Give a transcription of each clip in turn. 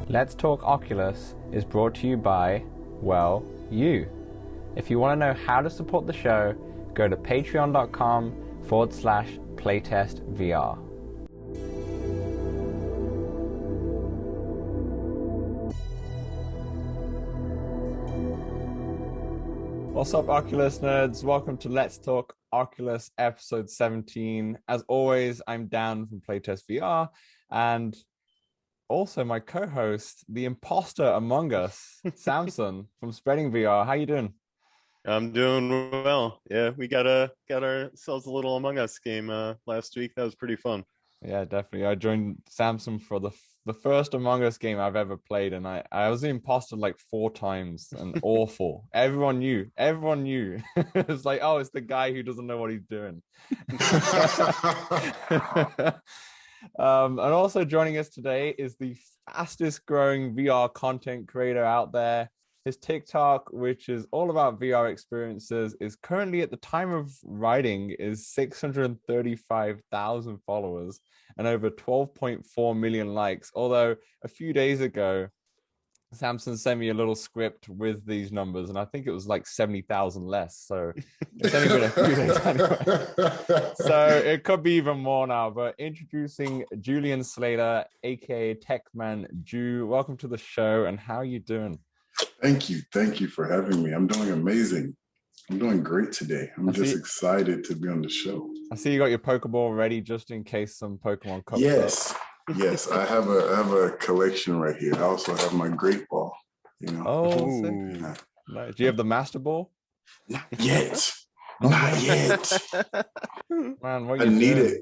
Let's Talk Oculus is brought to you by, well, you. If you want to know how to support the show, go to patreon.com/playtestvr. What's up, Oculus nerds? Welcome to Let's Talk Oculus episode 17. As always, I'm Dan from Playtest VR, and also my co-host, the imposter among us, Samson from Spreading VR. How you doing? I'm doing well. Yeah, we got ourselves a little Among Us game last week. That was pretty fun. Yeah, definitely. I joined Samson for the first Among Us game I've ever played, and I was the imposter like 4 times and awful. Everyone knew. It's like, oh, it's the guy who doesn't know what he's doing. And also joining us today is the fastest growing VR content creator out there. His TikTok, which is all about VR experiences, is currently, at the time of writing, is 635,000 followers and over 12.4 million likes. Although a few days ago, Samson sent me a little script with these numbers, and I think it was like 70,000 less. So it's only been a few days anyway. So it could be even more now. But introducing Jullian Slater, aka Techman Jew. Welcome to the show, and how are you doing? Thank you for having me. I'm doing amazing. I'm doing great today. I'm just excited to be on the show. I see you got your Pokeball ready just in case some Pokemon comes Yes. Yes, I have a collection right here. I also have my Great Ball. You know. Oh, nice. Do you have the Master Ball? Not yet. Not yet. Man, what I need it.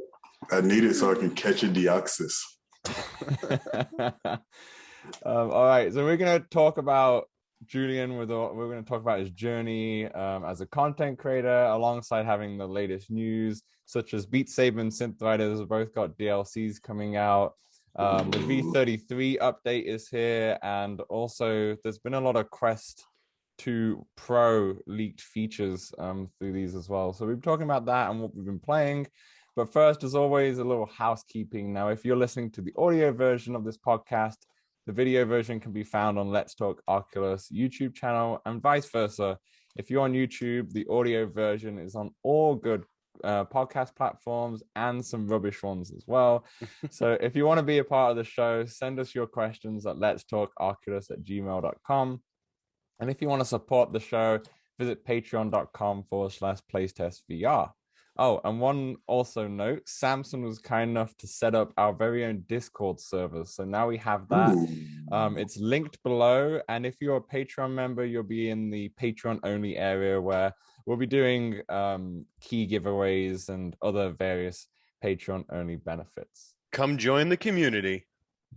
I need it so I can catch a Deoxys. All right, so we're going to talk about Jullian. We're going to talk about his journey as a content creator, alongside having the latest news, such as Beatsaber and Synthriders have both got DLCs coming out. The V33 update is here, and also there's been a lot of Quest 2 Pro leaked features through these as well. So we've been talking about that and what we've been playing. But first, as always, a little housekeeping. Now, if you're listening to the audio version of this podcast, the video version can be found on Let's Talk Oculus YouTube channel, and vice versa. If you're on YouTube, the audio version is on all good podcast platforms and some rubbish ones as well. So if you want to be a part of the show, send us your questions at letstalkoculus@gmail.com. And if you want to support the show, visit patreon.com/playtestvr. Oh, and one also note, Samson was kind enough to set up our very own Discord server. So now we have that. It's linked below. And if you're a Patreon member, you'll be in the Patreon only area where we'll be doing key giveaways and other various Patreon only benefits. Come join the community.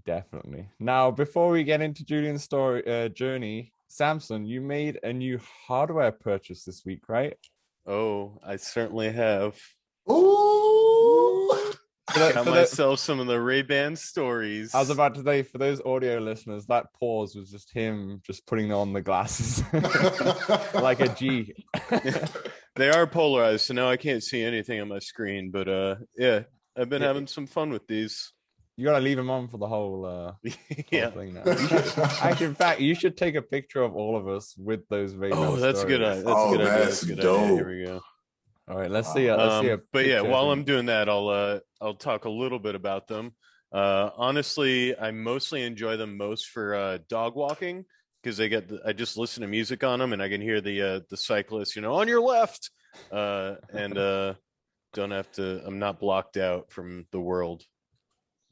Definitely. Now, before we get into Jullian's story journey, Samson, you made a new hardware purchase this week, right? Oh, I certainly have. Ooh! Got myself some of the Rayban stories. I was about to say, for those audio listeners, that pause was just him just putting on the glasses like a G. They are polarized, so now I can't see anything on my screen. But yeah, I've been having some fun with these. You gotta leave him on for the whole, whole thing now. Actually, in fact, you should take a picture of all of us with those Rayban. Oh, that's a good idea. That's a good idea. Here we go. All right, let's see. Let's see. But yeah, while I'm doing that, I'll talk a little bit about them. Honestly, I mostly enjoy them most for dog walking, because I just listen to music on them, and I can hear the cyclist, on your left, and don't have to. I'm not blocked out from the world.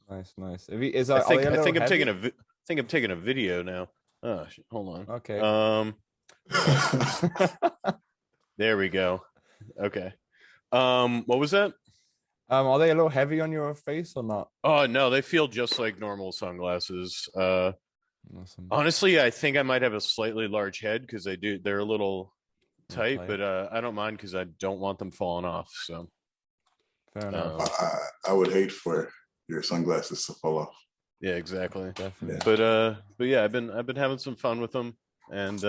Nice. I think I'm taking a video now. Oh, hold on. Okay. There we go. Okay. What was that? Are they a little heavy on your face or not? Oh no, they feel just like normal sunglasses. Awesome. Honestly, I think I might have a slightly large head because they're a little tight, but I don't mind because I don't want them falling off. So fair enough. I would hate for your sunglasses to fall off. Yeah, exactly. Definitely. But yeah, I've been having some fun with them, and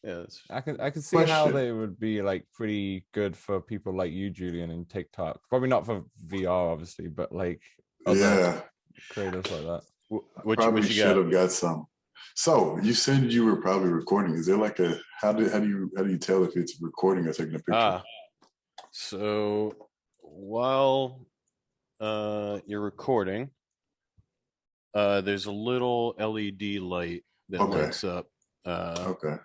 yeah, I can see how they would be like pretty good for people like you, Jullian, in TikTok. Probably not for VR, obviously, but like other creators like that. What Probably you should got? have got some. So you said you were probably recording. Is there like a how do you tell if it's recording or taking a picture? So while you're recording, there's a little LED light that Okay. lights up. Okay.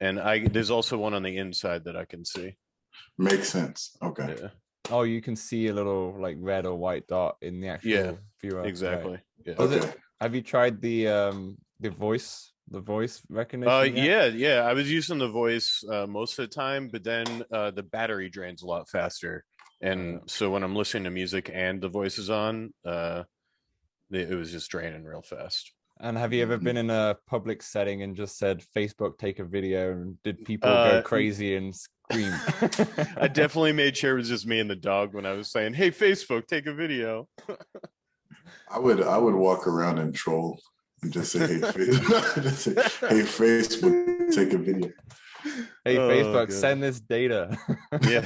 And there's also one on the inside that I can see. Makes sense. Okay. Yeah. Oh, you can see a little like red or white dot in the actual viewer. Exactly. Right. Yeah. Okay. Have you tried the voice recognition yet? Yeah. I was using the voice most of the time, but then the battery drains a lot faster. And so when I'm listening to music and the voice is on, it was just draining real fast. And have you ever been in a public setting and just said, Facebook, take a video, and did people go crazy and scream? I definitely made sure it was just me and the dog when I was saying, hey, Facebook, take a video. I would walk around and troll and just say, hey, Facebook, just say, hey, Facebook, take a video. Hey, Facebook, send this data. Yeah.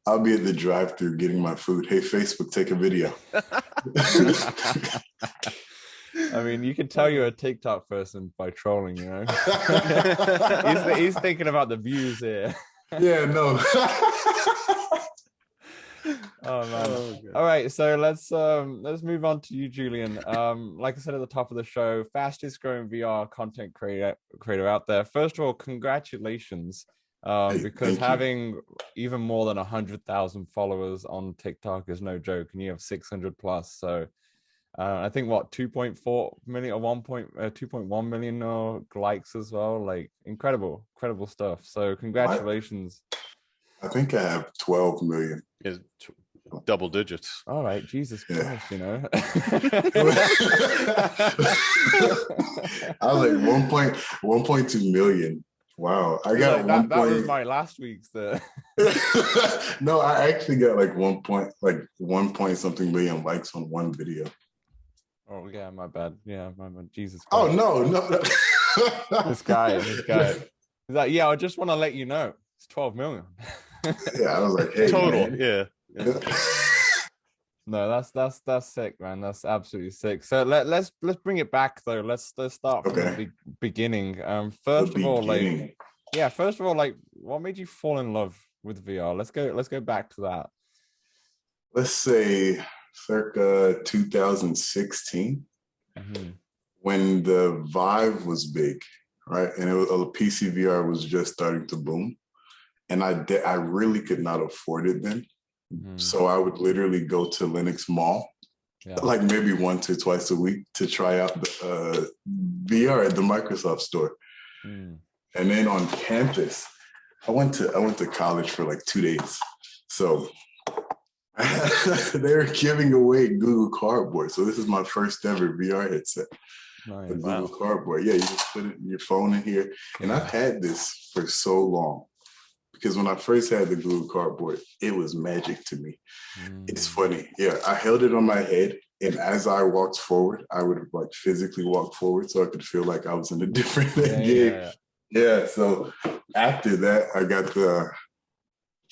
I'll be at the drive-thru getting my food. Hey, Facebook, take a video. I mean, you can tell you're a TikTok person by trolling, you know. he's thinking about the views here. Yeah, no. Oh man. All right, so let's move on to you, Jullian. Like I said at the top of the show, fastest growing VR content creator out there. First of all, congratulations. Because having even more than 100,000 followers on TikTok is no joke, and you have 600 plus. So I think 2.4 million or 2.1 million likes as well. Like incredible stuff. So congratulations. I think I have 12 million. Is double digits. All right, Jesus Christ, you know. I was like 1.2 million. Wow, I got like that was my last week's. No, I actually got like 1 point something million likes on one video. Oh yeah, my bad. Yeah, my bad. Jesus Christ. Oh no. This guy. He's like, yeah, I just want to let you know it's 12 million. Yeah, I was like, hey, total, man. yeah. No, that's sick, man. That's absolutely sick. So let's bring it back though. Let's start from the beginning. First of all, what made you fall in love with VR? Let's go back to that. Let's say circa 2016, when the Vive was big, right? And PC VR was just starting to boom. And I really could not afford it then. So I would literally go to Lenox Mall, like maybe once or twice a week to try out the VR at the Microsoft store. And then on campus, I went to college for like 2 days. So they were giving away Google Cardboard. So this is my first ever VR headset. Nice. The Google Cardboard. Yeah, you just put your phone in here. And I've had this for so long. Because when I first had the Google Cardboard, it was magic to me. It's funny. Yeah, I held it on my head. And as I walked forward, I would like physically walk forward so I could feel like I was in a different game. Yeah, so after that, I got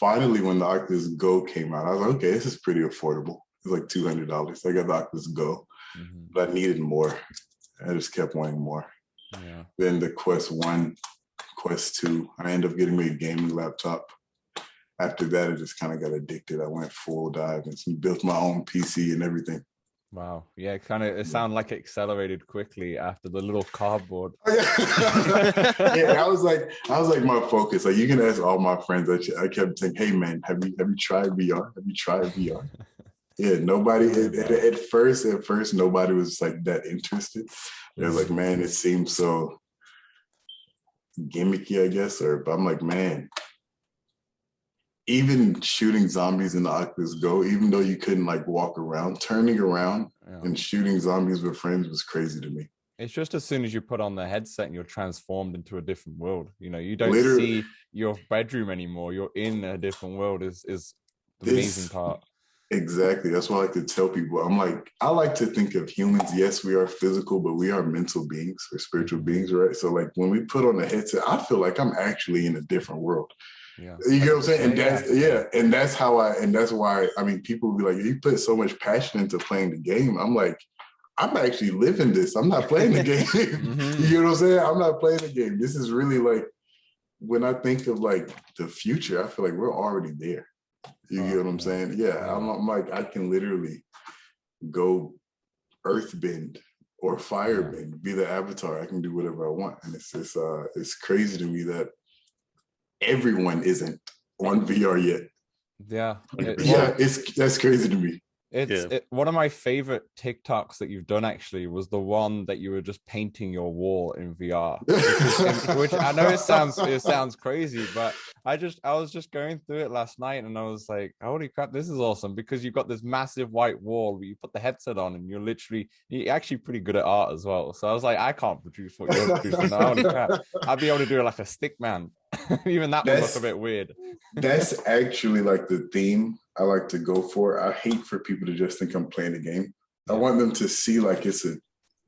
finally when the Oculus Go came out, I was like, okay, this is pretty affordable. It's like $200. I got the Oculus Go, but I needed more. I just kept wanting more. Yeah. Then the Quest 1, Quest 2, I ended up getting me a gaming laptop. After that, I just kind of got addicted. I went full dive and built my own PC and everything. Wow. Yeah, it sounded like it accelerated quickly after the little cardboard. Yeah, I was like my focus. Like you can ask all my friends. I kept saying, "Hey man, have you tried VR? Have you tried VR?" Yeah, nobody at first nobody was like that interested. They were like, "Man, it seems so gimmicky, I guess." But I'm like, man, even shooting zombies in the Oculus Go, even though you couldn't like walk around, turning around and shooting zombies with friends was crazy to me. It's just as soon as you put on the headset and you're transformed into a different world. You know, you don't see your bedroom anymore. You're in a different world is the amazing part. Exactly. That's why I like to tell people. I'm like, I like to think of humans. Yes, we are physical, but we are mental beings or spiritual beings, right? So like when we put on the headset, I feel like I'm actually in a different world. Yeah. You get what I'm saying? And that's why, I mean, people will be like, you put so much passion into playing the game. I'm like, I'm actually living this. I'm not playing the game. You know what I'm saying? I'm not playing the game. This is really like, when I think of like the future, I feel like we're already there. You get what I'm saying? Yeah, I'm like, I can literally go earthbend or firebend, be the avatar. I can do whatever I want. And it's crazy to me that everyone isn't on VR yet. Yeah. That's crazy to me. One of my favorite TikToks that you've done actually was the one that you were just painting your wall in VR, which I know it sounds crazy, but I was just going through it last night and I was like, holy crap, this is awesome, because you've got this massive white wall where you put the headset on and you're actually pretty good at art as well. So I was like, I can't produce what you're producing. Holy crap, I'd be able to do it like a stick man. Even that would look a bit weird. That's actually like the theme I like to go for. I hate for people to just think I'm playing a game. I want them to see like it's a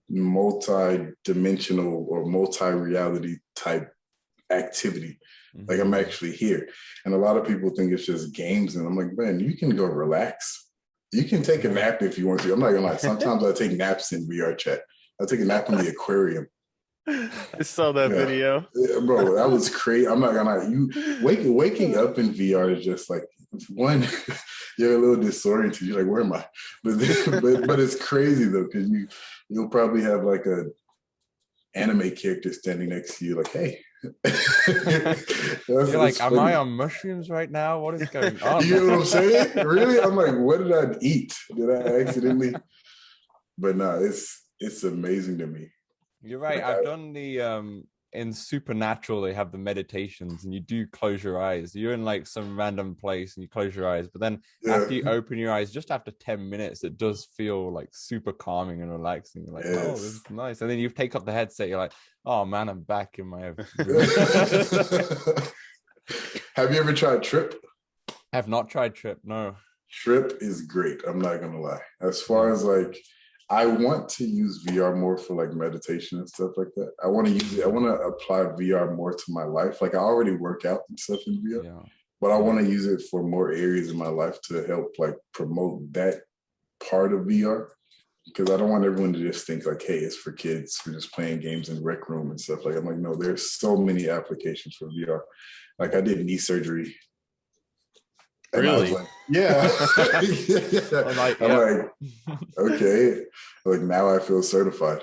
multi-dimensional or multi-reality type activity. Like I'm actually here. And a lot of people think it's just games. And I'm like, man, you can go relax. You can take a nap if you want to. I'm not gonna lie. Sometimes I take naps in VR chat. I take a nap in the aquarium. I saw that video. Yeah, bro, that was crazy. I'm not gonna lie. You waking up in VR is just like, one, you're a little disoriented. You're like, where am I? But it's crazy though, because you'll probably have like a anime character standing next to you, like, hey. You're like, am I on mushrooms right now? What is going on? You know what I'm saying? Really? I'm like, what did I eat? Did I accidentally? But no, it's amazing to me. You're right. I've done the in Supernatural, they have the meditations and you do close your eyes. You're in like some random place and you close your eyes, but then after you open your eyes, just after 10 minutes, it does feel like super calming and relaxing. You're like, oh, this is nice. And then you take up the headset, you're like, oh man, I'm back in my Have you ever tried Trip? I have not tried Trip, no. Trip is great. I'm not gonna lie. As far as like, I want to use VR more for like meditation and stuff like that. I want to use it. I want to apply VR more to my life. Like I already work out and stuff in VR, but I want to use it for more areas in my life to help like promote that part of VR. Because I don't want everyone to just think like, hey, it's for kids. We're just playing games in rec room and stuff. Like I'm like, no, there's so many applications for VR. Like I did knee surgery. And really? I was like, yeah. I'm like, okay. Like now I feel certified.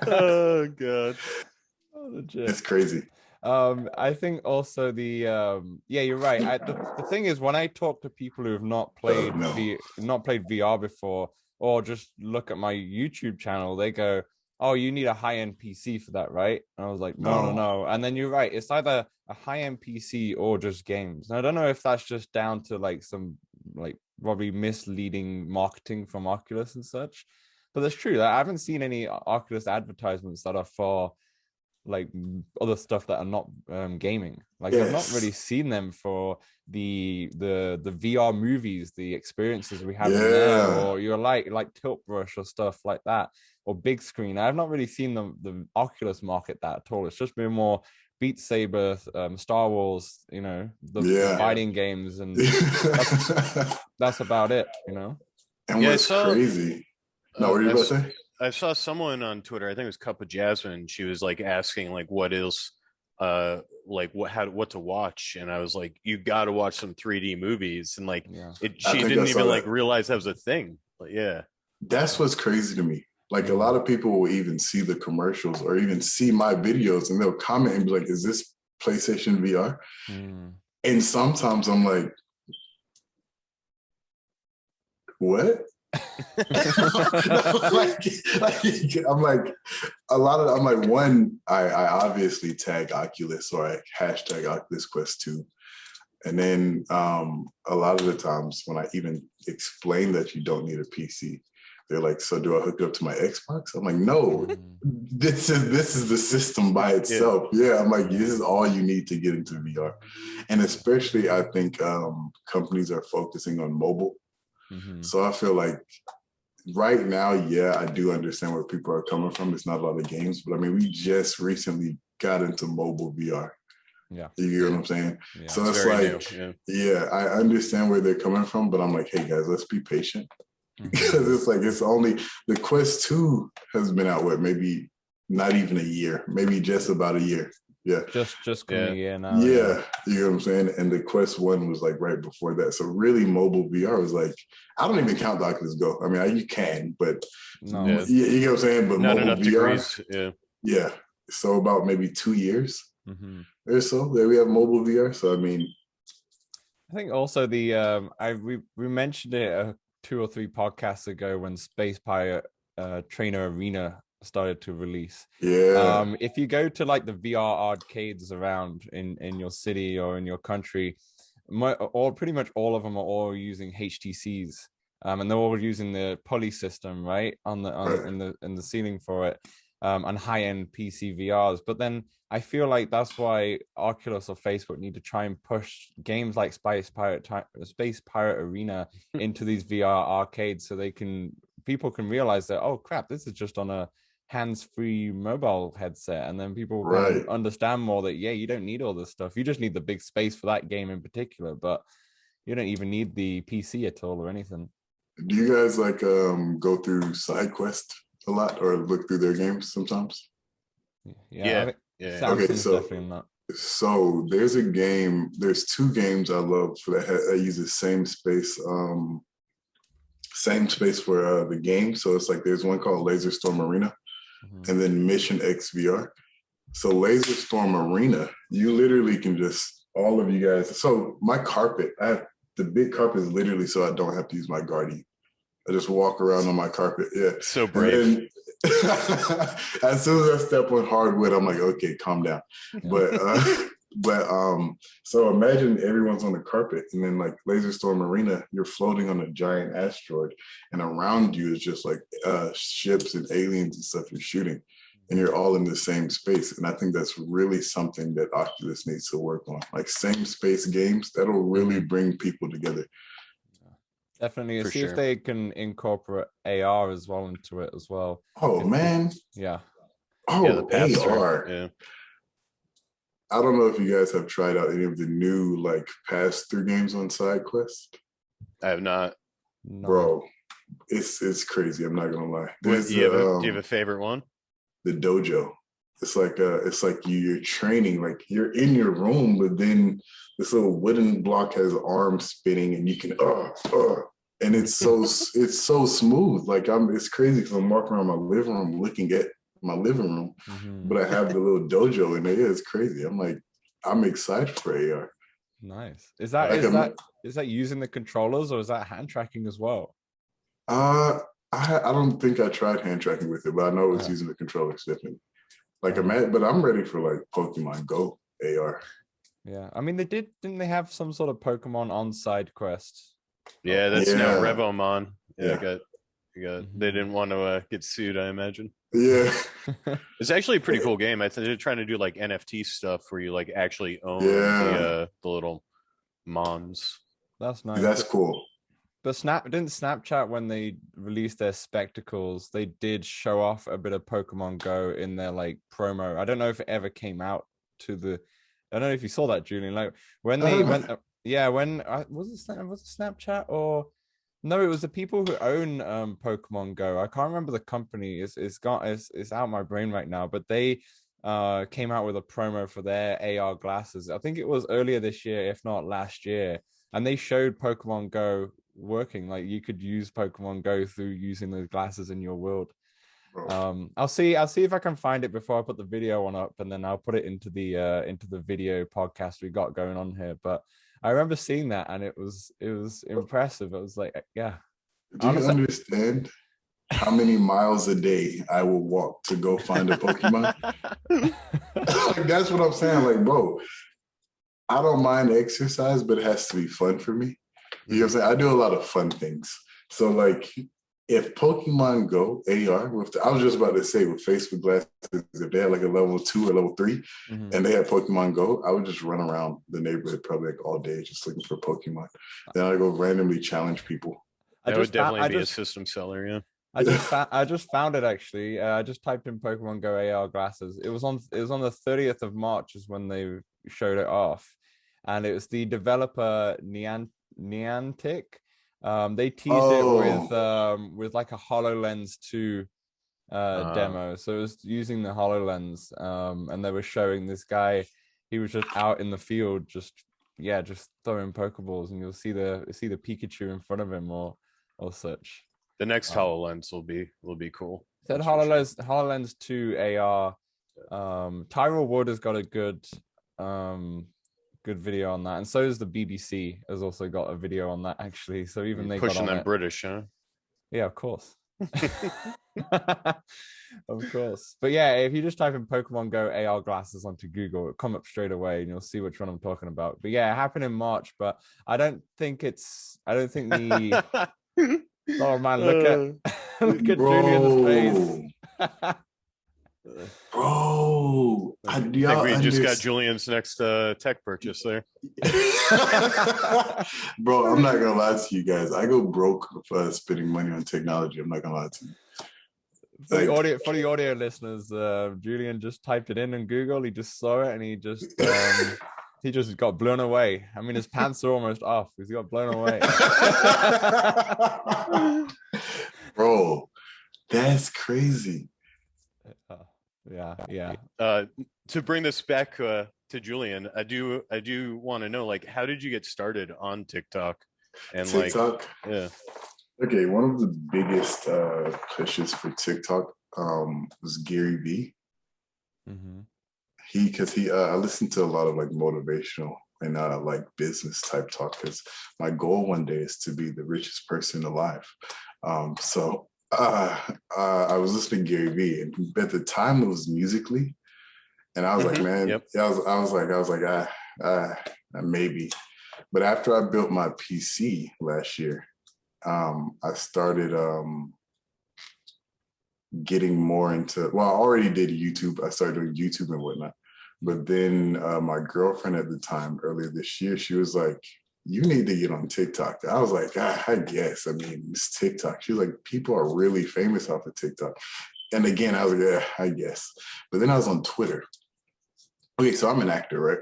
Oh god. It's crazy. I think also you're right. The thing is, when I talk to people who have not played VR before, or just look at my YouTube channel, they go, oh, you need a high-end PC for that, right? And I was like, no. And then you're right. It's either a high-end PC or just games. And I don't know if that's just down to like some like probably misleading marketing from Oculus and such. But that's true. I haven't seen any Oculus advertisements that are for like other stuff that are not gaming. Like I've not really seen them for the VR movies, the experiences we have in there, or you're like Tilt Brush or stuff like that, or big screen. I've not really seen the Oculus market that at all. It's just been more Beatsaber, Star Wars, the fighting games, and that's about it, And what's crazy? No, what are you about to say? I saw someone on Twitter, I think it was Cup of Jasmine. She was like asking like what is what to watch, and I was like, you got to watch some 3D movies, and like she didn't even like realize that was a thing. But that's what's crazy to me. Like a lot of people will even see the commercials or even see my videos and they'll comment and be like, is this PlayStation VR? And sometimes I'm like, what? I'm like, one, I obviously tag Oculus or I hashtag Oculus Quest 2. And then a lot of the times when I even explain that you don't need a PC, they're like, so do I hook it up to my Xbox? I'm like, no, this is the system by itself. I'm like, this is all you need to get into VR. And especially I think companies are focusing on mobile. So I feel like right now, I do understand where people are coming from. It's not a lot of games, but I mean, we just recently got into mobile VR. You hear what I'm saying? So it's like, I understand where they're coming from, but I'm like, hey guys, let's be patient. because it's like it's only the Quest 2 has been out maybe not even a year, maybe just about a year. Yeah, just coming a year now. Yeah, you know what I'm saying. And the Quest 1 was like right before that. So really, mobile VR was like, I don't even count the Oculus Go. I mean, you can, but no, you know what I'm saying. But not mobile enough VR, degrees. Yeah. So about maybe 2 years or so that we have mobile VR. So I mean, I think also we mentioned it 2 or 3 podcasts ago when Space Pirate Trainer Arena started to release. Yeah. If you go to like the VR arcades around in your city or in your country, pretty much all of them are all using HTCs. And they're all using the pulley system, right, in the ceiling for it, and high-end PC VRs. But then I feel like that's why Oculus or Facebook need to try and push games like Space Pirate Arena into these VR arcades, so people can realize that, oh crap, this is just on a hands-free mobile headset, and then people kind of understand more that you don't need all this stuff. You just need the big space for that game in particular, but you don't even need the PC at all or anything. Do you guys like go through SideQuest a lot or look through their games sometimes? Yeah. Okay, so there's there's 2 games I love that use the same space for the game. So it's like there's one called Laser Storm Arena and then Mission X VR. So Laser Storm Arena, you literally can all of you guys. So my carpet, the big carpet is literally so I don't have to use my Guardian. I just walk around on my carpet. Yeah. So brave. As soon as I step on hardwood, I'm like, okay, calm down. But so imagine everyone's on the carpet, and then like Laser Storm Arena, you're floating on a giant asteroid, and around you is just like ships and aliens and stuff you're shooting, and you're all in the same space. And I think that's really something that Oculus needs to work on, like same space games that'll really bring people together. Definitely. See if they can incorporate AR as well into it as well. Oh, man. Yeah. Oh, yeah, AR. Yeah. I don't know if you guys have tried out any of the new like pass-through games on SideQuest. I have not. No. Bro, it's crazy. I'm not gonna lie. Do you have a favorite one? The dojo. It's like you're training, like you're in your room, but then this little wooden block has arms spinning, and you can and it's so smooth. Like it's crazy because I'm walking around my living room looking at my living room, but I have the little dojo in there. Yeah, it's crazy. I'm excited for AR. Nice. Is that using the controllers or is that hand tracking as well? I don't think I tried hand tracking with it, but I know it's using the controllers definitely. Like but I'm ready for like Pokemon Go AR. Yeah, I mean didn't they have some sort of Pokemon on SideQuest? Yeah, that's now Revomon. Yeah, they didn't want to get sued, I imagine. Yeah. It's actually a pretty cool game. I think they're trying to do like NFT stuff where you like actually own the little mons. That's nice. That's cool. But Snapchat, when they released their spectacles, they did show off a bit of Pokemon Go in their like promo. I don't know if it ever came out I don't know if you saw that, Jullian. Like when they went, was it Snapchat or no? It was the people who own Pokemon Go. I can't remember the company. It's out my brain right now. But they came out with a promo for their AR glasses. I think it was earlier this year, if not last year, and they showed Pokemon Go working. Like you could use Pokemon Go through using those glasses in your world. I'll see if I can find it before I put the video on up, and then I'll put it into the video podcast we got going on here. But I remember seeing that, and it was impressive. It was like, yeah. Do you understand how many miles a day I will walk to go find a Pokemon? Like, that's what I'm saying. Like, bro, I don't mind exercise, but it has to be fun for me. You know what I'm saying? I do a lot of fun things. So like if Pokemon Go AR, I was just about to say with Facebook glasses, if they had like a level 2 or level 3 and they had Pokemon Go, I would just run around the neighborhood probably like all day just looking for Pokemon. Then I go randomly challenge people. That would definitely be a system seller, yeah. I just found it actually. I just typed in Pokemon Go AR glasses. It was on the 30th of March is when they showed it off, and it was the developer Niantic. They teased it with like a HoloLens 2 demo. So it was using the HoloLens, and they were showing this guy. He was just out in the field, just throwing Pokeballs, and you'll see the Pikachu in front of him or such. The next HoloLens will be cool. Said HoloLens 2 AR. Tyrell Wood has got a good video on that, and so does the BBC has also got a video on that actually. So even they pushing got on them British, huh? Yeah, of course. Of course. But yeah, if you just type in Pokemon Go AR glasses onto Google, it'll come up straight away and you'll see which one I'm talking about. But yeah, it happened in March, but I don't think the oh man, look at Julian's face. Bro, I think we just got Julian's next tech purchase there. Bro, I'm not gonna lie to you guys. I go broke for spending money on technology. I'm not gonna lie to you. For the audio listeners, Jullian just typed it in Google. He just saw it and he just got blown away. I mean, his pants are almost off. He's got blown away. Bro, that's crazy. Yeah. To bring this back to Jullian, I do want to know, like, how did you get started on TikTok? And TikTok? Yeah. Okay, one of the biggest pushes for TikTok was Gary Vee. Mm-hmm. I listen to a lot of like motivational and like business type talk, because my goal one day is to be the richest person alive. So I was listening to Gary Vee, and at the time it was Musically, and I was like, man, yep. I was like, maybe. But after I built my PC last year, I started getting more into. Well, I already did YouTube. I started doing YouTube and whatnot. But then my girlfriend at the time, earlier this year, she was like, you need to get on TikTok. I was like, I guess. I mean, it's TikTok. She was like, people are really famous off of TikTok. And again, I was like, yeah, I guess. But then I was on Twitter. Okay, so I'm an actor, right?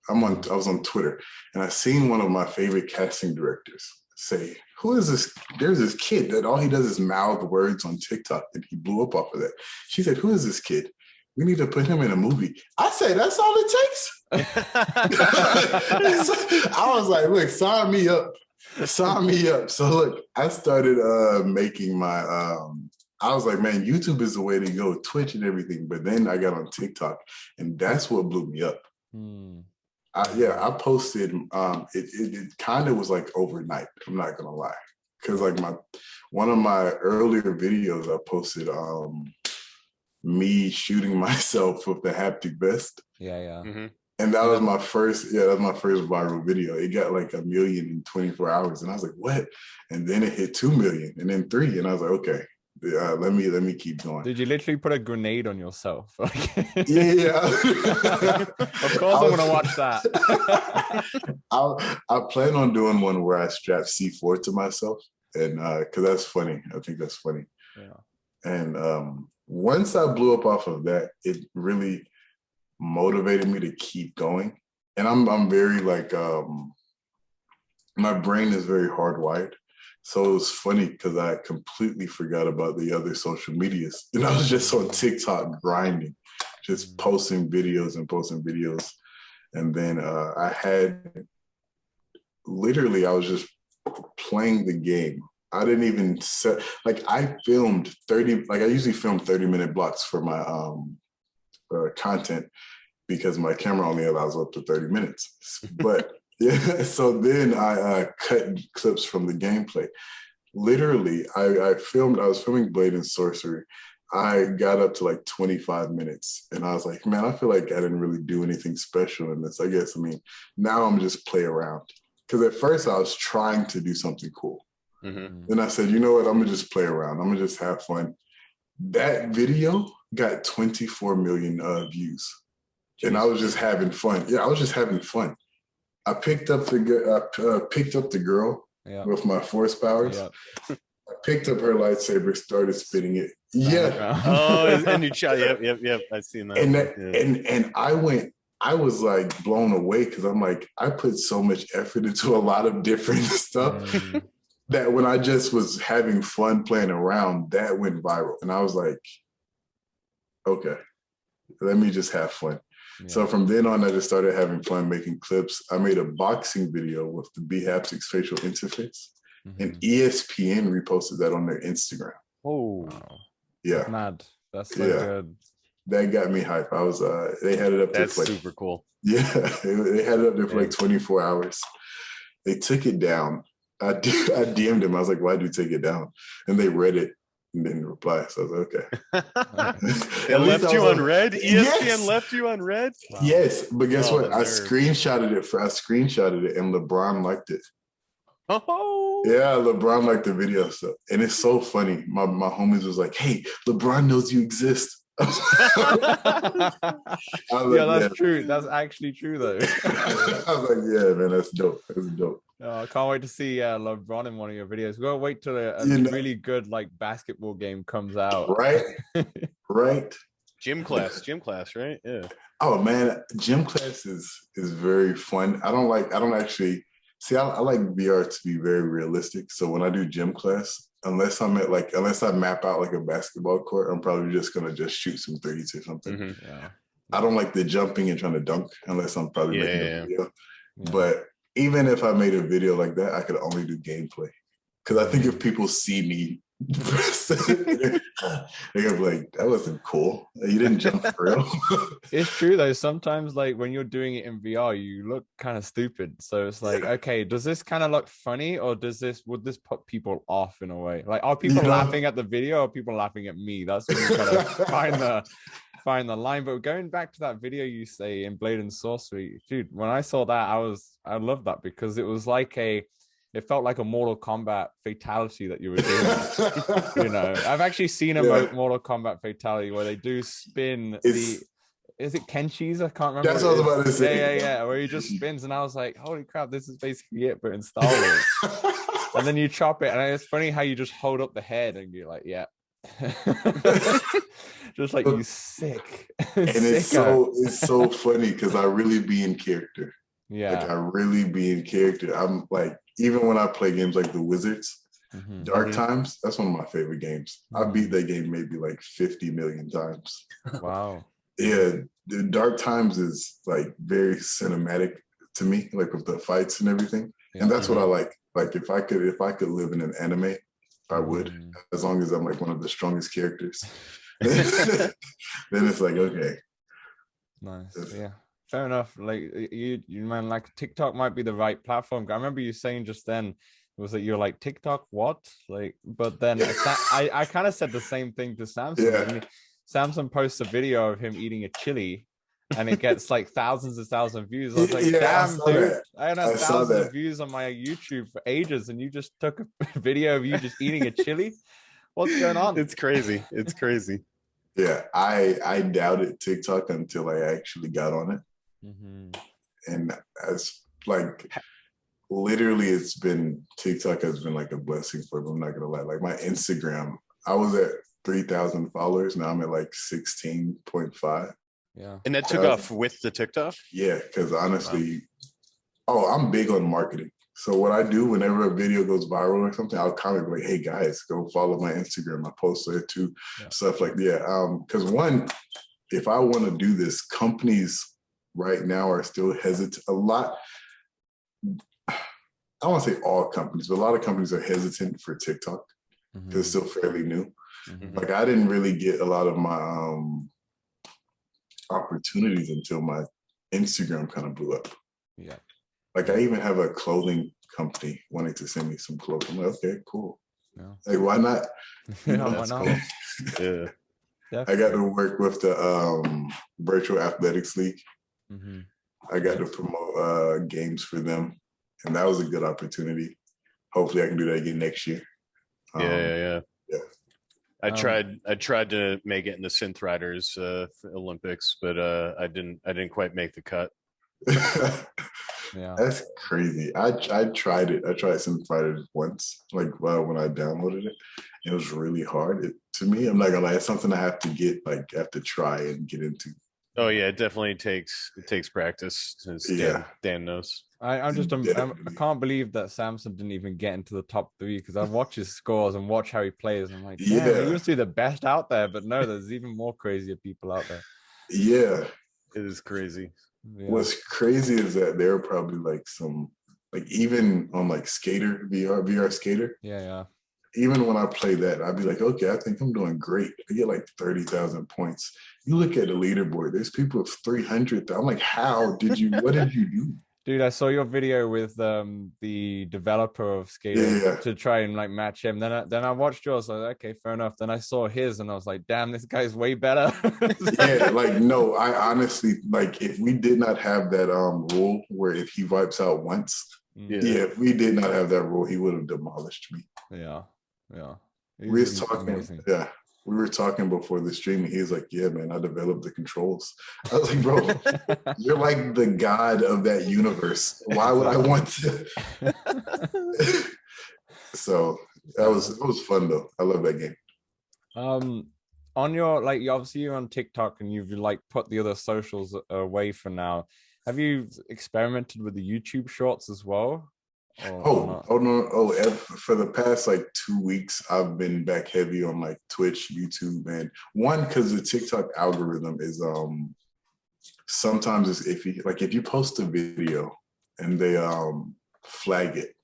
I was on Twitter, and I seen one of my favorite casting directors say, who is this? There's this kid that all he does is mouth words on TikTok, and he blew up off of that. She said, who is this kid? We need to put him in a movie. I said, that's all it takes. I was like, look, sign me up. Sign me up. So look, I started making my, I was like, man, YouTube is the way to go, Twitch and everything. But then I got on TikTok, and that's what blew me up. I posted, it kind of was like overnight. I'm not going to lie. Because like one of my earlier videos I posted, me shooting myself with the haptic vest. Yeah. Mm-hmm. And that was my first viral video. It got like 1 million in 24 hours. And I was like, what? And then it hit 2 million and then 3. And I was like, okay, let me keep going. Did you literally put a grenade on yourself? Yeah. Of course I'm going to watch that. I plan on doing one where I strap C4 to myself. And because that's funny. I think that's funny. Yeah. And once I blew up off of that, it really motivated me to keep going. And I'm very like, my brain is very hardwired. So it was funny because I completely forgot about the other social medias. And I was just on TikTok grinding, just posting videos. And then I was just playing the game. I didn't even set, like I filmed 30, like I usually film 30-minute blocks for my content because my camera only allows up to 30 minutes. But yeah, so then I cut clips from the gameplay. Literally, I was filming Blade and Sorcery. I got up to like 25 minutes and I was like, man, I feel like I didn't really do anything special in this. I mean, now I'm just play around. Because at first I was trying to do something cool. Mm-hmm. Then I said, you know what? I'm going to just play around. I'm going to just have fun. That video got 24 million views. Jeez. And I was just having fun. Yeah, I was just having fun. I picked up the girl with my force powers. Yeah. I picked up her lightsaber, started spinning it. Yeah. Oh, and you shot. Yep. I've seen that. And I was like blown away because I'm like, I put so much effort into a lot of different stuff. that when I just was having fun playing around, that went viral. And I was like, okay, let me just have fun. Yeah. So from then on, I just started having fun making clips. I made a boxing video with the Beatsaber facial interface, and ESPN reposted that on their Instagram. Oh, yeah, that's mad. That's so good. That got me hype. I was, they had it up there. That's like, super cool. Yeah, they had it up there for like 24 hours. They took it down. I DM'd them. I was like, why do you take it down? And they read it and didn't reply. So I was like, okay. They left you on red? ESPN left you on red? Wow. Yes, but guess what? I screenshotted it and LeBron liked it. Oh. Yeah, LeBron liked the video. So, and it's so funny. My homies was like, hey, LeBron knows you exist. Yeah, that's true. That's actually true, though. I was like, yeah, man, that's dope. That's dope. I can't wait to see LeBron in one of your videos. We'll wait till a really good like basketball game comes out. Right, right. Gym class, right? Yeah. Oh man, gym class is very fun. I like VR to be very realistic. So when I do gym class, unless I map out like a basketball court, I'm probably just gonna just shoot some threes or something. Mm-hmm. Yeah. I don't like the jumping and trying to dunk unless I'm probably making a video. Yeah. But even if I made a video like that, I could only do gameplay. Because I think if people see me, they're gonna be like, that wasn't cool. You didn't jump for real. It's true though. Sometimes like when you're doing it in VR, you look kind of stupid. So it's like, okay, does this kind of look funny, or would this put people off in a way? Like, are people laughing at the video, or are people laughing at me? That's when you gotta find the line. But going back to that video you say in Blade and Sorcery, dude, when I saw that, I loved that because it was like it felt like a Mortal Kombat fatality that you were doing. You know, I've actually seen a Mortal Kombat fatality where they do spin is it Kenshi's? I can't remember. That's what I was about to say. Yeah, where he just spins, and I was like, holy crap, this is basically it, but in Star Wars. And then you chop it, and it's funny how you just hold up the head and you're like, yeah. Just like, you sick. And it's so funny because I really be in character. Yeah. Like I really be in character. I'm like, even when I play games like The Wizards, Dark Times, that's one of my favorite games. I beat that game maybe like 50 million times. Wow. Yeah, the Dark Times is like very cinematic to me, like with the fights and everything. Yeah. And that's what I like. Like if I could live in an anime, I would, as long as I'm like one of the strongest characters. Then it's like, okay. Nice. Yeah. Fair enough. Like you man, like TikTok might be the right platform. I remember you saying just then was that you're like, TikTok what? Like, but then I kind of said the same thing to Samson. Yeah. Samson posts a video of him eating a chili and it gets like thousands of views. I was like, damn, dude, I had thousands of views on my YouTube for ages, and you just took a video of you just eating a chili. What's going on? It's crazy. It's crazy. Yeah, I doubted TikTok until I actually got on it. And as like literally TikTok has been like a blessing for me. I'm not gonna lie. Like my Instagram, I was at 3,000 followers. Now I'm at like 16.5. Yeah. And that took off with the TikTok? Yeah, because honestly, I'm big on marketing. So what I do whenever a video goes viral or something, I'll comment like, hey guys, go follow my Instagram. I post there too, stuff like that. Because one, if I want to do this, companies right now are still hesitant. A lot, I don't want to say all companies, but a lot of companies are hesitant for TikTok because it's still fairly new. Like I didn't really get a lot of my opportunities until my Instagram kind of blew up. Yeah. Like I even have a clothing company wanting to send me some clothes. I'm like, okay, cool. Yeah. Like why not? Why not? Cool. Yeah. I got to work with the Virtual Athletics League. I got to promote games for them, and that was a good opportunity. Hopefully, I can do that again next year. Yeah. I tried to make it in the Synthriders Olympics, but I didn't quite make the cut. Yeah, that's crazy. I tried it. I tried Synthriders once, like when I downloaded it. It was really hard. To me, I'm not gonna lie, it's something I have to try and get into. Oh yeah, it definitely takes practice. As Dan knows. I can't believe that Samson didn't even get into the top 3 because I watch his scores and watch how he plays. I'm like, damn, he must be the best out there. But no, there's even more crazier people out there. Yeah, it is crazy. Yeah. What's crazy is that there are probably like some, like even on like Skater VR Skater. Yeah. Even when I play that, I'd be like, okay, I think I'm doing great. I get like 30,000 points. You look at the leaderboard, there's people with 300. I'm like, what did you do? Dude, I saw your video with the developer of Skater to try and like match him. Then I watched yours. I was like, okay, fair enough. Then I saw his and I was like, damn, this guy's way better. Yeah, like no, I honestly, like if we did not have that rule where if he wipes out once, if we did not have that rule, he would have demolished me. Yeah. We were talking before the stream, and he was like, yeah, man, I developed the controls. I was like, bro, you're like the god of that universe. Why would I want to? So it was fun though. I love that game. On your, like, obviously you're on TikTok and you've like put the other socials away for now. Have you experimented with the YouTube shorts as well? No. For the past like 2 weeks, I've been back heavy on like Twitch, YouTube, and one, because the TikTok algorithm is sometimes it's iffy. Like if you post a video and they flag it,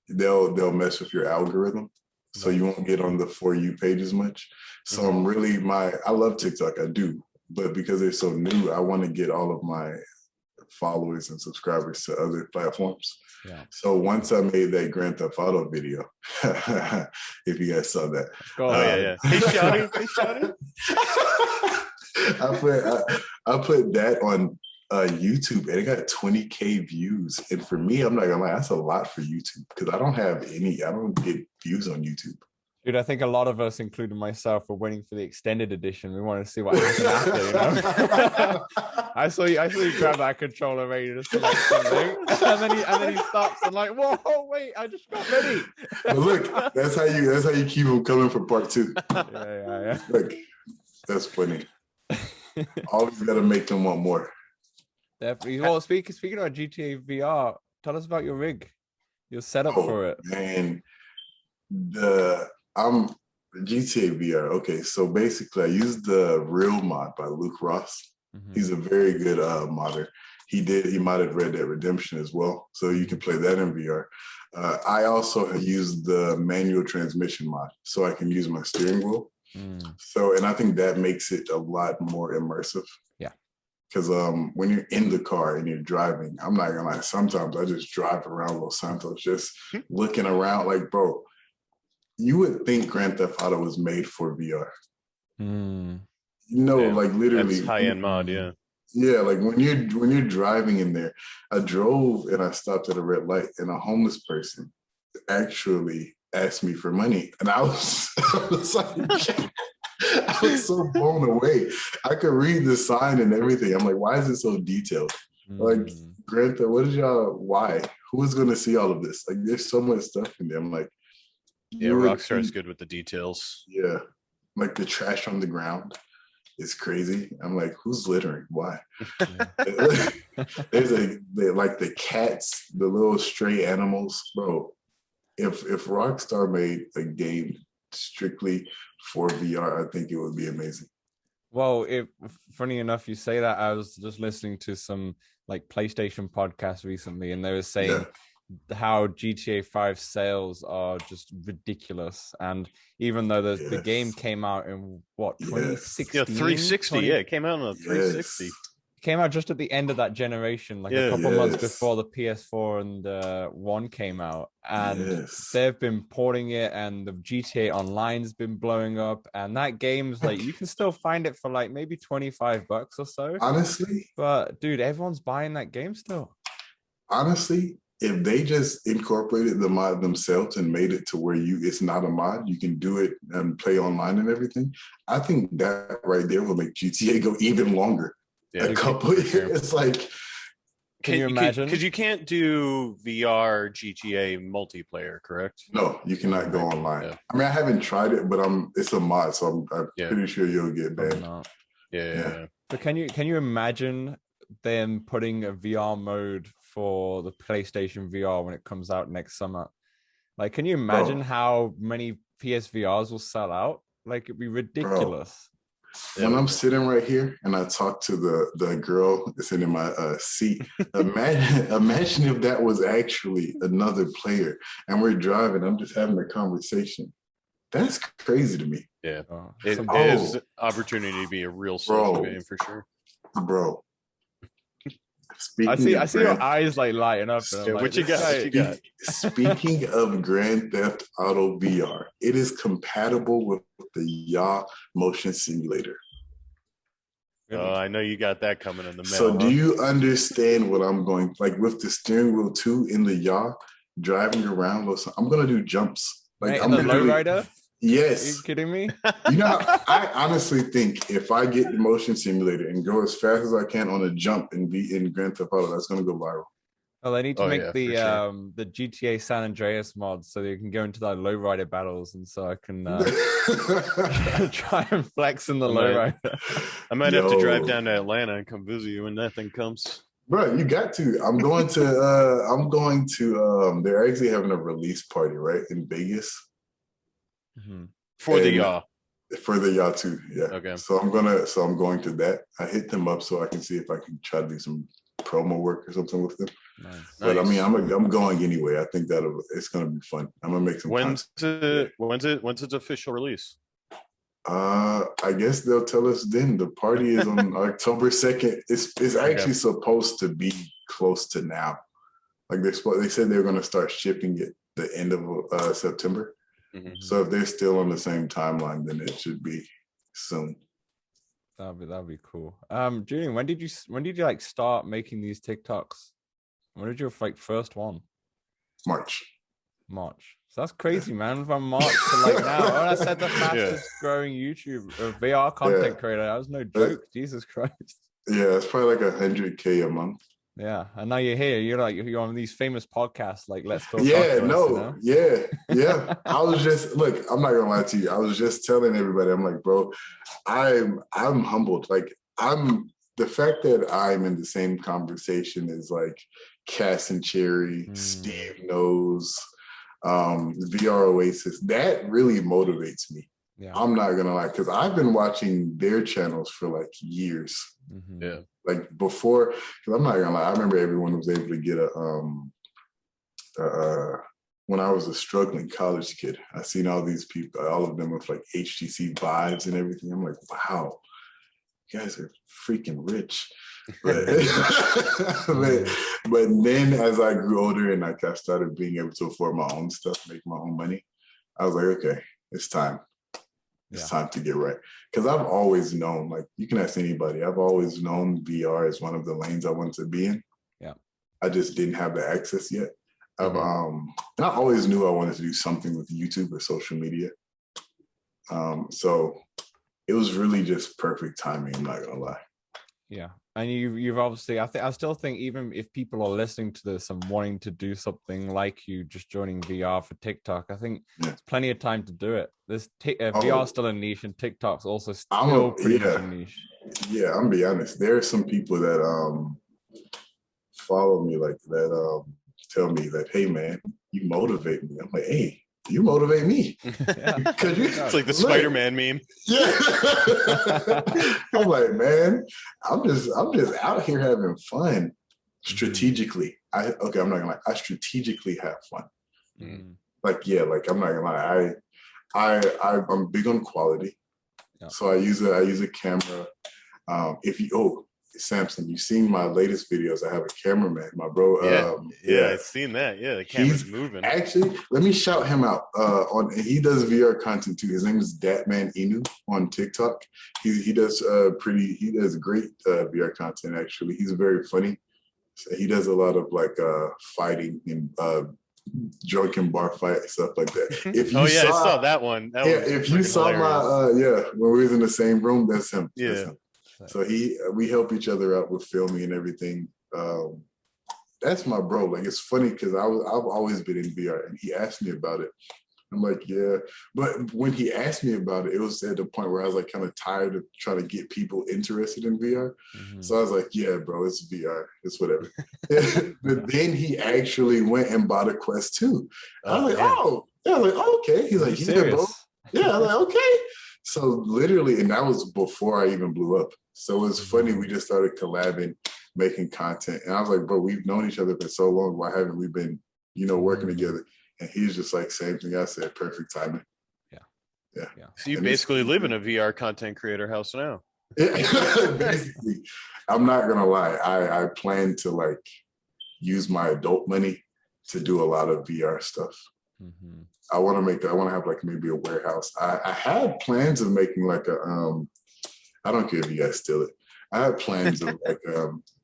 they'll mess with your algorithm, so you won't get on the For You page as much. So I love TikTok, I do, but because they're so new, I want to get all of my followers and subscribers to other platforms. Yeah. So once I made that Grand Theft Auto video, if you guys saw that. Yeah. Hey, shouty. I put that on YouTube and it got 20K views. And for me, I'm not gonna lie, that's a lot for YouTube because I don't get views on YouTube. Dude, I think a lot of us, including myself, were waiting for the extended edition. We wanted to see what happened after, you know? I saw you grab that controller ready to select something, and then he stops and like, whoa, wait, I just got ready. But look, that's how you keep them coming for part 2. Yeah. Look, that's funny. Always got to make them want more. Definitely. Well, speaking about GTA VR, tell us about your rig, your setup for it. Man, I'm GTA VR. Okay, so basically I used the Real mod by Luke Ross. He's a very good modder. He modded Red Dead Redemption as well, so you can play that in VR. I also used the manual transmission mod, so I can use my steering wheel. So, and I think that makes it a lot more immersive. Yeah, because when you're in the car and you're driving, I'm not gonna lie, sometimes I just drive around Los Santos just looking around like, bro, you would think Grand Theft Auto was made for VR. Like literally that's high-end mod, yeah. Yeah, like when you're driving in there, I drove and I stopped at a red light and a homeless person actually asked me for money. And I was like, I was so blown away. I could read the sign and everything. I'm like, why is it so detailed? Like, Grand Theft, why? Who is going to see all of this? Like, there's so much stuff in there. I'm like, yeah, Rockstar is good with the details. Yeah, like the trash on the ground is crazy. I'm like, who's littering? Why? There's like the cats, the little stray animals, bro. If Rockstar made a game strictly for VR, I think it would be amazing. Well, funny enough, you say that. I was just listening to some like PlayStation podcasts recently, and they were saying how GTA 5 sales are just ridiculous. And even though the game came out in what, 2016? Yeah, 360. It came out on a 360. Came out just at the end of that generation, like a couple months before the PS4 and 1 came out, and they've been porting it, and the GTA Online's been blowing up, and that game's like, you can still find it for like maybe $25 or so. Honestly, but dude, everyone's buying that game still. Honestly, if they just incorporated the mod themselves and made it to where it's not a mod, you can do it and play online and everything, I think that right there will make GTA go even longer. Yeah, a couple of years. Like, can you imagine? Because you can't do VR GTA multiplayer, correct? No, you cannot go online. Yeah. I mean, I haven't tried it, but it's a mod, so I'm pretty sure you'll get banned. Yeah. So can you imagine them putting a VR mode for the PlayStation VR when it comes out next summer. Like, can you imagine how many PSVRs will sell out? Like, it'd be ridiculous. When I'm sitting right here and I talk to the girl that's sitting in my seat, imagine if that was actually another player and we're driving, I'm just having a conversation. That's crazy to me. Yeah. It is opportunity to be a real social game for sure. Bro. I see your eyes like lighting up. Yeah, what you got? Speaking of Grand Theft Auto VR, it is compatible with the Yaw motion simulator. Oh, I know you got that coming in the mail. So do you understand what I'm going, like with the steering wheel too in the Yaw, driving around, I'm going to do jumps. Like I'm the lowrider? Yes. Are you kidding me? You know, I honestly think if I get the motion simulator and go as fast as I can on a jump and be in Grand Theft Auto, that's going to go viral. Oh, they need to make the GTA San Andreas mod so you can go into the lowrider battles, and so I can try and flex in the lowrider. I might have to drive down to Atlanta and come visit you when that thing comes. Bro, you got to. I'm going to. They're actually having a release party right in Vegas. Mm-hmm. For the Yaw. For the Yaw too, yeah. Okay. So I'm going to that. I hit them up so I can see if I can try to do some promo work or something with them. Nice. But I mean, I'm going anyway. I think it's gonna be fun. I'm gonna make some. When's its official release? I guess they'll tell us then. The party is on October 2nd. It's actually supposed to be close to now. Like they said they were gonna start shipping it the end of September. Mm-hmm. So if they're still on the same timeline, then it should be soon. That'd be cool. Jullian, when did you like start making these TikToks? When did your first one? March. So that's crazy, man. From March to like now. When I said the fastest growing YouTube VR content creator, that was no joke. Jesus Christ. Yeah, it's probably like 100K a month. Yeah, and now you're here. You're on these famous podcasts like Let's Talk. Yeah. I was just I'm not gonna lie to you. I was just telling everybody, I'm like, bro, I'm humbled. Like the fact that I'm in the same conversation as like Cass and Cherry, Steve Knows, VR Oasis. That really motivates me. Yeah. I'm not gonna lie, because I've been watching their channels for like years. Mm-hmm. Yeah. Like before, because I'm not gonna lie, I remember everyone was able to get when I was a struggling college kid, I seen all these people, all of them with like HTC Vives and everything. I'm like, wow, you guys are freaking rich. But, but then as I grew older and like I started being able to afford my own stuff, make my own money, I was like, okay, it's time. It's time to get right. Because I've always known, like you can ask anybody, I've always known VR is one of the lanes I wanted to be in. Yeah. I just didn't have the access yet. And I always knew I wanted to do something with YouTube or social media. So it was really just perfect timing, I'm not gonna lie. Yeah. And you've obviously, I still think even if people are listening to this and wanting to do something like you, just joining VR for TikTok, I think there's plenty of time to do it. There's VR is still a niche, and TikTok's also still pretty much a niche. Yeah, I'm gonna be honest. There are some people that follow me like that, tell me that, hey man, you motivate me. I'm like, hey, you motivate me. It's like the Spider-Man meme. Yeah. I'm like, man, I'm just out here having fun strategically. I'm not gonna lie, I strategically have fun. Like I'm not gonna lie, I'm big on quality. So I use a camera. Samson, you've seen my latest videos. I have a cameraman, my bro. I've seen that. Yeah, the camera's moving. Actually, let me shout him out. He does VR content too. His name is Datman Inu on TikTok. He does great VR content. Actually, he's very funny. So he does a lot of like fighting and drunken bar fight stuff like that. I saw that one. If you saw hilarious. When we was in the same room, that's him. Yeah. That's him. So we help each other out with filming and everything. That's my bro. Like it's funny because I've always been in VR, and he asked me about it. I'm like, yeah. But when he asked me about it, it was at the point where I was like kind of tired of trying to get people interested in VR. So I was like, yeah, bro, it's VR. It's whatever. But then he actually went and bought a Quest 2. I was like, oh, yeah, I was like, oh, okay. He's like, yeah, bro. Yeah, I was like, okay. So literally, and that was before I even blew up. So it was funny. We just started collabing, making content. And I was like, bro, we've known each other for so long. Why haven't we been, working together? And he's just like, same thing I said, perfect timing. Yeah. So you basically live in a VR content creator house now. Basically, I'm not gonna lie. I plan to like use my adult money to do a lot of VR stuff. I want to have like maybe a warehouse. I had plans of making like a I don't care if you guys steal it. I had plans of like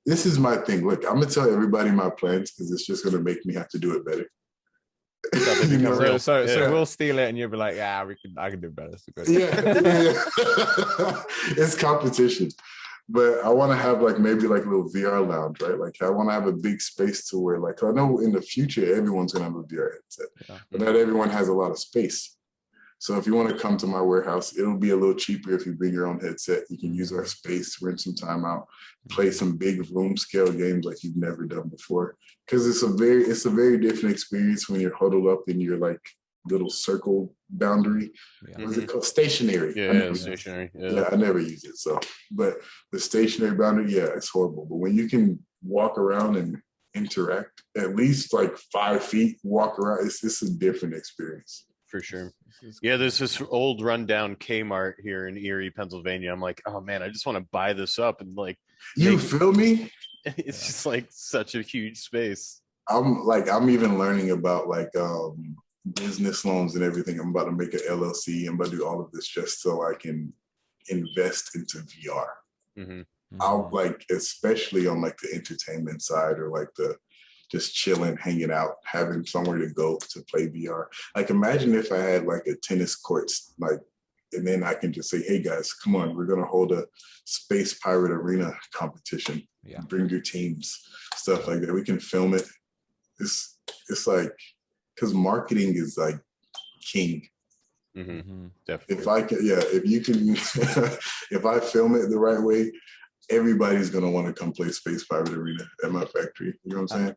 this is my thing. Look, I'm gonna tell everybody my plans because it's just gonna make me have to do it better. So we'll steal it and you'll be like, yeah, I can do better. Yeah. It's competition. But I want to have like maybe like a little VR lounge, right? Like I want to have a big space to where like I know in the future everyone's gonna have a VR headset, but not everyone has a lot of space. So if you want to come to my warehouse, it'll be a little cheaper if you bring your own headset. You can use our space, rent some time out, play some big room scale games like you've never done before. Because it's a very different experience when you're huddled up in your like little circle boundary. What is it called? Stationary. Yeah, stationary. Yeah, I never use it. So, but the stationary boundary, yeah, it's horrible. But when you can walk around and interact at least like 5 feet, walk around, it's a different experience. For sure. Yeah, there's this old rundown Kmart here in Erie, Pennsylvania. I'm like, oh man, I just want to buy this up and like. You feel me? It's just like such a huge space. I'm even learning about like business loans and everything. I'm about to make an LLC. I'm about to do all of this just so I can invest into VR. I'll like, especially on like the entertainment side or like the just chilling, hanging out, having somewhere to go to play VR. Like imagine if I had like a tennis courts, like, and then I can just say, hey guys, come on, we're gonna hold a Space Pirate Arena competition. Bring your teams, stuff like that. We can film it. It's like, because marketing is like king. Definitely. If I can, if you can, if I film it the right way, everybody's gonna want to come play Space Pirate Arena at my factory. You know what I'm saying?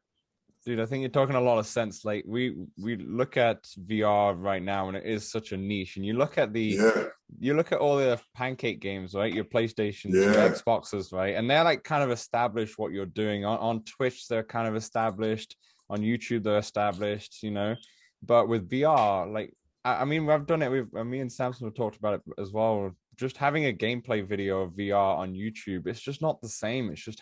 Dude, I think you're talking a lot of sense. Like we look at VR right now, and it is such a niche. And you look at you look at all the pancake games, right? Your PlayStations, your Xboxes, right? And they're like kind of established what you're doing on Twitch. They're kind of established on YouTube. They're established, But with VR, like I mean, I've done it. Me and Samson have talked about it as well. Just having a gameplay video of VR on YouTube, it's just not the same. It's just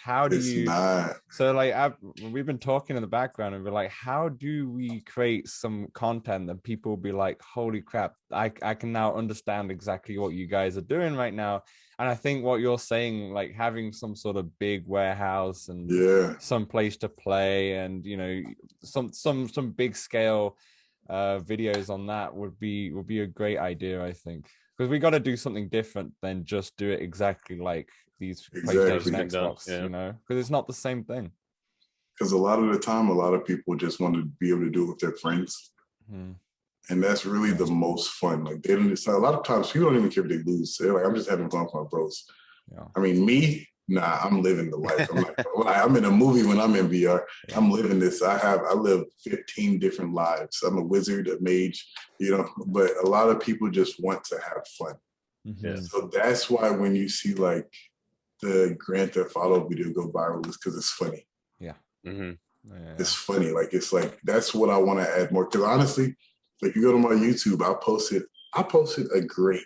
so like we've been talking in the background and we're like, how do we create some content that people will be like, holy crap, I can now understand exactly what you guys are doing right now. And I think what you're saying, like having some sort of big warehouse and some place to play and some big scale videos on that would be a great idea, I think. Because we got to do something different than just do it exactly like these PlayStation, Xbox, because it's not the same thing. Because a lot of the time, a lot of people just want to be able to do it with their friends. And that's really the most fun. Like they don't decide. A lot of times people don't even care if they lose. They're like, I'm just having fun with my bros. I mean, me, nah, I'm living the life. I'm like, I'm in a movie when I'm in VR. I'm living this. I live 15 different lives. I'm a wizard, a mage, but a lot of people just want to have fun. So that's why when you see like the Grand Theft Auto video go viral, is because it's funny. It's funny. Like, it's like, that's what I want to add more. Because honestly, if you go to my YouTube, I posted a great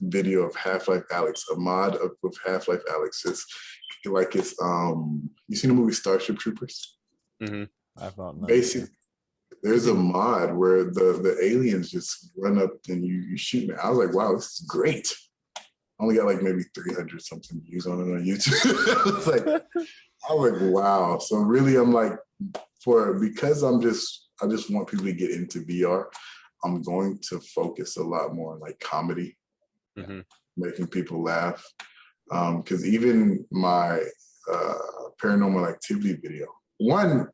video of Half-Life Alyx, a mod of Half-Life Alyx. It's like, it's you seen the movie Starship Troopers? I've not. Basically, there's a mod where the aliens just run up and you shoot me. I was like, wow, this is great. I only got like maybe 300 something views on it on YouTube. I was like, wow. So really, I'm like, because I just want people to get into VR. I'm going to focus a lot more on like comedy, making people laugh. Because even my paranormal activity video, one,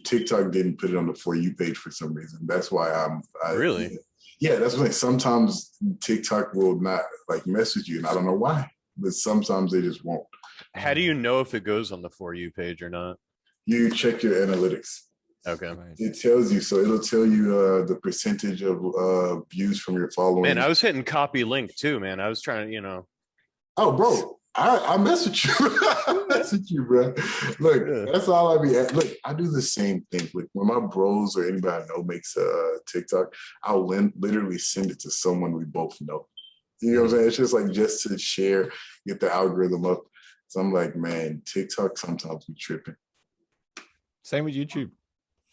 TikTok didn't put it on the For You page for some reason. That's why Really? Yeah, that's what sometimes TikTok will not like mess with you, and I don't know why, but sometimes they just won't. How do you know if it goes on the For You page or not? You check your analytics. Okay. It tells you, so it'll tell you the percentage of views from your following. Man, I was hitting copy link too, man. I was trying to, Oh, bro, I mess with you. I mess with you, bro. Look, that's all I be at. Look, I do the same thing. Like when my bros or anybody I know makes a TikTok, I'll literally send it to someone we both know. You know what I'm saying? It's just like just to share, get the algorithm up. So I'm like, man, TikTok sometimes be tripping. Same with YouTube.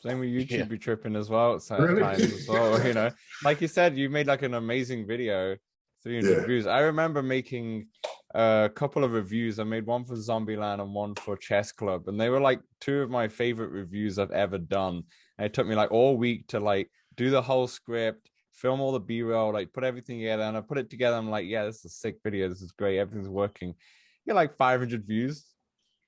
Same with YouTube, be tripping as well. Really? Times as well, Like you said, you made like an amazing video, 300 views. I remember making a couple of reviews. I made one for Zombieland and one for Chess Club, and they were like two of my favorite reviews I've ever done. And it took me like all week to like do the whole script, film all the B-roll, like put everything together, and I put it together. I'm like, yeah, this is a sick video. This is great. Everything's working. You get like 500 views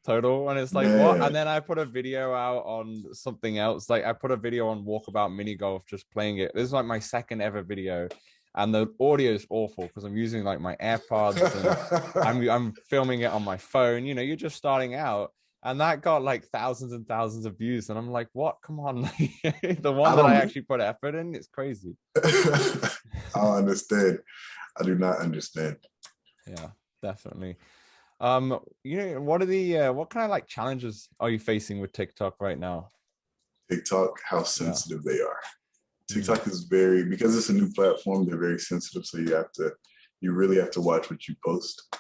total, and it's like, what? And then I put a video out on something else. Like I put a video on Walkabout Mini Golf, just playing it. This is like my second ever video, and the audio is awful because I'm using like my AirPods and I'm filming it on my phone. You're just starting out, and that got like thousands and thousands of views, and I'm like, what? Come on. The one that I actually put effort in, it's crazy. I understand. I do not understand. Yeah, definitely. What kind of like challenges are you facing with TikTok right now? TikTok, how sensitive they are. TikTok is because it's a new platform, they're very sensitive. So you really have to watch what you post.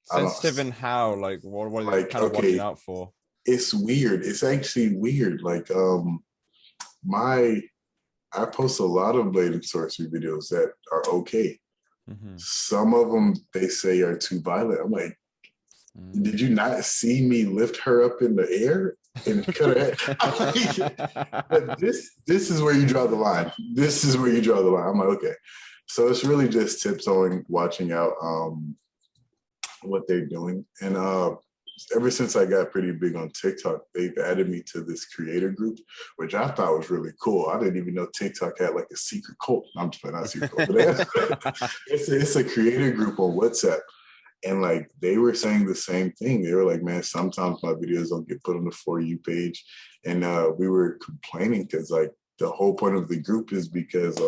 Sensitive in how? Like what are you kind of watching out for? It's weird. It's actually weird. Like I post a lot of Blade Sorcery videos that are okay. Some of them they say are too violent. I'm like, did you not see me lift her up in the air and cut her? But this is where you draw the line. This is where you draw the line. I'm like, okay. So it's really just tiptoeing, watching out what they're doing. And ever since I got pretty big on TikTok, they've added me to this creator group, which I thought was really cool. I didn't even know TikTok had like a secret cult. I'm just playing, not a secret cult, but it's a creator group on WhatsApp. And like they were saying the same thing. They were like, man, sometimes my videos don't get put on the For You page. And we were complaining because like the whole point of the group is because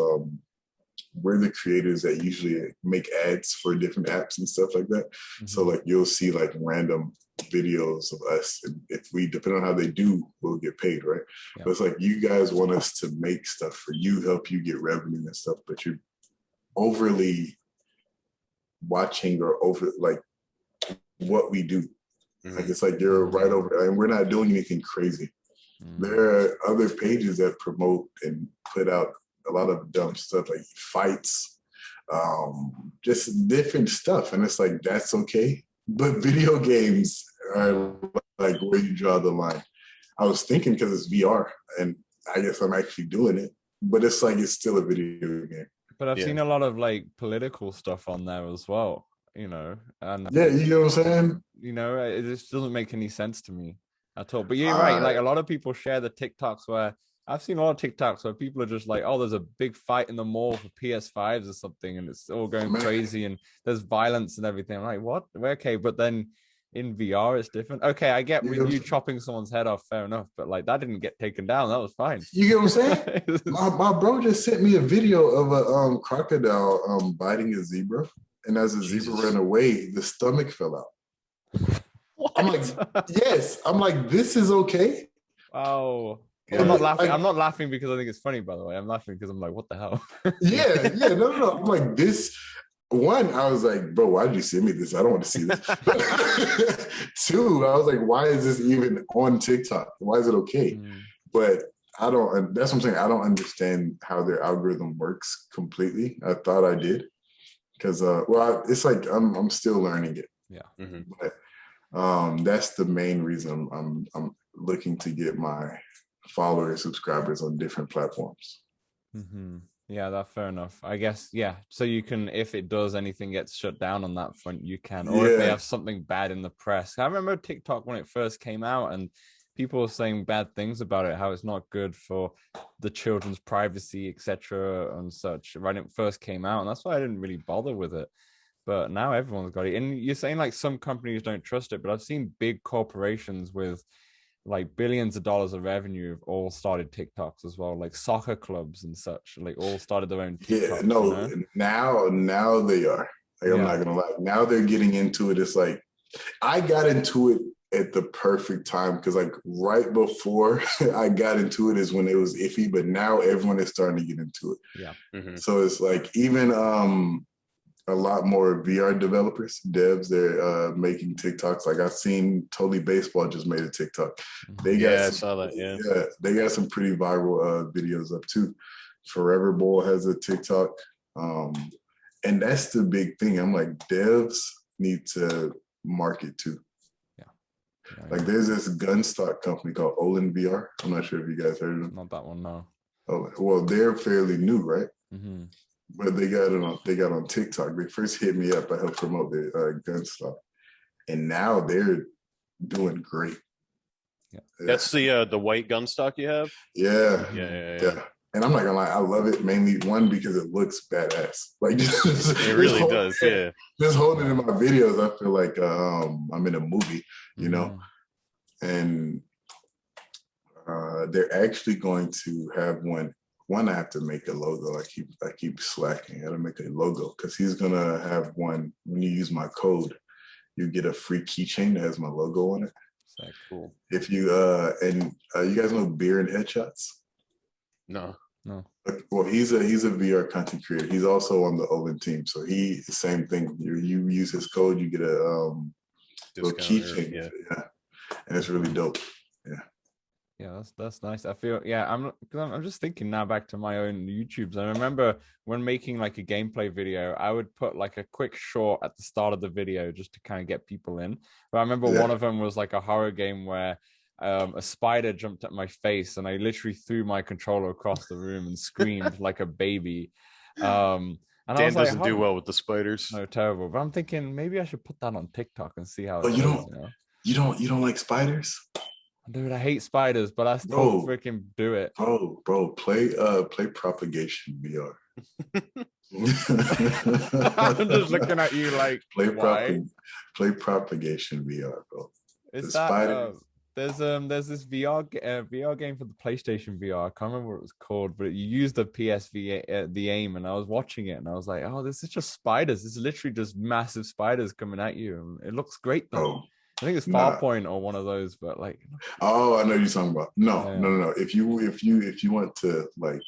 we're the creators that usually make ads for different apps and stuff like that. So like you'll see like random videos of us, and if we, depending on how they do, we'll get paid, right? But it's like you guys want us to make stuff for you, help you get revenue and stuff, but you're overly watching or over like what we do. Like it's like you're right over, and we're not doing anything crazy. There are other pages that promote and put out a lot of dumb stuff like fights, just different stuff, and it's like that's okay. But video games are like where you draw the line. I was thinking because it's VR, and I guess I'm actually doing it, but it's like it's still a video game. But I've seen a lot of like political stuff on there as well, and yeah, you know what I'm saying? It just doesn't make any sense to me at all. But you're right, like a lot of people share the TikToks where I've seen a lot of TikToks where people are just like, oh, there's a big fight in the mall for PS5s or something, and it's all going crazy, and there's violence and everything. I'm like, what? Okay, but then in VR it's different. Okay, I get with you chopping someone's head off, fair enough, but like that didn't get taken down. That was fine. You get what I'm saying? my bro just sent me a video of a crocodile biting a zebra, and as the zebra ran away, the stomach fell out. What? I'm like, yes. I'm like, this is okay. Wow. I'm not laughing. I'm not laughing because I think it's funny, by the way. I'm laughing because I'm like, what the hell? yeah, no. I'm like, this. One, I was like, bro, why did you send me this? I don't want to see this. Two, I was like, why is this even on TikTok? Why is it okay? But I don't, that's what I'm saying. I don't understand how their algorithm works completely. I thought I did. Because, it's like, I'm still learning it. Yeah. But that's the main reason I'm looking to get my followers, subscribers on different platforms. Yeah, that's fair enough. I guess, yeah. So you can, if it does, anything gets shut down on that front, you can. Or if they have something bad in the press. I remember TikTok when it first came out and people are saying bad things about it, how it's not good for the children's privacy, etc. and such when it first came out, and that's why I didn't really bother with it. But now everyone's got it. And you're saying like some companies don't trust it, but I've seen big corporations with like billions of dollars of revenue have all started TikToks as well, like soccer clubs and such, like all started their own TikToks. Yeah, no, now they are. Like, I'm not gonna lie. Now they're getting into it. It's like I got into it at the perfect time because like right before I got into it is when it was iffy, but now everyone is starting to get into it. Yeah. Mm-hmm. So it's like even a lot more VR developers, devs, they're making TikToks. Like I've seen Totally Baseball just made a TikTok. I saw that. Yeah, they got some pretty viral videos up too. Forever Bowl has a TikTok, and that's the big thing. I'm like, devs need to market too. Yeah. Like there's this gun stock company called Olin VR. I'm not sure if you guys heard of them. Not that one, no. Oh, well, they're fairly new, right? Mm-hmm. But they got on TikTok. They first hit me up. I helped promote their gun stock, and now they're doing great. Yeah. That's the white gun stock you have. Yeah. And I'm not gonna lie, I love it mainly one because it looks badass. Like it really does. Yeah. Just holding it in my videos, I feel like I'm in a movie, you know. And they're actually going to have one. I have to make a logo. I keep slacking. I gotta make a logo because he's gonna have one. When you use my code, you get a free keychain that has my logo on it. That's cool. If you you guys know Beer and Headshots? No. Well, he's a VR content creator. He's also on the Olin team. So the same thing. You use his code, you get a little keychain. Yeah, and it's really dope. Yeah, that's nice. I feel I'm just thinking now back to my own YouTubes. I remember when making like a gameplay video, I would put like a quick short at the start of the video just to kind of get people in. But I remember one of them was like a horror game where a spider jumped at my face and I literally threw my controller across the room and screamed like a baby. And Dan doesn't do well with the spiders. No, terrible. But I'm thinking maybe I should put that on TikTok and see how it goes. You know? You don't like spiders? Dude, I hate spiders, but I still freaking do it. Bro, play Propagation VR. I'm just looking at you like play Propagation VR, bro. Is that there's this VR game for the PlayStation VR. I can't remember what it was called, but you use the PSV the aim, and I was watching it, and I was like, oh, this is just spiders. It's literally just massive spiders coming at you. It looks great though. I think it's Farpoint or one of those, but like. Oh, I know what you're talking about. No. If you want to like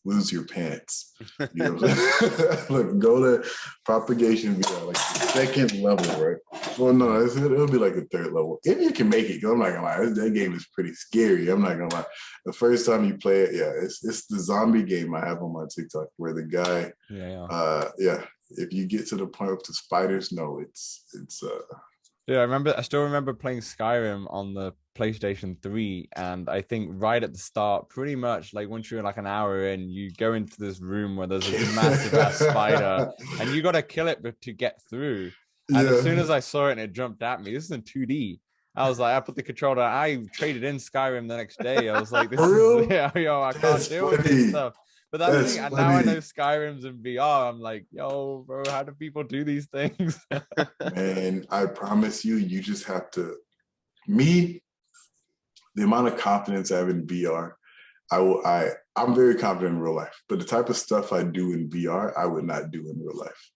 lose your pants, you know, look, go to Propagation VR, like the second level, right? Well, no, it'll be like the third level if you can make it. I'm not gonna lie, that game is pretty scary. I'm not gonna lie. The first time you play it, it's the zombie game I have on my TikTok where the guy, if you get to the point with the spiders, no, it's. Yeah, I still remember playing Skyrim on the PlayStation 3, and I think right at the start, pretty much like once you're like an hour in, you go into this room where there's this massive ass spider, and you got to kill it to get through. And as soon as I saw it and it jumped at me, this is in 2D. I was like, I put the controller. I traded in Skyrim the next day. I was like, this is I can't deal with this stuff. But that's the thing, and now I know Skyrim's in VR. I'm like, yo, bro, how do people do these things? And I promise you, you just have to. The amount of confidence I have in VR, I'm very confident in real life. But the type of stuff I do in VR, I would not do in real life.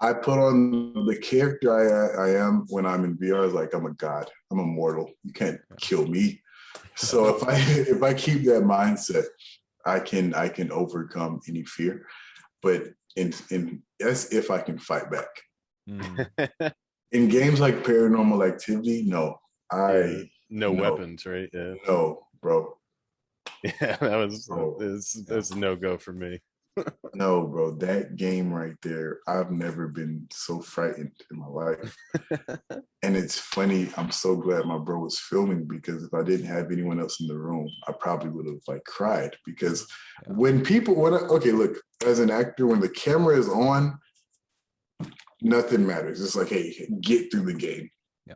I put on the character I am when I'm in VR is like I'm a god. I'm immortal. You can't kill me. So if I keep that mindset, I can overcome any fear, but that's if I can fight back. In games like Paranormal Activity, no, no weapons, right? Yeah. No, bro. Yeah, that's a no-go for me. No, bro, that game right there, I've never been so frightened in my life. And it's funny, I'm so glad my bro was filming, because if I didn't have anyone else in the room, I probably would have like cried, because look, as an actor, when the camera is on, nothing matters. It's like, hey, get through the game. Yeah.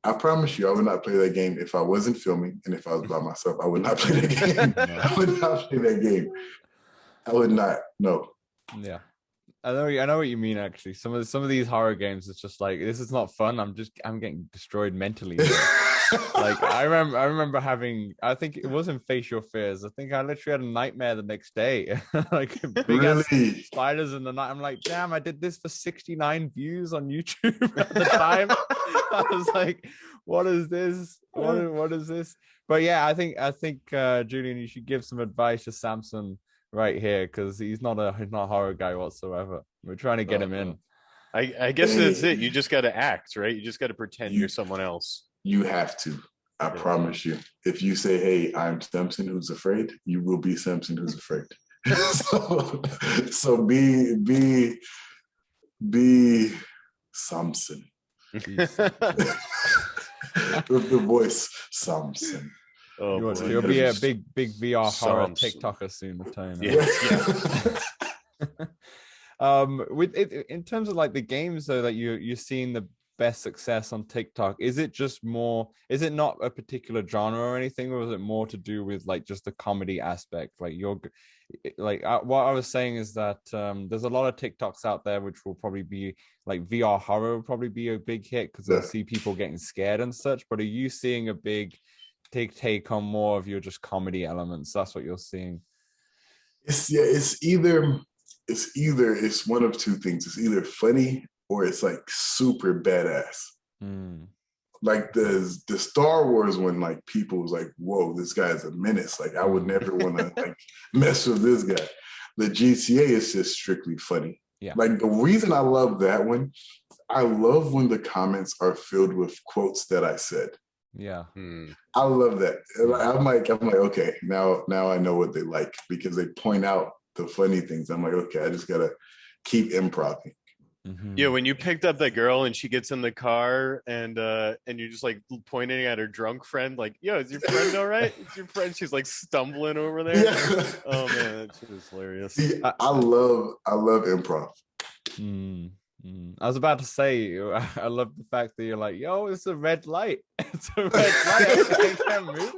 I promise you, I would not play that game if I wasn't filming and if I was by myself. I would not play that game. I would not play that game. I would not. No. Yeah. I know what you mean. Actually, some of these horror games, it's just like, this is not fun. I'm getting destroyed mentally. Like I remember having, I think it wasn't Face Your Fears. I think I literally had a nightmare the next day. Like big ass spiders in the night. I'm like, damn, I did this for 69 views on YouTube at the time. I was like, what is this? What is this? But yeah, I think Jullian, you should give some advice to Samson right here, because he's not a horror guy whatsoever. We're trying to get him in. I guess that's it. You just got to act, right? You just got to pretend you're someone else. You have to. I promise you. If you say, "Hey, I'm Samson who's afraid," you will be Samson who's afraid. so be Samson. With the voice Samson. Oh, you'll be a big VR horror TikToker soon. With it, in terms of like the games though that you're seeing the best success on TikTok, is it not a particular genre or anything, or is it more to do with like just the comedy aspect? Like what I was saying is that there's a lot of TikToks out there which will probably be like VR horror will probably be a big hit because they'll see people getting scared and such. But are you seeing a big take on more of your just comedy elements? That's what you're seeing. It's one of two things. It's either funny or it's like super badass. Like the Star Wars one, like people was like, whoa, this guy's a menace. Like I would never want to like mess with this guy. The GTA is just strictly funny. Yeah. Like the reason I love that one, I love when the comments are filled with quotes that I said. Yeah. I love that. I'm like, okay, now I know what they like, because they point out the funny things. I'm like, okay, I just gotta keep improvising. Yeah, when you picked up that girl and she gets in the car and you're just like pointing at her drunk friend, like, yo, is your friend all right? Is your friend? She's like stumbling over there. Yeah. Oh man, that shit is hilarious. See, I love improv. I was about to say, I love the fact that you're like, yo, it's a red light. It's a red light. I can't move.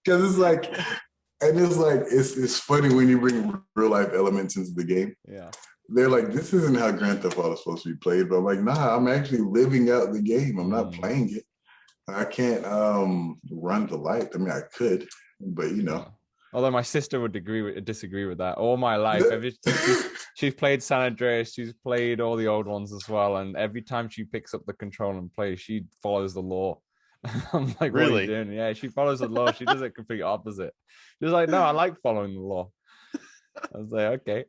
Because it's like, and it's funny when you bring real life elements into the game. Yeah. They're like, this isn't how Grand Theft Auto is supposed to be played. But I'm like, nah, I'm actually living out the game. I'm not playing it. I can't run the light. I mean, I could, but you know. Although my sister would disagree with that. All my life, she's played San Andreas, she's played all the old ones as well, and every time she picks up the control and plays, she follows the law. I'm like, really? What are you doing? Yeah, she follows the law. She does it completely opposite. She's like, no, I like following the law. I was like, okay.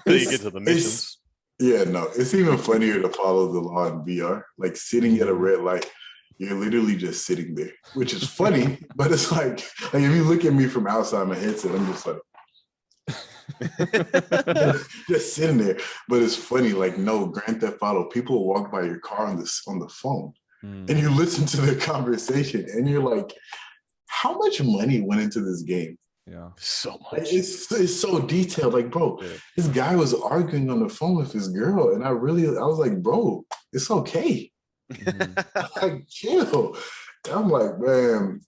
So you get to the missions. Yeah, no, it's even funnier to follow the law in VR. Like sitting at a red light, you're literally just sitting there, which is funny, but it's like if you look at me from outside my headset, I'm just like just sitting there. But it's funny, like no, Grand Theft Auto, people walk by your car on the phone, and you listen to their conversation, and you're like, how much money went into this game? Yeah, so much. It's so detailed. Like, bro, this guy was arguing on the phone with his girl, and I was like, bro, it's okay. Like, chill. I'm like, man.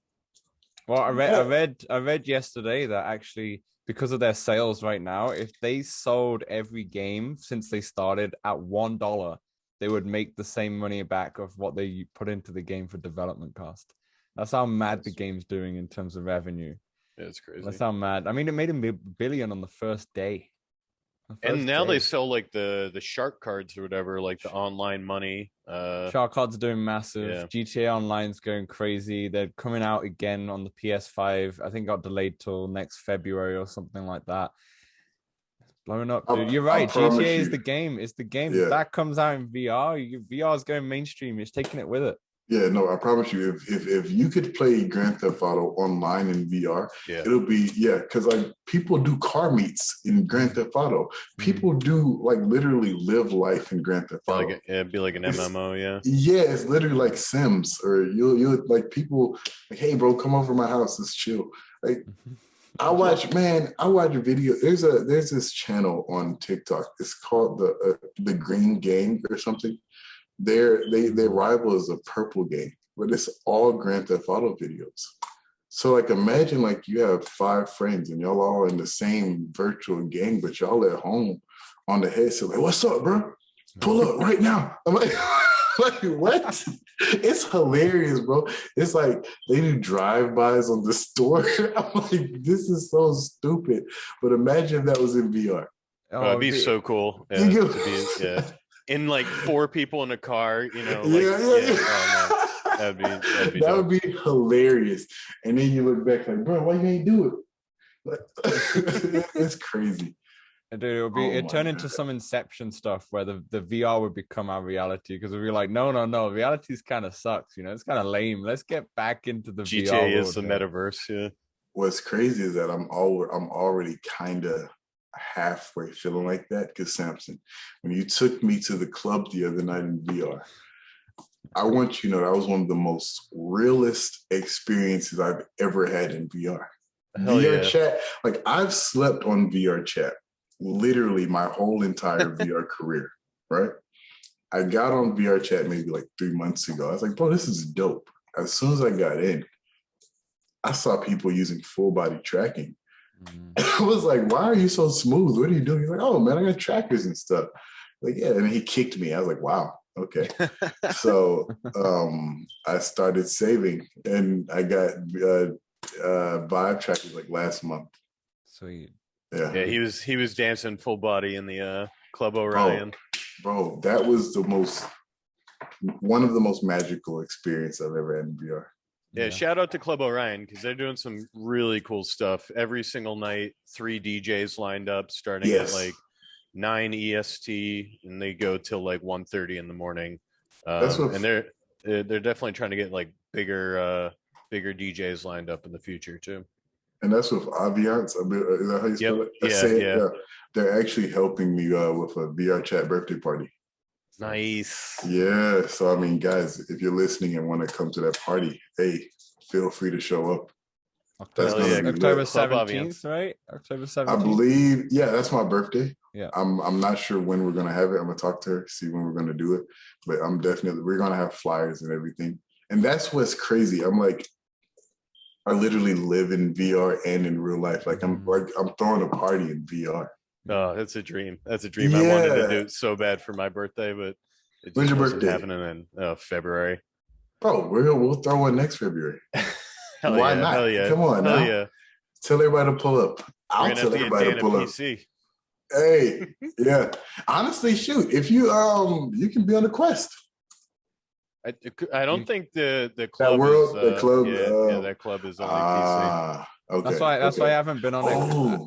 Well, I read yesterday that actually, because of their sales right now, if they sold every game since they started at $1, they would make the same money back of what they put into the game for development cost. That's how mad the game's doing in terms of revenue. Yeah, it's crazy. That's how mad. I mean, it made $1 billion on the first day. And now they sell like the shark cards or whatever, like the online money. Shark cards are doing massive. Yeah. GTA Online's going crazy. They're coming out again on the PS5. I think got delayed till next February or something like that. It's blowing up, dude. You're right. GTA is the game. It's the game. Yeah. If that comes out in VR, VR is going mainstream. It's taking it with it. Yeah, no, I promise you, if you could play Grand Theft Auto online in VR, it'll be, because like people do car meets in Grand Theft Auto. People do like literally live life in Grand Theft Auto. Like it'd be like an MMO, yeah. Yeah, it's literally like Sims, or you'll like people like, hey bro, come over to my house, let's chill. Like I watch a video. There's this channel on TikTok. It's called the Green Gang or something. their rival is a purple game, but it's all Grand Theft Auto videos. So like imagine like you have 5 friends and y'all all in the same virtual game, but y'all at home on the headset like, what's up, bro? Pull up right now. I'm like, like what? It's hilarious, bro. It's like they do drive-bys on the store. I'm like, this is so stupid. But imagine if that was in VR. Oh, it'd be so cool. Yeah, in like 4 people in a car, you know. Like, Oh, no. That would be hilarious. And then you look back like, bro, why you ain't do it? Like, it's crazy. Dude, it turned into some Inception stuff where the VR would become our reality, because we'd be like, no, reality's kind of sucks, you know, it's kind of lame. Let's get back into the GTA VR is the metaverse. Yeah. What's crazy is that I'm already kind of halfway feeling like that, because Samson, when you took me to the club the other night in VR, I want you to know that was one of the most realist experiences I've ever had in VR. VR chat, like I've slept on VR chat literally my whole entire VR career, right? I got on VR chat maybe like 3 months ago. I was like, bro, this is dope. As soon as I got in, I saw people using full body tracking. I was like, why are you so smooth? What are you doing? He's like, oh man, I got trackers and stuff. Like, yeah, and he kicked me. I was like, wow, okay. So I started saving, and I got Vive trackers like last month. Sweet. Yeah, he was dancing full body in the Club Orion. Bro, that was one of the most magical experiences I've ever had in VR. Yeah, shout out to Club Orion, because they're doing some really cool stuff every single night. 3 DJs lined up starting at like 9 EST, and they go till like 1:30 in the morning. And they're definitely trying to get like bigger DJs lined up in the future too. And that's with Aviance. Is that how you spell it? Yeah. They're actually helping me with a VR chat birthday party. Nice. Yeah. So, I mean, guys, if you're listening and want to come to that party, hey, feel free to show up. October 17th, right? October 17th. I believe, that's my birthday. Yeah. I'm not sure when we're going to have it. I'm going to talk to her, see when we're going to do it. But we're going to have flyers and everything. And that's what's crazy. I'm like, I literally live in VR and in real life. Like I'm throwing a party in VR. Oh, that's a dream. That's a dream. Yeah. I wanted to do it so bad for my birthday, but it when's your birthday? Happening in February. Bro, we'll throw one next February. Why not? Hell yeah. Come on now. Yeah. Tell everybody to pull up. I'll tell everybody to pull up. PC. Hey, yeah. Honestly, shoot, if you can be on the Quest. I don't think the club that club is only PC. Okay. That's why I haven't been on it.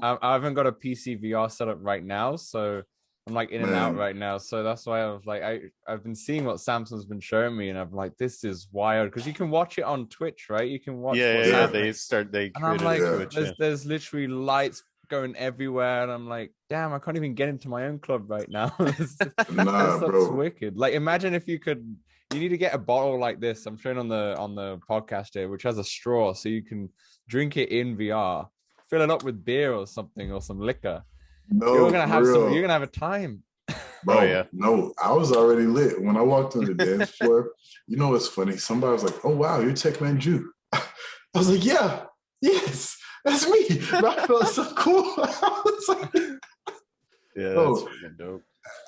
I haven't got a PC VR setup right now, so I'm like in and out right now. So that's why I was like, I've been seeing what Samson's been showing me, and I'm like, this is wild, because you can watch it on Twitch, right? You can watch. Yeah. They and I'm like, Twitch, there's literally lights going everywhere, and I'm like, damn, I can't even get into my own club right now. That's wicked. Like, imagine if you could. You need to get a bottle like this. I'm showing on the podcast here, which has a straw, so you can drink it in VR. Fill it up with beer or something, or some liquor. No, you're gonna have a time. Bro, no, I was already lit when I walked on the dance floor. You know what's funny? Somebody was like, "Oh wow, you're Techman Jew." I was like, "Yeah, yes, that's me." But I felt so cool. I was like, "Yeah, that's freaking dope."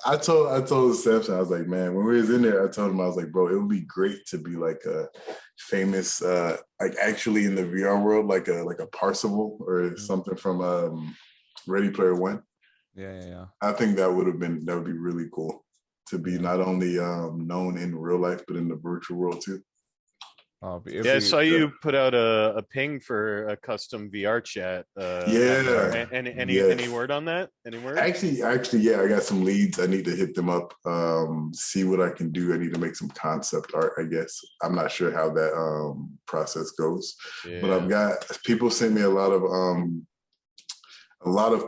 I told Samson, I was like, man, when we was in there, I told him, I was like, bro, it would be great to be like a famous, like actually in the VR world, like a Parsival or something from Ready Player One. Yeah. I think that would be really cool to be not only known in real life, but in the virtual world too. I saw you put out a ping for a custom VR chat. Any word on that? Any word? Actually, yeah, I got some leads. I need to hit them up, see what I can do. I need to make some concept art, I guess. I'm not sure how that process goes, but I've got people sent me a lot of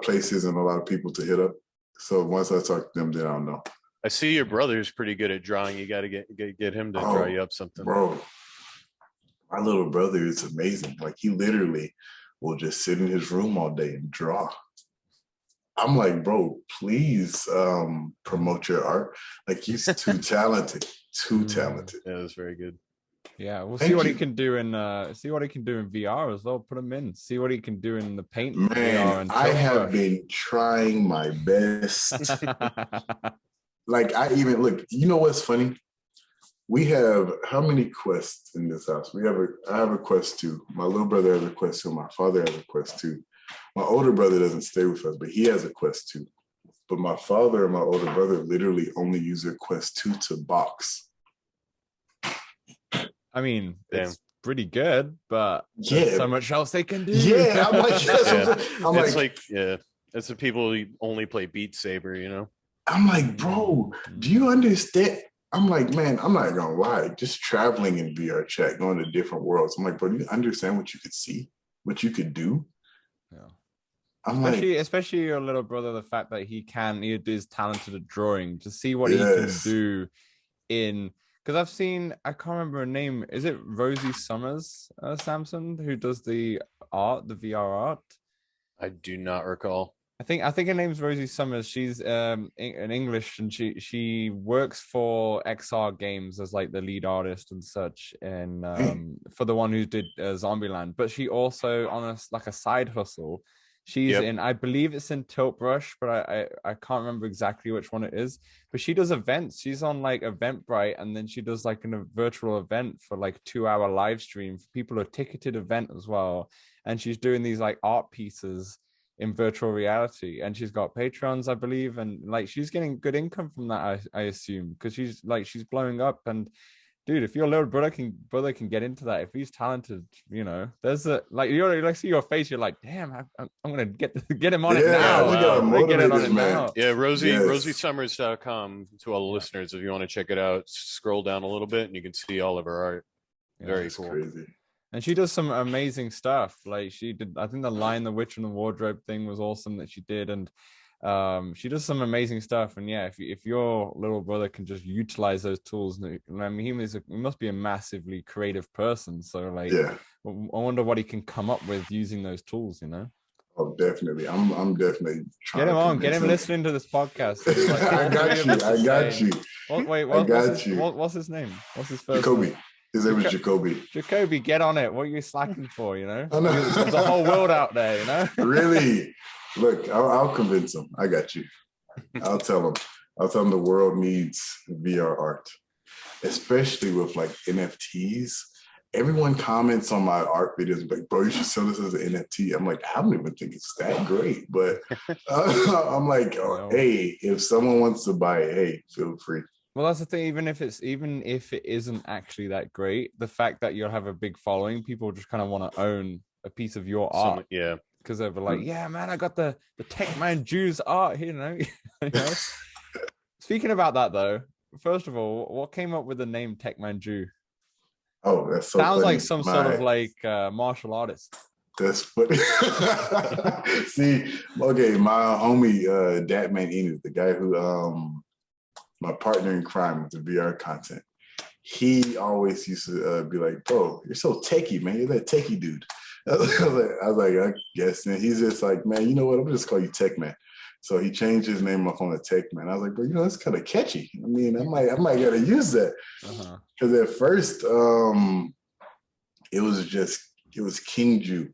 places and a lot of people to hit up. So once I talk to them, then I'll know. I see your brother's pretty good at drawing. You got to get him to draw you up something, bro. My little brother is amazing. Like, he literally will just sit in his room all day and draw. I'm like, bro, please promote your art. Like, he's too talented. too talented. Yeah, that's very good. Yeah, we'll Thank see what he you. can do in VR as well. Put him in. See what he can do in the Paint VR Man, and I Tilt have Brush. been trying my best. Like, I even look, you know what's funny? We have how many quests in this house? I have a Quest 2. My little brother has a Quest 2. My father has a Quest 2. My older brother doesn't stay with us, but he has a Quest 2. But my father and my older brother literally only use their Quest 2 to box. I mean, it's pretty good, but Yeah, there's so much else they can do. Yeah, I'm like, that's the people who only play Beatsaber, you know. I'm like, bro, do you understand? I'm like, man, I'm not gonna lie. Just traveling in VR chat, going to different worlds. I'm like, bro, do you understand what you could see, what you could do? Yeah. I'm especially your little brother, the fact that he is talented at drawing, to see what he can do in, because I can't remember her name. Is it Rosie Summers, Samson, who does the VR art? I do not recall. I think her name's Rosie Summers. She's an English, and she works for XR Games as like the lead artist and such, and for the one who did Zombieland. But she also on a side hustle. She's in, I believe it's in Tilt Brush, but I can't remember exactly which one it is. But she does events. She's on like Eventbrite, and then she does like a virtual event for like 2-hour live stream for people, a ticketed event as well. And she's doing these like art pieces in virtual reality, and she's got Patrons, I believe, and like she's getting good income from that, I assume, because she's blowing up. And dude, if your little brother can get into that, if he's talented, you know, there's a see your face, you're like, damn, I'm gonna get him on it now. Get it on it now. Yeah, RosieSummers.com to all the listeners, if you want to check it out, scroll down a little bit and you can see all of her art. Very cool. Crazy. And she does some amazing stuff. Like she did, I think the Lion, the Witch, and the Wardrobe thing was awesome that she did. And she does some amazing stuff. And yeah, if your little brother can just utilize those tools, I mean, he must be a massively creative person. So like, I wonder what he can come up with using those tools, you know? Oh, definitely. I'm definitely trying. Get him on. Get him listening to this podcast. Like, I got you. What's his name? What's his first Jacoby. name? His name is Jacoby. Jacoby, get on it. What are you slacking for, you know? I know. There's a whole world out there, you know? Really? Look, I'll convince him. I got you. I'll tell him. The world needs VR art, especially with like NFTs. Everyone comments on my art videos like, bro, you should sell this as an NFT. I'm like, I don't even think it's that great. But I'm like, hey, if someone wants to buy it, hey, feel free. Well, that's the thing. Even if it isn't actually that great, the fact that you'll have a big following, people just kind of want to own a piece of your art. Yeah. Because they're like, yeah, man, I got the Techman Jew's art, you know? You know? Speaking about that, though, first of all, what came up with the name Techman Jew? Oh, that's so sounds funny. Like some sort of like martial artist. That's funny. See, okay, my homie Datman Enid, the guy who my partner in crime with the VR content, he always used to be like, bro, you're so techie, man. You're that techie dude. I was like, I guess. And he's just like, man, you know what? I'm just call you Tech Man. So he changed his name up on the Tech Man. I was like, bro, you know, that's kind of catchy. I mean, I might gotta use that. Because at first, it was King Jew.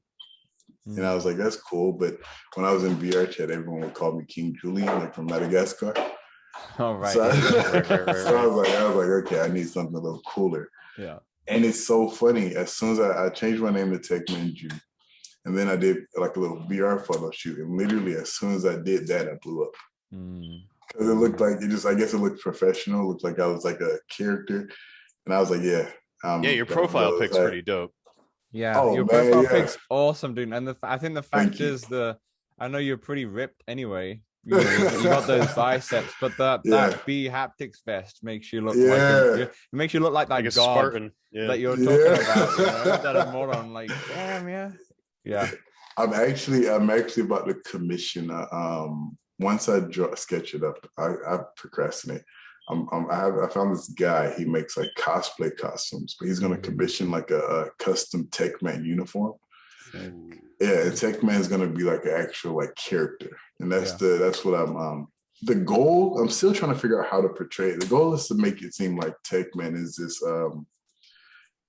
And I was like, that's cool. But when I was in VR chat, everyone would call me King Jullian, like from Madagascar. Oh, right. So, so I was like, okay, I need something a little cooler. Yeah. And it's so funny. As soon as I changed my name to Techman Jew, and then I did like a little VR photo shoot, and literally as soon as I did that, I blew up. Because it looked like I guess it looked professional. It looked like I was like a character, and I was like, yeah. Your profile pic's pretty dope. Yeah, your profile pic's awesome, dude. And I think the fact is I know you're pretty ripped anyway. You got those biceps, but that B haptics vest makes you look like that god Spartan that you're talking about. You know? That moron, like, damn, yeah. I'm actually about to commission. Once I sketch it up, I procrastinate. I found this guy. He makes like cosplay costumes, but he's gonna commission like a custom Techman uniform. Yeah, and Techman's gonna be like an actual like character, and that's what I'm the goal, I'm still trying to figure out how to portray it. The goal is to make it seem like Techman is this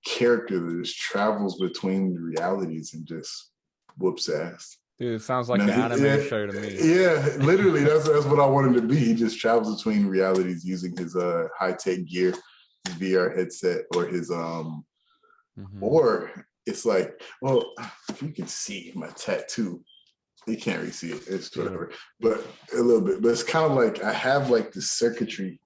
character that just travels between realities and just whoops ass. Dude, it sounds like an anime show to me. Yeah, literally, that's what I wanted to be. He just travels between realities using his high-tech gear, his VR headset, or his or it's like, well, if you can see my tattoo, you can't really see it. It's whatever, but a little bit. But it's kind of like I have like this circuitry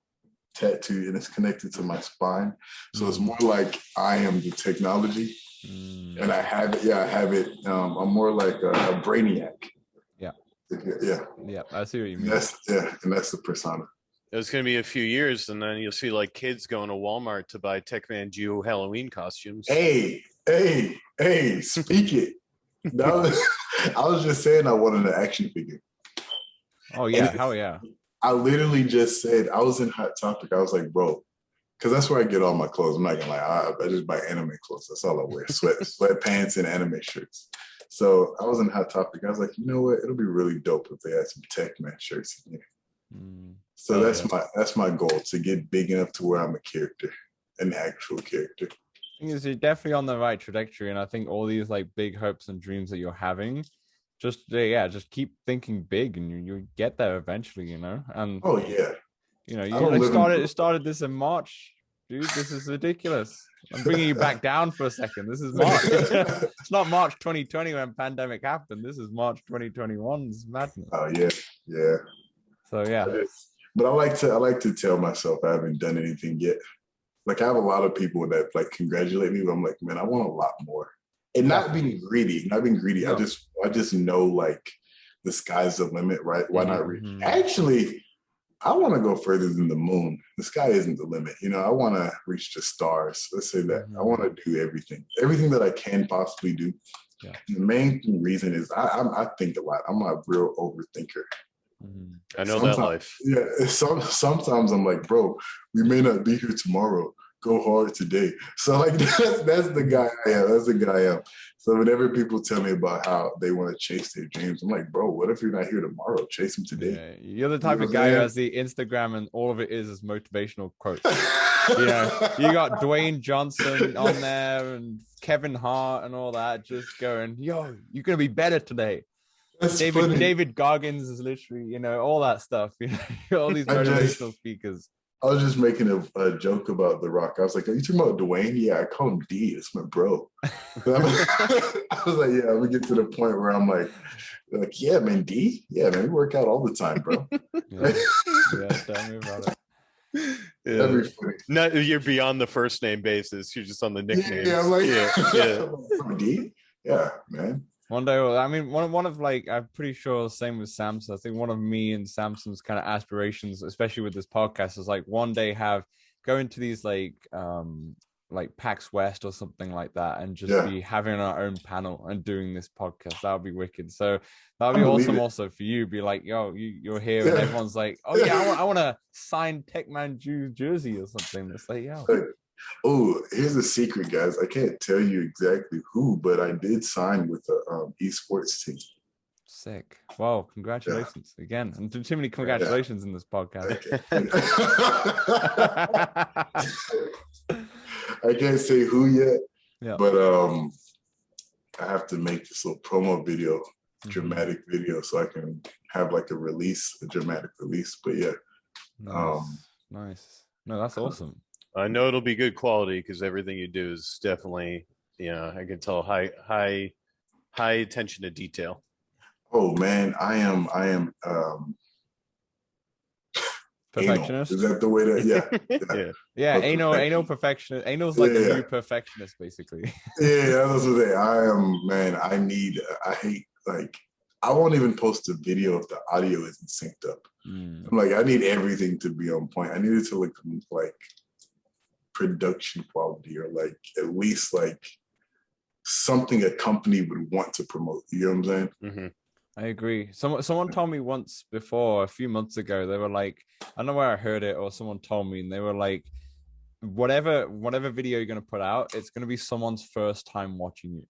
tattoo, and it's connected to my spine. So it's more like I am the technology, and I have it. Yeah, I have it. I'm more like a brainiac. Yeah. I see what you mean. And that's the persona. It's going to be a few years, and then you'll see like kids going to Walmart to buy Techman Geo Halloween costumes. Hey, speak it. I was just saying I wanted an action figure. Oh yeah, hell yeah. I literally just said, I was in Hot Topic. I was like, bro, because that's where I get all my clothes. I'm not gonna lie, I just buy anime clothes. That's all I wear. Sweatpants and anime shirts. So I was in Hot Topic. I was like, you know what? It'll be really dope if they had some Techman shirts in here. So that's my goal, to get big enough to where I'm a character, an actual character. You're definitely on the right trajectory, and I think all these like big hopes and dreams that you're having, just keep thinking big, and you get there eventually, you know. And it started this in March, dude. This is ridiculous. I'm bringing you back down for a second. This is March. It's not March 2020 when pandemic happened. This is March 2021. It's madness. Oh yeah. So yeah. But I like to tell myself I haven't done anything yet. Like I have a lot of people that like congratulate me, but I'm like, man, I want a lot more. And not being greedy. No. I just know like the sky's the limit, right? Why not reach? Actually, I want to go further than the moon. The sky isn't the limit. You know, I want to reach the stars. Let's say that. I want to do everything that I can possibly do. Yeah. The main reason is I think a lot. I'm a real overthinker. I know that life. Yeah. Sometimes I'm like, bro, we may not be here tomorrow. Go hard today. So like that's the guy I am. That's the guy I am. So whenever people tell me about how they want to chase their dreams, I'm like, bro, what if you're not here tomorrow? Chase them today. Yeah, you're the type of guy who has the Instagram and all of it is motivational quotes. You got Dwayne Johnson on there and Kevin Hart and all that, just going, yo, you're gonna be better today. David Goggins is literally, all that stuff. All these motivational speakers. I was just making a joke about The Rock. I was like, are you talking about Dwayne? Yeah, I call him D. It's my bro. I was like, yeah, we get to the point where I'm like, yeah, man, D? Yeah, man, we work out all the time, bro. Yeah, tell me about it. Yeah. No, you're beyond the first name basis. You're just on the nicknames. Yeah, I'm like, D? Yeah, man. One day, I mean, one of like, I'm pretty sure, same with Samson. I think one of me and Samson's kind of aspirations, especially with this podcast, is like one day go into these like PAX West or something like that, and just be having our own panel and doing this podcast. That would be wicked. So that would be awesome. Also for you, be like, yo, you're here, and everyone's like, oh yeah, I want a signed Techman jersey or something. It's like, yo. Oh, here's a secret, guys. I can't tell you exactly who, but I did sign with the esports team. Sick. Wow, congratulations again. And too many congratulations in this podcast. I can't say who yet, but I have to make this little promo video, dramatic video, so I can have like a dramatic release. But yeah. Nice. No, that's awesome. I know it'll be good quality because everything you do is definitely, I can tell high attention to detail. Oh man, I am perfectionist. Anal. Is that the way that? Yeah. Anal perfectionist. Anal's like a new perfectionist, basically. Yeah, that's what they. I am, man. I hate I won't even post a video if the audio isn't synced up. I'm like, I need everything to be on point. I need it to look like production quality, or like at least like something a company would want to promote. You know what I'm saying? Mm-hmm. I agree. Someone told me once before, a few months ago, they were like, I don't know where I heard it, or someone told me, and they were like, whatever video you're going to put out, it's going to be someone's first time watching you.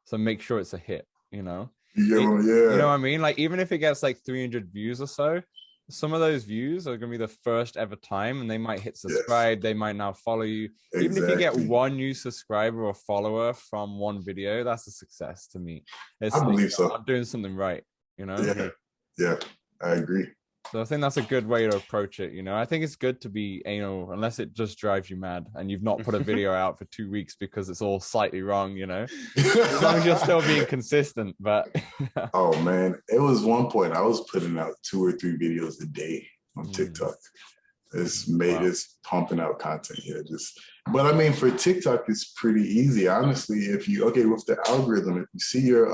So make sure it's a hit, Yeah. You know what I mean? Like, even if it gets like 300 views or so, some of those views are going to be the first ever time, and they might hit subscribe. Yes. They might now follow you. Exactly. Even if you get one new subscriber or follower from one video, that's a success to me. It's I believe so. I'm doing something right, you know? Yeah, I agree. So I think that's a good way to approach it. You know, I think it's good to be anal, unless it just drives you mad and you've not put a video out for 2 weeks because it's all slightly wrong, you know, as long as you're still being consistent. But oh man, it was one point I was putting out 2 or 3 videos a day on TikTok. It's pumping out content here. But I mean, for TikTok, it's pretty easy. Honestly, with the algorithm, if you see your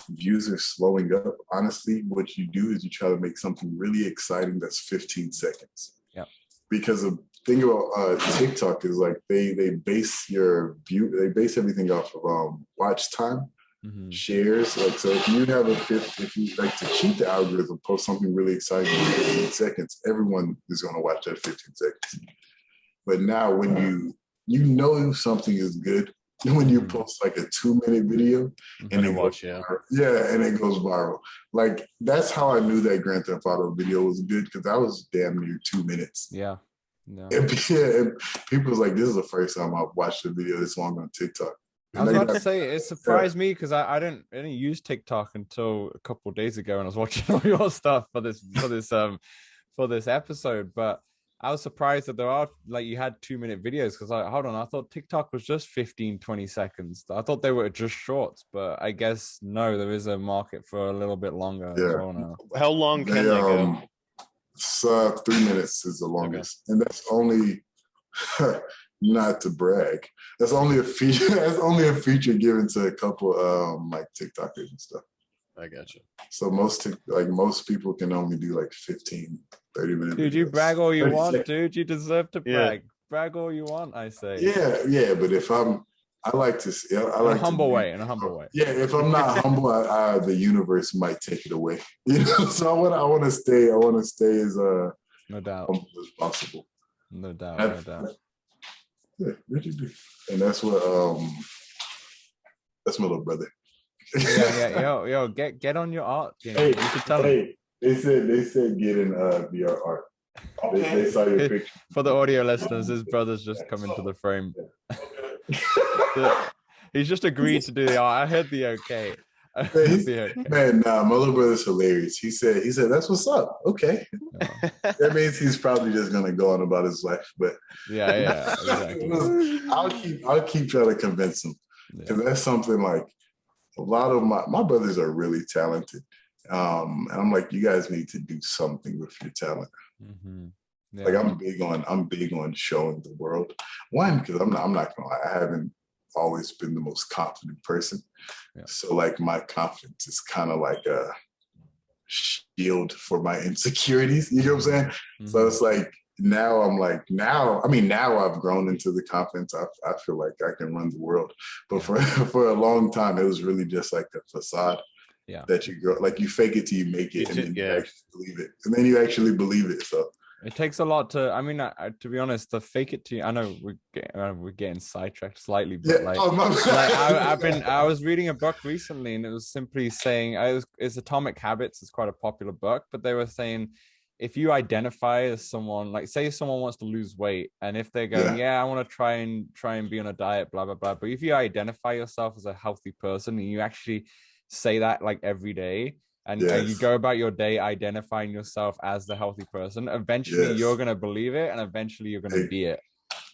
views are slowing up, honestly, what you do is you try to make something really exciting that's 15 seconds. Yeah. Because the thing about TikTok is like they base everything off of watch time, shares. Like, so if you like to cheat the algorithm, post something really exciting in 15 seconds, everyone is going to watch that 15 seconds. But now when you know something is good, when you post like a 2-minute video and it goes and it goes viral. Like, that's how I knew that Grand Theft Auto video was good, because that was damn near 2 minutes. Yeah. No. And people was like, this is the first time I've watched a video this long on TikTok. I was about to say, it surprised me because I didn't use TikTok until a couple of days ago, and I was watching all your stuff for this episode. But I was surprised that there are, like, you had 2-minute videos, because hold on, I thought TikTok was just 15-20 seconds. I thought they were just shorts, but I guess no, there is a market for a little bit longer. Yeah. As well now. How long can they go? 3 minutes is the longest, and that's only not to brag. That's only a feature. That's only a feature given to a couple like TikTokers and stuff. I got you. So most people can only do like 15, 30 minutes. Dude, you brag all you want, dude. You deserve to brag. Yeah. Brag all you want, I say. Yeah. But if I like to. In a humble way. Yeah, if I'm not humble, the universe might take it away. You know, so I want to stay. I want to stay as no doubt humble as possible. No doubt. Yeah, and that's what that's my little brother. Yo, get on your art. Hey, you should tell him. They said get in VR art. They saw your picture. For the audio listeners, his brother's just come into the frame. He's just agreed to do the art. I heard the okay. Man, nah, my little brother's hilarious. He said, that's what's up. Okay. Oh. That means he's probably just gonna go on about his life. But yeah, exactly. I'll keep trying to convince him. Because that's something like a lot of my brothers are really talented. And I'm like, you guys need to do something with your talent. Yeah. Like, I'm big on showing the world. One, because I'm not gonna lie, I haven't always been the most confident person. Yeah. So like, my confidence is kind of like a shield for my insecurities. You know what I'm saying? So it's like, now I've grown into the confidence. I feel like I can run the world. But for a long time, it was really just like a facade. Yeah. That you grow, like, you fake it till you make it, and then you actually believe it. And then you actually believe it. So it takes a lot to, I mean, to be honest, the fake it to, I know we're getting sidetracked slightly, but I was reading a book recently, and it was simply saying, it's Atomic Habits. It's quite a popular book, but they were saying, if you identify as someone, like, say someone wants to lose weight, and if they're going, I want to try and be on a diet, blah, blah, blah. But if you identify yourself as a healthy person, and you actually say that like every day, and you go about your day identifying yourself as the healthy person, eventually you're going to believe it, and eventually you're going to be it.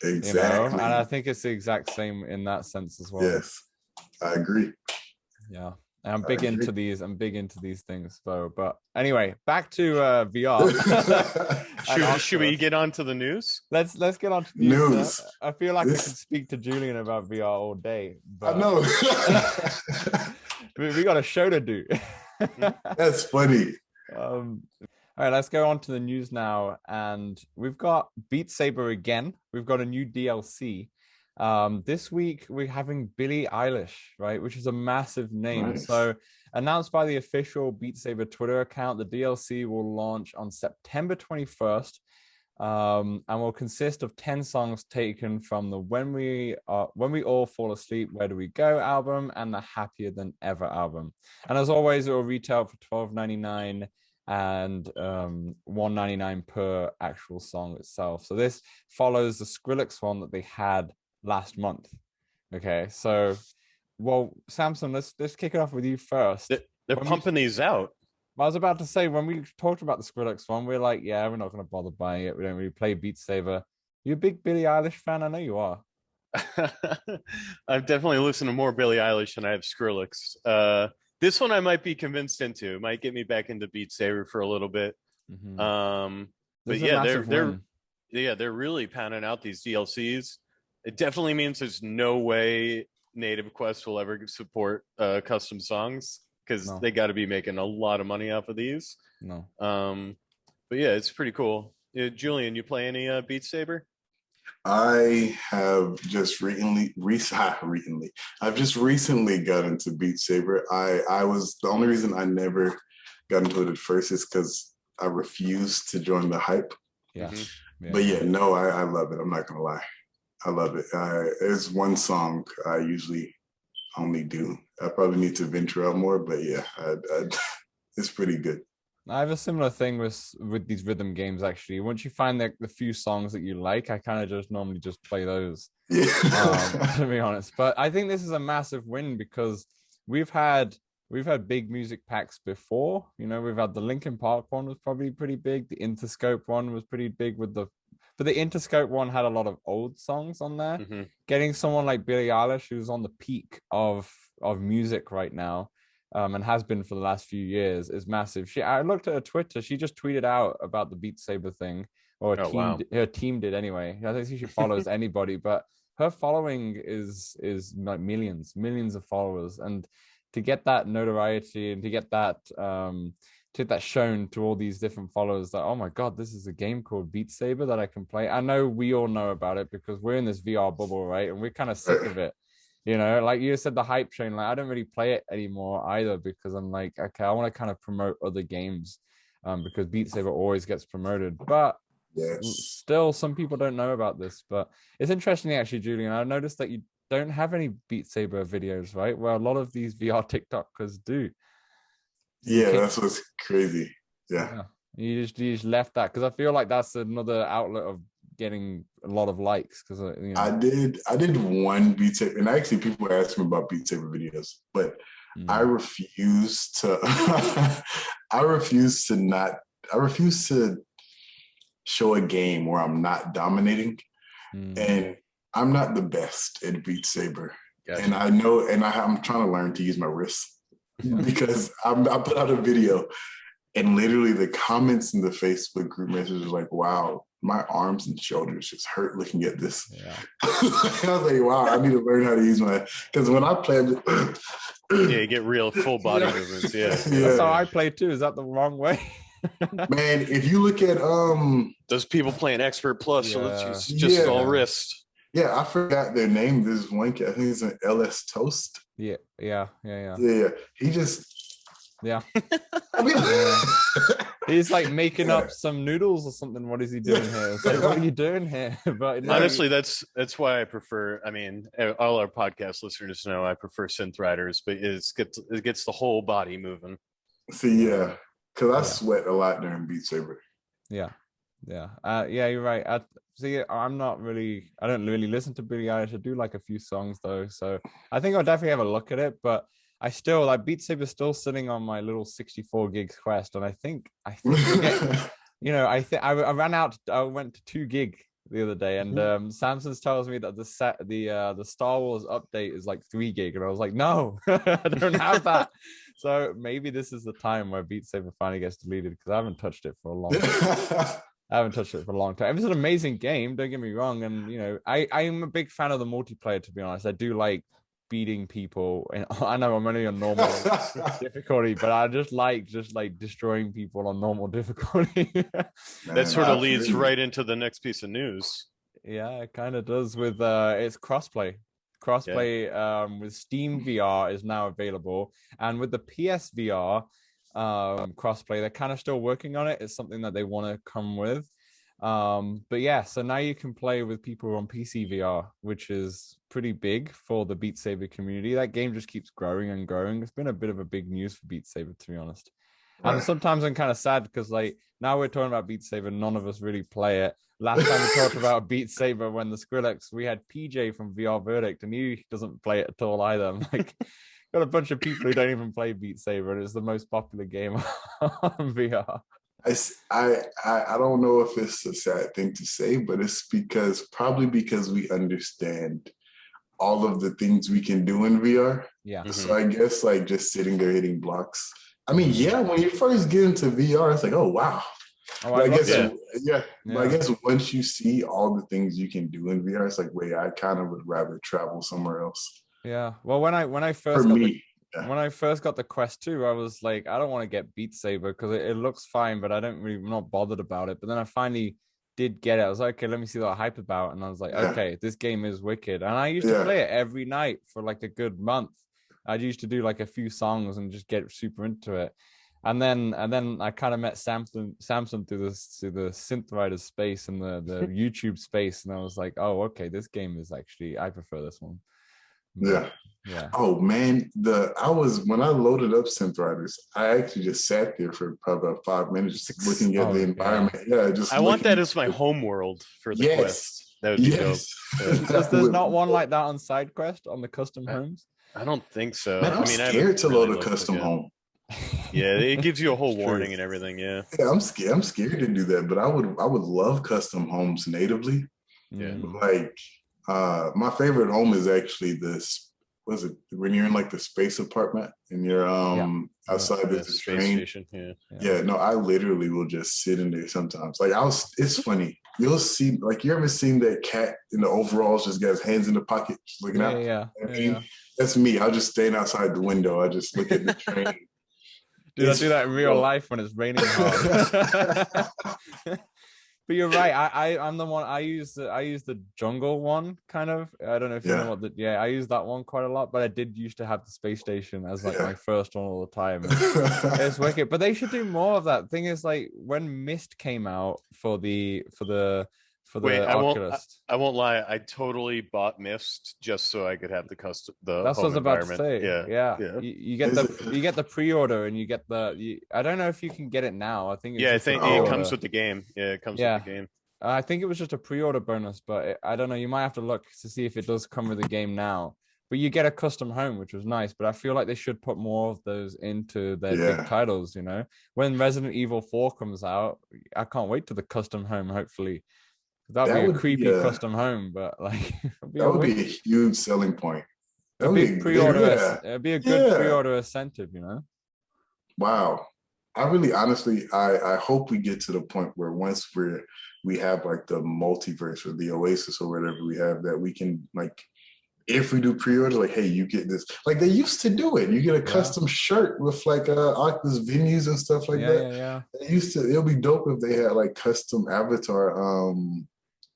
Exactly. You know? And I think it's the exact same in that sense as well. Yes, I agree. Yeah. And I'm big into these things though. But anyway, back to VR. Should we get on to the news? Let's get on to the news. I feel like I could speak to Jullian about VR all day. But I know. we got a show to do. That's funny. All right, let's go on to the news now. And we've got Beatsaber again. We've got a new DLC. This week we're having Billie Eilish, right, which is a massive name. Nice. So announced by the official Beatsaber Twitter account, the DLC will launch on September 21st, and will consist of 10 songs taken from the When We All Fall Asleep, Where Do We Go album, and the Happier Than Ever album. And as always, it will retail for $12.99, and $1.99 per actual song itself. So this follows the Skrillex one that they had last month. Okay, so well, Samson, let's kick it off with you first. They're pumping these out. I was about to say, when we talked about the Skrillex one, we're like, yeah, we're not going to bother buying it. We don't really play Beatsaber. You a big Billie Eilish fan? I know you are. I've definitely listened to more Billie Eilish than I have Skrillex. This one I might be convinced into. It might get me back into Beatsaber for a little bit. But yeah, they're really pounding out these DLCs. It definitely means there's no way Native Quest will ever support custom songs, because they got to be making a lot of money off of these. But yeah, it's pretty cool. Jullian, you play any Beat Saber? I have just recently I've just recently got into Beat Saber. I was, the only reason I never got into it at first is because I refused to join the hype. But yeah, no, I love it. I'm not gonna lie, I love it. There's one song I usually only do. I probably need to venture out more, but yeah, it's pretty good. I have a similar thing with these rhythm games, actually. Once you find the few songs that you like, I kind of just normally just play those, to be honest. But I think this is a massive win, because we've had big music packs before. You know, we've had the Linkin Park one was probably pretty big. The Interscope one was pretty big but the Interscope one had a lot of old songs on there. Getting someone like Billie Eilish, who's on the peak of music right now, and has been for the last few years, is massive. I looked at her Twitter. She just tweeted out about the Beatsaber thing, or her team did anyway. I don't think she follows anybody, but her following is like millions of followers, and to get that notoriety and to get that shown to all these different followers that, oh my god, this is a game called Beatsaber that I can play. I know we all know about it because we're in this VR bubble, right? And we're kind of sick of it. You know, like you said, the hype train, like I don't really play it anymore either, because I'm like, okay, I want to kind of promote other games, because Beat Saber always gets promoted. But still, some people don't know about this. But it's interesting, actually, Jullian. I noticed that you don't have any Beat Saber videos, right? Well, a lot of these VR TikTokers do. Yeah, that's what's crazy. Yeah. You just left that, because I feel like that's another outlet of getting a lot of likes, because you know. I did one Beat Saber, and actually people ask me about Beat Saber videos, but I refuse to I refuse to show a game where I'm not dominating, and I'm not the best at Beat Saber. And I know, and I'm trying to learn to use my wrists, because I put out a video, and literally the comments in the Facebook group message was like, wow, my arms and shoulders just hurt looking at this. I was like, wow, I need to learn how to use my, because when I play, you get real full body movements. That's how I play too. Is that the wrong way? Man, if you look at those people playing Expert Plus, so it's just all wrist. Yeah, I forgot their name. This one kid, I think it's an LS Toast. Yeah. He just I mean, he's like making up some noodles or something. What is he doing here? It's like, what are you doing here? But no, honestly, that's why I prefer. I mean, all our podcast listeners know I prefer Synthriders, but it gets the whole body moving. See, because I sweat a lot during Beat Saber. Yeah, you're right. I don't really listen to Billie Eilish. I do like a few songs though, so I think I'll definitely have a look at it. But I still like Beat Saber, still sitting on my little 64 gigs Quest, and I think you know, I ran out. I went to 2 gig the other day, and Samson tells me that the Star Wars update is like 3 gig, and I was like, no, I don't have that. So maybe this is the time where Beat Saber finally gets deleted, because I haven't touched it for a long time. It's an amazing game, don't get me wrong, and you know, I'm a big fan of the multiplayer, to be honest. I do like beating people, and I know I'm only on normal difficulty, but I just like destroying people on normal difficulty. That sort of leads right into the next piece of news. Yeah, it kind of does. With it's crossplay with Steam VR is now available, and with the PSVR crossplay, they're kind of still working on it. It's something that they want to come with. But yeah, so now you can play with people on PC VR, which is pretty big for the Beat Saber community. That game just keeps growing and growing. It's been a bit of a big news for Beat Saber, to be honest. And sometimes I'm kind of sad because like now we're talking about Beatsaber, none of us really play it. Last time we talked about Beatsaber when the Skrillex, we had PJ from VR Verdict, and he doesn't play it at all either. I'm like, got a bunch of people who don't even play Beatsaber, and it's the most popular game on VR. I don't know if it's a sad thing to say, but it's probably because we understand all of the things we can do in VR. Yeah. So I guess like just sitting there hitting blocks. I mean, yeah, when you first get into VR, it's like, oh wow. But I guess once you see all the things you can do in VR, it's like, wait, I kind of would rather travel somewhere else. Yeah. Well, when I first when I first got the Quest 2, I was like, I don't want to get Beatsaber because it looks fine, but I'm not bothered about it. But then I finally did get it. I was like, okay, let me see what hype about. And I was like, okay, this game is wicked. And I used to play it every night for like a good month. I used to do like a few songs and just get super into it. And then I kind of met Samson through the Synthriders space and the YouTube space, and I was like, oh, okay, this game is actually, I prefer this one. Yeah. Oh man, when I loaded up Synthriders, I actually just sat there for probably about 5 minutes just looking at the environment. Yeah, I want that as my home world for the Quest. That would be dope. There's not one like that on SideQuest on the custom homes? I don't think so. Man, I'm scared to load a custom home. Yeah, it gives you a whole warning and everything. Yeah, I'm scared to do that, but I would love custom homes natively. Yeah, like my favorite home is actually this. Was it when you're in like the space apartment and you're outside the train station? Yeah. No, I literally will just sit in there sometimes. Like it's funny. You'll see, like, you ever seen that cat in the overalls just got his hands in the pocket just looking out? Yeah. That's me. I'll just stand outside the window. I just look at the train. Dude, I do that in real life when it's raining hard. But you're right. I'm the one. I use the jungle one kind of. I don't know if you know what I use that one quite a lot. But I did used to have the space station as like my first one all the time. It's wicked. But they should do more of that. Thing is, like when Mist came out for the Oculus. I won't lie. I totally bought Mist just so I could have the custom. That's what I was about to say. Yeah. You get the pre-order and you get I don't know if you can get it now. I think I think it comes with the game. Yeah, it comes with the game. I think it was just a pre-order bonus, but I don't know. You might have to look to see if it does come with the game now. But you get a custom home, which was nice. But I feel like they should put more of those into their big titles. You know, when Resident Evil 4 comes out, I can't wait to the custom home. Hopefully. That'd be a creepy custom home, but like that would be a huge selling point. It'd be a good pre-order incentive, you know. Wow. I really honestly I hope we get to the point where once we have like the multiverse or the Oasis or whatever we have, that we can, like, if we do pre-order, like, hey, you get this. Like they used to do it. You get a custom shirt with like Oculus venues and stuff like that. Yeah. It'll be dope if they had like custom avatar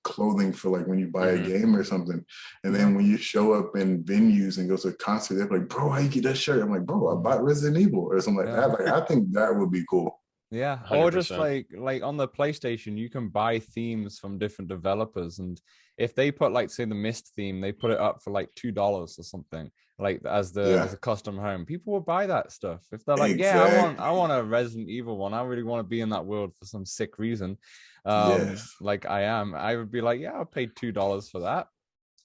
clothing for like when you buy a game or something, and then when you show up in venues and go to a concert, they're like, bro, how you get that shirt? I'm like, bro, I bought Resident Evil or something like that. Like I think that would be cool. Yeah, 100%. Or just like on the PlayStation, you can buy themes from different developers, and if they put like say the Mist theme, they put it up for like $2 or something, like as a custom home. People will buy that stuff if they're like, I want a Resident Evil one. I really want to be in that world for some sick reason. Like I would be like, yeah, I'll pay $2 for that.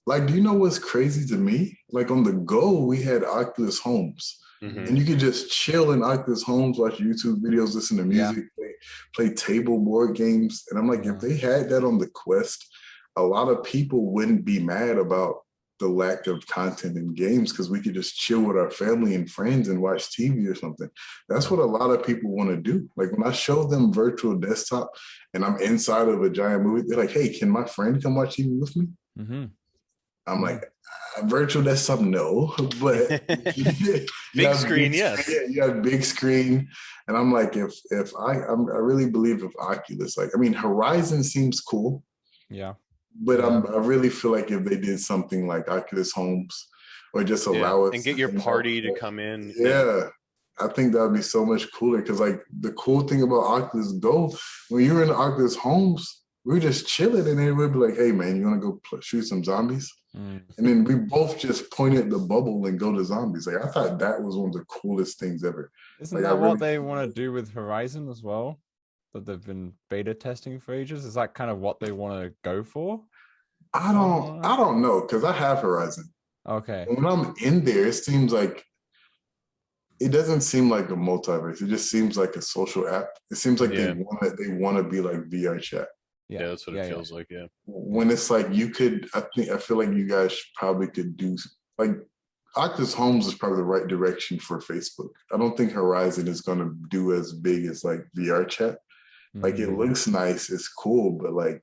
Like, do you know what's crazy to me? Like on the go, we had Oculus homes. And you could just chill in Oculus homes, watch YouTube videos, listen to music, play table board games. And I'm like, if they had that on the Quest, a lot of people wouldn't be mad about the lack of content in games because we could just chill with our family and friends and watch TV or something. That's what a lot of people want to do. Like when I show them virtual desktop and I'm inside of a giant movie, they're like, hey, can my friend come watch TV with me? I'm like, virtual desktop, no, but big screen, yes. Yeah, you have big screen. And I'm like, if I really believe if Oculus, like, I mean, Horizon seems cool. Yeah. But I really feel like if they did something like Oculus Homes or just allow us and get your party to come in. Yeah. I think that would be so much cooler because like the cool thing about Oculus Go, when you're in Oculus Homes, we were just chilling and they would be like, hey man, you want to go shoot some zombies? And then we both just point at the bubble and go to zombies. Like, I thought that was one of the coolest things ever. Isn't that what they want to do with Horizon as well? That they've been beta testing for ages? Is that kind of what they want to go for? I don't know, because I have Horizon. Okay. When I'm in there, it seems like it doesn't seem like a multiverse. It just seems like a social app. It seems like they want to be like VR chat. Yeah, that's what it feels like. Yeah. When it's like I feel like you guys probably could do like Oculus Homes is probably the right direction for Facebook. I don't think Horizon is going to do as big as like VR chat. Like, it looks nice, it's cool, but like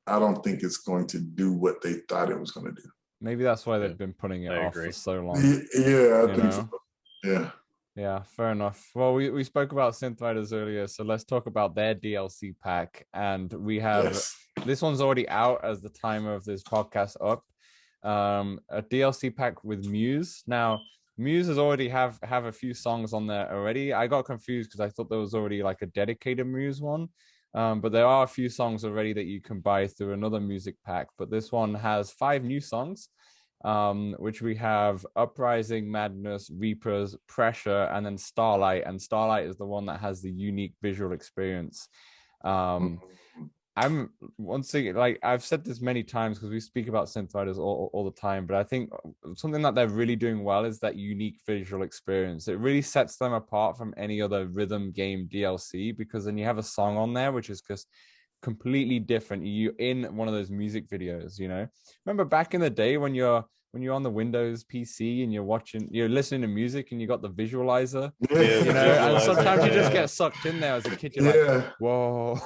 I don't think it's going to do what they thought it was going to do. Maybe that's why they've been putting it off for so long. Yeah, I think so. Yeah. Yeah, fair enough. Well, we spoke about Synthriders earlier, so let's talk about their DLC pack. And we have this one's already out as the time of this podcast up. A DLC pack with Muse. Now, Muse has already have a few songs on there already. I got confused because I thought there was already like a dedicated Muse one. But there are a few songs already that you can buy through another music pack. But this one has 5 new songs. Which we have Uprising, Madness, Reapers, Pressure, and then Starlight. And Starlight is the one that has the unique visual experience. I'm once again, like I've said this many times because we speak about Synthriders all the time, but I think something that they're really doing well is that unique visual experience. It really sets them apart from any other rhythm game DLC, because then you have a song on there which is just completely different. You in one of those music videos, you know. Remember back in the day when you're on the Windows PC and you're listening to music and you got the visualizer, you know, and sometimes you just get sucked in there as a kid. You're like, whoa,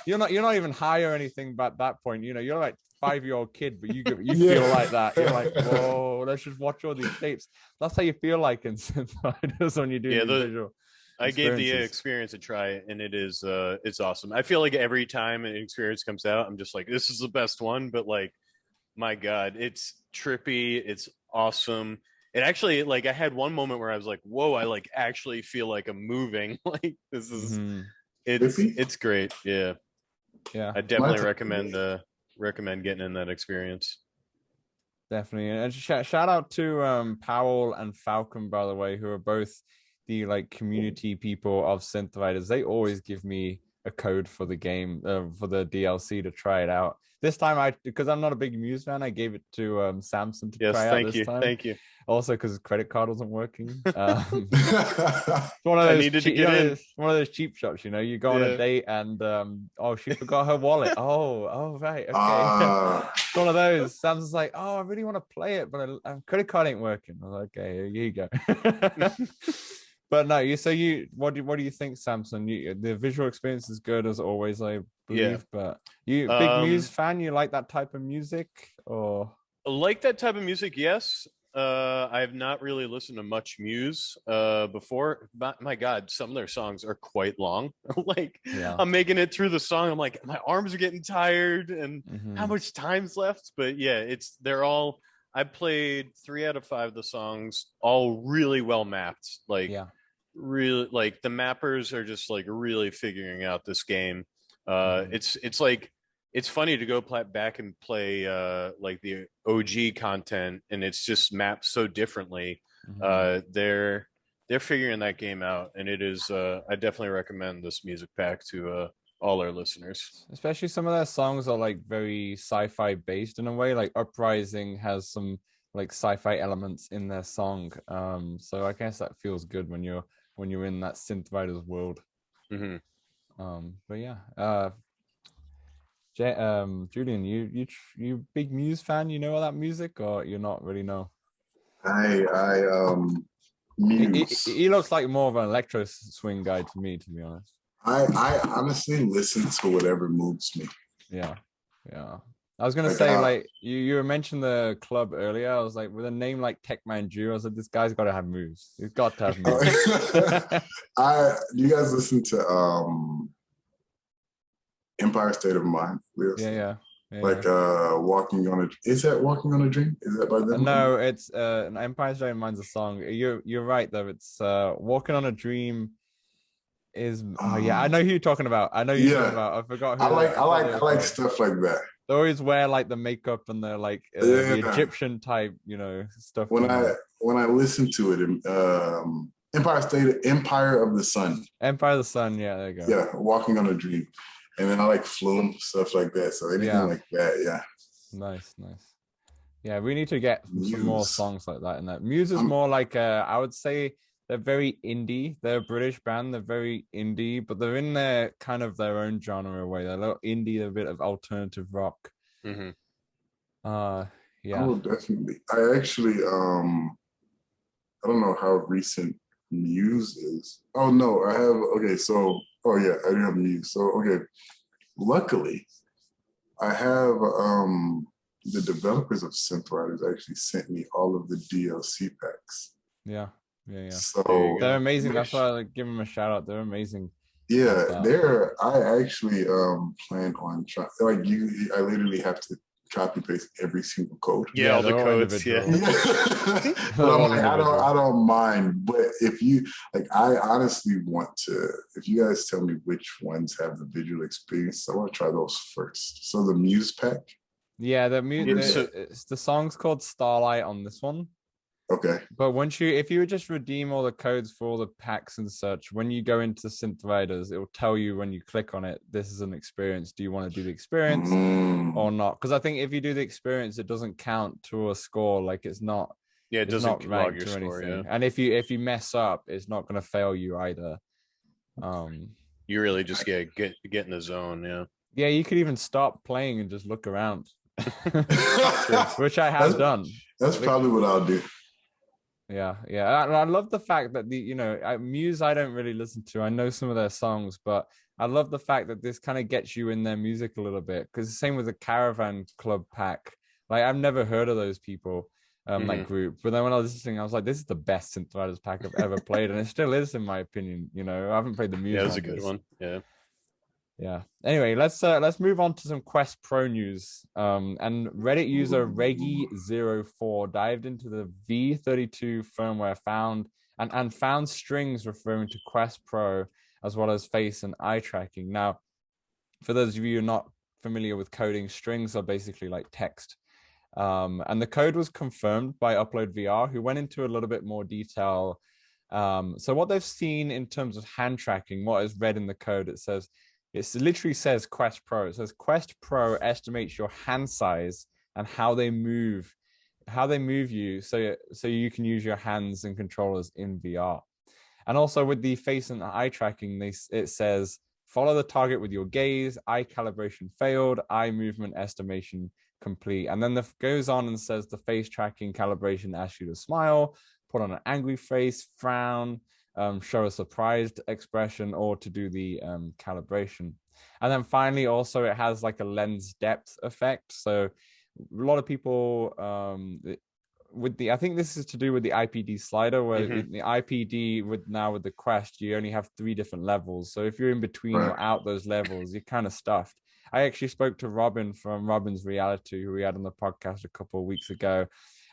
you're not even high or anything. But at that point, you know, you're like 5-year-old kid, but you feel like that. You're like, whoa, let's just watch all these tapes. That's how you feel like in Synthriders when you do the visual. I gave the experience a try, and it is it's awesome. I feel like every time an experience comes out, I'm just like, this is the best one. But like, my God, it's trippy, it's awesome. It actually, like, I had one moment where I was like, whoa, I like actually feel like I'm moving. Like, this is it's great. Yeah. I definitely recommend getting in that experience. Definitely. And shout out to Powell and Falcon, by the way, who are both the like community people of Synthriders. They always give me a code for the game, for the DLC to try it out. This time, because I'm not a big Muse fan, I gave it to Samson to try out this time. Thank you. Also, because his credit card wasn't working. One of those cheap shops, you know. You go on a date and she forgot her wallet. Oh, right, okay. It's one of those. Samson's like, I really want to play it, but credit card ain't working. I was like, okay, here you go. But no, what do you think, Samson? The visual experience is good as always, I believe. But you big Muse fan? You like that type of music, or like that type of music? Yes. I have not really listened to much Muse before. But my God, some of their songs are quite long. Like, I'm making it through the song, I'm like, my arms are getting tired, and how much time's left? But yeah, they're all. I played 3 out of 5 of the songs, all really well mapped. Like, really, like the mappers are just like really figuring out this game. It's like, it's funny to go back and play like the OG content, and it's just mapped so differently. They're figuring that game out, and it is. I definitely recommend this music pack to all our listeners. Especially some of their songs are like very sci-fi based in a way. Like Uprising has some like sci-fi elements in their song. So I guess that feels good when you're in that Synthriders world. But yeah. Jullian, you big Muse fan? You know all that music, or you're not really know? Muse. He looks like more of an electro swing guy to me, to be honest. I honestly listen to whatever moves me. Yeah. I was gonna say, like you mentioned the club earlier. I was like, with a name like Techman Jew, I was like, this guy's got to have moves. He's got to have moves. Do you guys listen to Empire State of Mind? Yeah. Like Walking on a Is that Walking on a Dream? Is that by them? No, it's Empire State of Mind's a song. You're right though. It's Walking on a Dream is I know who you're talking about. I forgot who I like stuff like that. they always wear like the makeup and the like the Egyptian type, stuff. When I listen to it, Empire of the Sun. Empire of the Sun, yeah, there you go. Yeah, Walking on a Dream. And then I like Flume, stuff like that. So anything like that, yeah. Nice. Yeah, we need to get some more songs like that in that. Muse is more like I would say they're very indie. They're a British band. They're very indie, but they're in their kind of their own genre way. They're a little indie, a bit of alternative rock. Mm-hmm. Yeah. Oh, definitely. I actually, I don't know how recent Muse is. Oh no, I have. Okay, so I do have Muse. So okay, luckily, I have the developers of Synthriders actually sent me all of the DLC packs. Yeah. So they're amazing. That's why I give them a shout out. They're amazing. Yeah, I actually plan on trying. Like I literally have to copy paste every single code. Yeah, all the codes. Yeah. But I'm like, I don't mind. But if you like, I honestly want to. If you guys tell me which ones have the visual experience, I want to try those first. So the Muse pack. Yeah, the song's called Starlight on this one. Okay. But if you just redeem all the codes for all the packs and such, when you go into Synthriders, it will tell you when you click on it, this is an experience. Do you want to do the experience or not? Because I think if you do the experience, it doesn't count to a score. Like it's not. Yeah, it doesn't log your score. Yeah. And if you mess up, it's not going to fail you either. You really just get in the zone. Yeah. Yeah, you could even stop playing and just look around, which I have done. That's probably what I'll do. Yeah. I love the fact that Muse I don't really listen to. I know some of their songs, but I love the fact that this kind of gets you in their music a little bit. Because the same with the Caravan Club pack. Like I've never heard of those people, that group. But then when I was listening, I was like, this is the best Synthriders pack I've ever played, and it still is, in my opinion. I haven't played the Muse. Yeah, it was a good one. Yeah. Yeah. Anyway, let's move on to some Quest Pro news. And Reddit user Reggie04 dived into the V32 firmware and found strings referring to Quest Pro as well as face and eye tracking. Now, for those of you who are not familiar with coding, strings are basically like text. And the code was confirmed by Upload VR, who went into a little bit more detail. So what they've seen in terms of hand tracking, what is read in the code, it literally says Quest Pro. It says Quest Pro estimates your hand size and how they move you, so you can use your hands and controllers in VR. And also with the face and eye tracking, it says follow the target with your gaze, eye calibration failed, eye movement estimation complete. And then goes on and says the face tracking calibration asks you to smile, put on an angry face, frown, show a surprised expression, or to do the calibration. And then finally, also it has like a lens depth effect. So a lot of people I think this is to do with the IPD slider, where the IPD with the Quest, you only have 3 different levels. So if you're in between or out those levels, you're kind of stuffed. I actually spoke to Robin from Robin's Reality, who we had on the podcast a couple of weeks ago.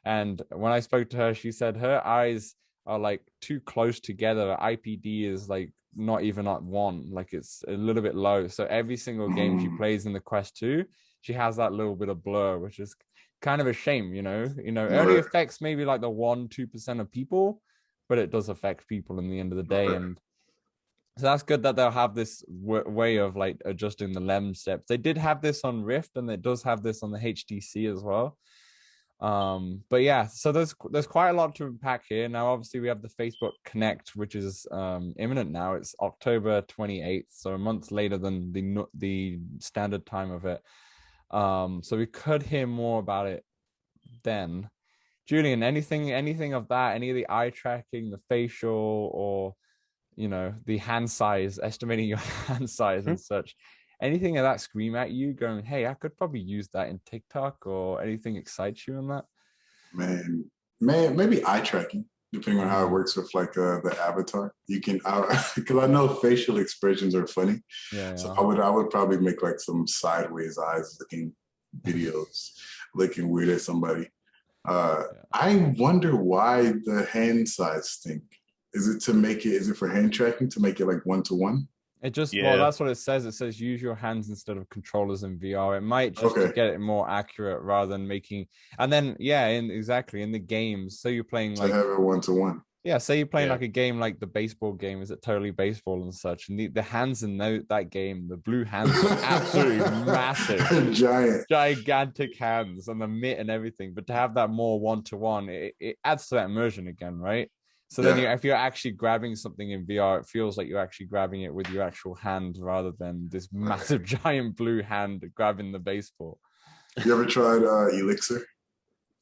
And when I spoke to her, she said her eyes are like too close together. IPD is like not even at 1, like it's a little bit low. So every single game she plays in the Quest 2, she has that little bit of blur, which is kind of a shame. It only affects maybe like the 1-2% of people, but it does affect people in the end of the day. And so that's good that they'll have this way of like adjusting the lens depth. They did have this on Rift, and it does have this on the HTC as well. But yeah, so there's quite a lot to unpack here. Now, obviously, we have the Facebook Connect, which is imminent now. It's October 28th, so a month later than the standard time of it. So we could hear more about it then. Jullian, anything of that? Any of the eye tracking, the facial, or the hand size, estimating your hand size and such? Anything of that scream at you going, hey, I could probably use that in TikTok, or anything excites you in that? Man, maybe eye tracking, depending on how it works with like the avatar. You can, because I know facial expressions are funny. Yeah. So I would probably make like some sideways eyes looking videos, looking weird at somebody. I wonder why the hand size thing. Is it for hand tracking to make it like 1-to-1? It just, Yeah. well, that's what it says. It says use your hands instead of controllers in VR. It might just to get it more accurate rather than making, and then exactly in the games. So you're playing to like have it 1-to-1. Yeah, say you're playing like a game like the baseball game, is it Totally Baseball and such? And the hands in that game, the blue hands are absolutely massive, gigantic hands, and the mitt and everything. But to have that more 1-to-1, it adds to that immersion again, right? So then if you're actually grabbing something in VR, it feels like you're actually grabbing it with your actual hand rather than this massive giant blue hand grabbing the baseball. You ever tried Elixir?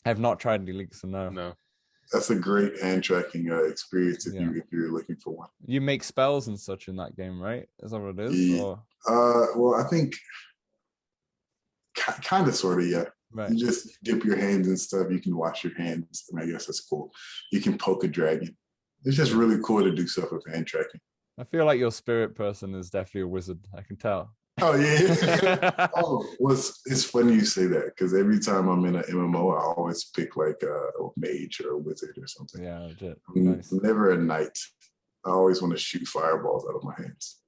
I have not tried Elixir, no. No. That's a great hand tracking experience if you're looking for one. You make spells and such in that game, right? Is that what it is? Yeah. Well, I think kind of, sort of, yeah. Right. You just dip your hands and stuff. You can wash your hands, and I guess that's cool. You can poke a dragon. It's just really cool to do stuff with hand tracking. I feel like your spirit person is definitely a wizard. I can tell. Oh yeah. It's funny you say that, because every time I'm in an MMO, I always pick like a mage or a wizard or something. Yeah, legit. Nice. Never a knight. I always want to shoot fireballs out of my hands.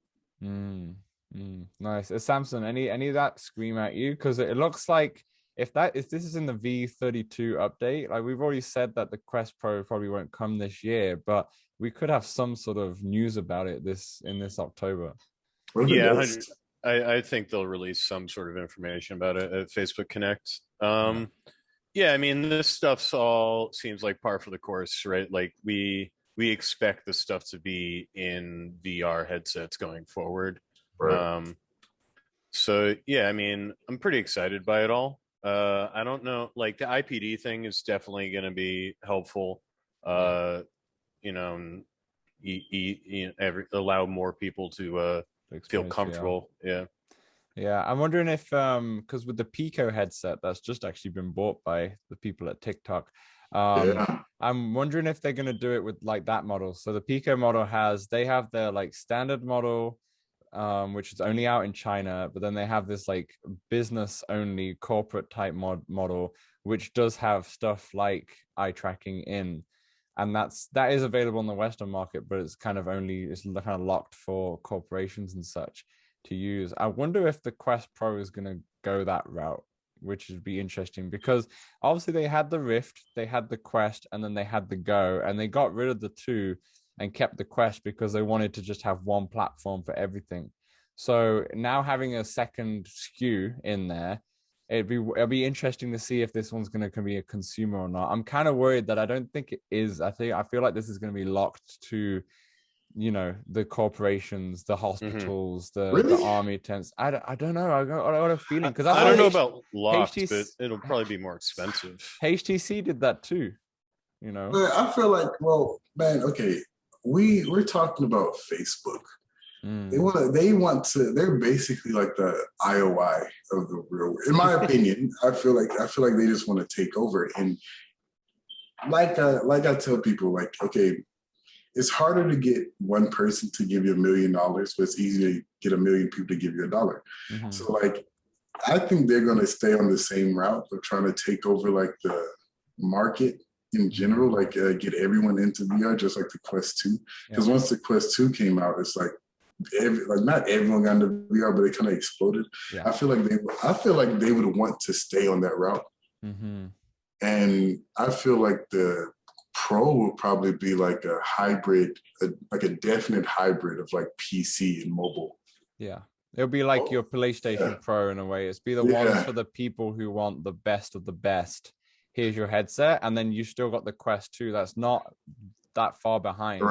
Nice. Samson, any of that scream at you? Because it looks like if this is in the V32 update, like we've already said that the Quest Pro probably won't come this year, but we could have some sort of news about it in this October. Yeah, I think they'll release some sort of information about it at Facebook Connect. Yeah, I mean, this stuff's all seems like par for the course, right? Like we expect this stuff to be in VR headsets going forward. Right. So yeah, I mean, I'm pretty excited by it all. I don't know, like the IPD thing is definitely going to be helpful. You know, allow more people to feel comfortable. Yeah. I'm wondering if because with the Pico headset that's just actually been bought by the people at TikTok, I'm wondering if they're going to do it with like that model. So the Pico model they have their like standard model, which is only out in China, but then they have this like business only corporate type model, which does have stuff like eye tracking in, and that is available in the Western market, but it's kind of locked for corporations and such to use. I wonder if the Quest Pro is going to go that route, which would be interesting, because obviously they had the Rift, they had the Quest, and then they had the Go, and they got rid of the two and kept the Quest because they wanted to just have one platform for everything. So now having a second SKU in there, it'll be interesting to see if this one's going to be a consumer or not. I'm kind of worried that I don't think it is. I feel like this is going to be locked to, you know, the corporations, the hospitals, the army tents. I don't know. I got a feeling, because I don't know about locked, but it'll probably be more expensive. HTC did that too, you know. But I feel like, well, man, okay, we're talking about Facebook. They're basically like the IOI of the real world. In my opinion, I feel like they just want to take over. And like I tell people, like, okay, it's harder to get one person to give you $1 million, but it's easier to get 1 million people to give you $1. So like, I think they're going to stay on the same route of trying to take over like the market in general, like get everyone into VR, just like the Quest 2. Because once the Quest 2 came out, it's like, not everyone got into VR, but it kind of exploded. I feel like they would want to stay on that route. And I feel like the Pro will probably be like a hybrid, like a definite hybrid of like PC and mobile. Yeah. It'll be like your PlayStation Pro in a way. It's be the ones for the people who want the best of the best. Here's your headset. And then you still got the Quest 2 that's not that far behind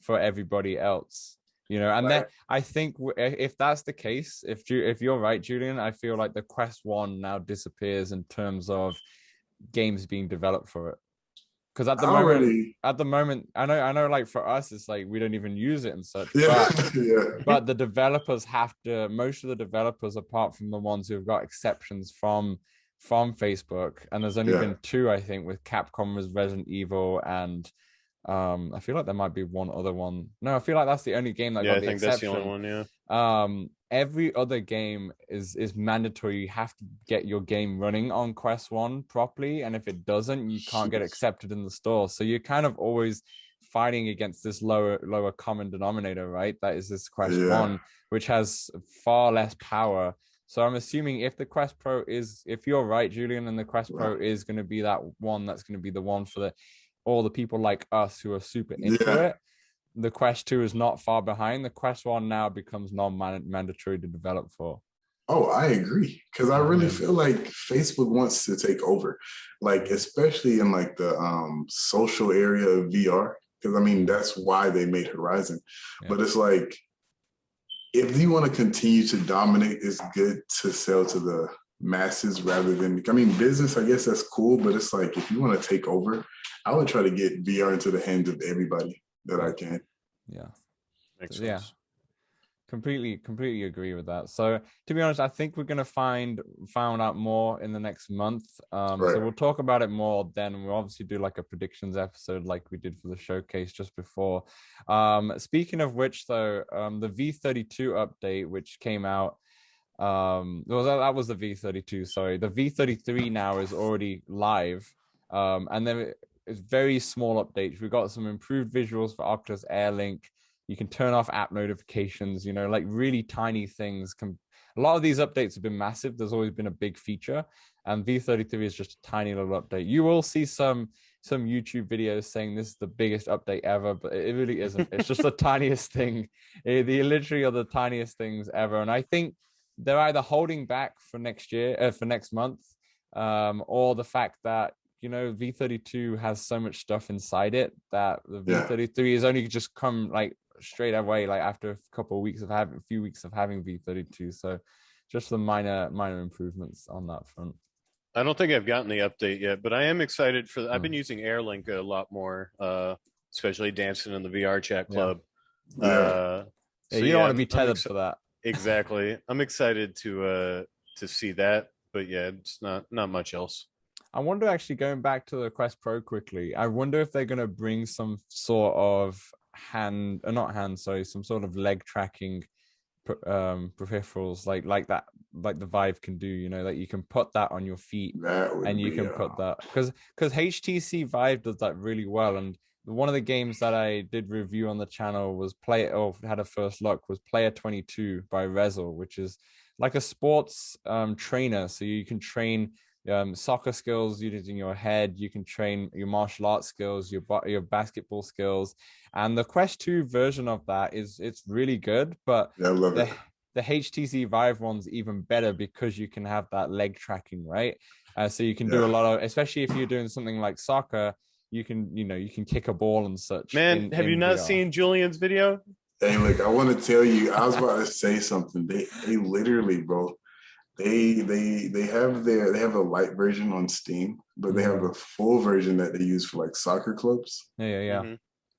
for everybody else. You know, and then I think if that's the case, if you're right, Jullian, I feel like the Quest 1 now disappears in terms of games being developed for it. Because at the moment, I know, like for us, it's like we don't even use it and such. But the developers have to. Most of the developers, apart from the ones who've got exceptions from Facebook, and there's only been 2, I think, with Capcom with Resident Evil, and I feel like there might be one other one. No, I feel like that's the only game that got the exception. That's the only one. Every other game is mandatory. You have to get your game running on Quest 1 properly, and if it doesn't, you can't get accepted in the store. So you're kind of always fighting against this lower common denominator, right? That is this Quest Yeah. 1, which has far less power. So I'm assuming if the Quest Pro is, if you're right, Jullian, and the Quest Pro is going to be that one that's going to be the one for all the people like us who are super into it, the Quest 2 is not far behind. The Quest 1 now becomes non-mandatory to develop for. Oh, I agree. Because I really feel like Facebook wants to take over, like especially in like the social area of VR. Because I mean, that's why they made Horizon. Yeah. But it's like, if you want to continue to dominate, it's good to sell to the masses rather than, I mean, business, I guess that's cool. But it's like, if you want to take over, I would try to get VR into the hands of everybody that I can. Yeah. Makes sense. Yeah. Completely agree with that. So to be honest, I think we're going to find out more in the next month. So we'll talk about it more then. We'll obviously do like a predictions episode like we did for the showcase just before. Speaking of which, though, the V32 update, which came out, that was the V32, sorry. The V33 now is already live. And then it's very small updates. We've got some improved visuals for Oculus Air Link. You can turn off app notifications, like really tiny things. A lot of these updates have been massive. There's always been a big feature, and V33 is just a tiny little update. You will see some YouTube videos saying this is the biggest update ever, but it really isn't. It's just the tiniest thing. They literally are the tiniest things ever. And I think they're either holding back for next year, for next month, or the fact that, V32 has so much stuff inside it that the V33 is only just come like straight away, like after a few weeks of having V32. So just the minor improvements on that front. I don't think I've gotten the update yet, but I am excited for I've been using Airlink a lot more, especially dancing in the VR chat club. So you don't want to be tethered for that. Exactly. I'm excited to see that, but yeah, it's not much else. I wonder, actually, going back to the Quest Pro quickly, I wonder if they're going to bring some sort of some sort of leg tracking peripherals like that, like the Vive can do, that you can put that on your feet and you can put that, because HTC Vive does that really well. And one of the games that I did review on the channel was had a first look was Player 22 by Rezel, which is like a sports trainer. So you can train soccer skills using your head. You can train your martial arts skills, your basketball skills, and the Quest 2 version of that it's really good. But I love it. The HTC Vive one's even better because you can have that leg tracking, right? So you can do a lot of, especially if you're doing something like soccer, you can kick a ball and such. Man, have you not VR. Seen Jullian's video? Hey, look, I want to tell you, I was about to say something. They literally, bro. They have a light version on Steam, but they have a full version that they use for like soccer clubs. Yeah.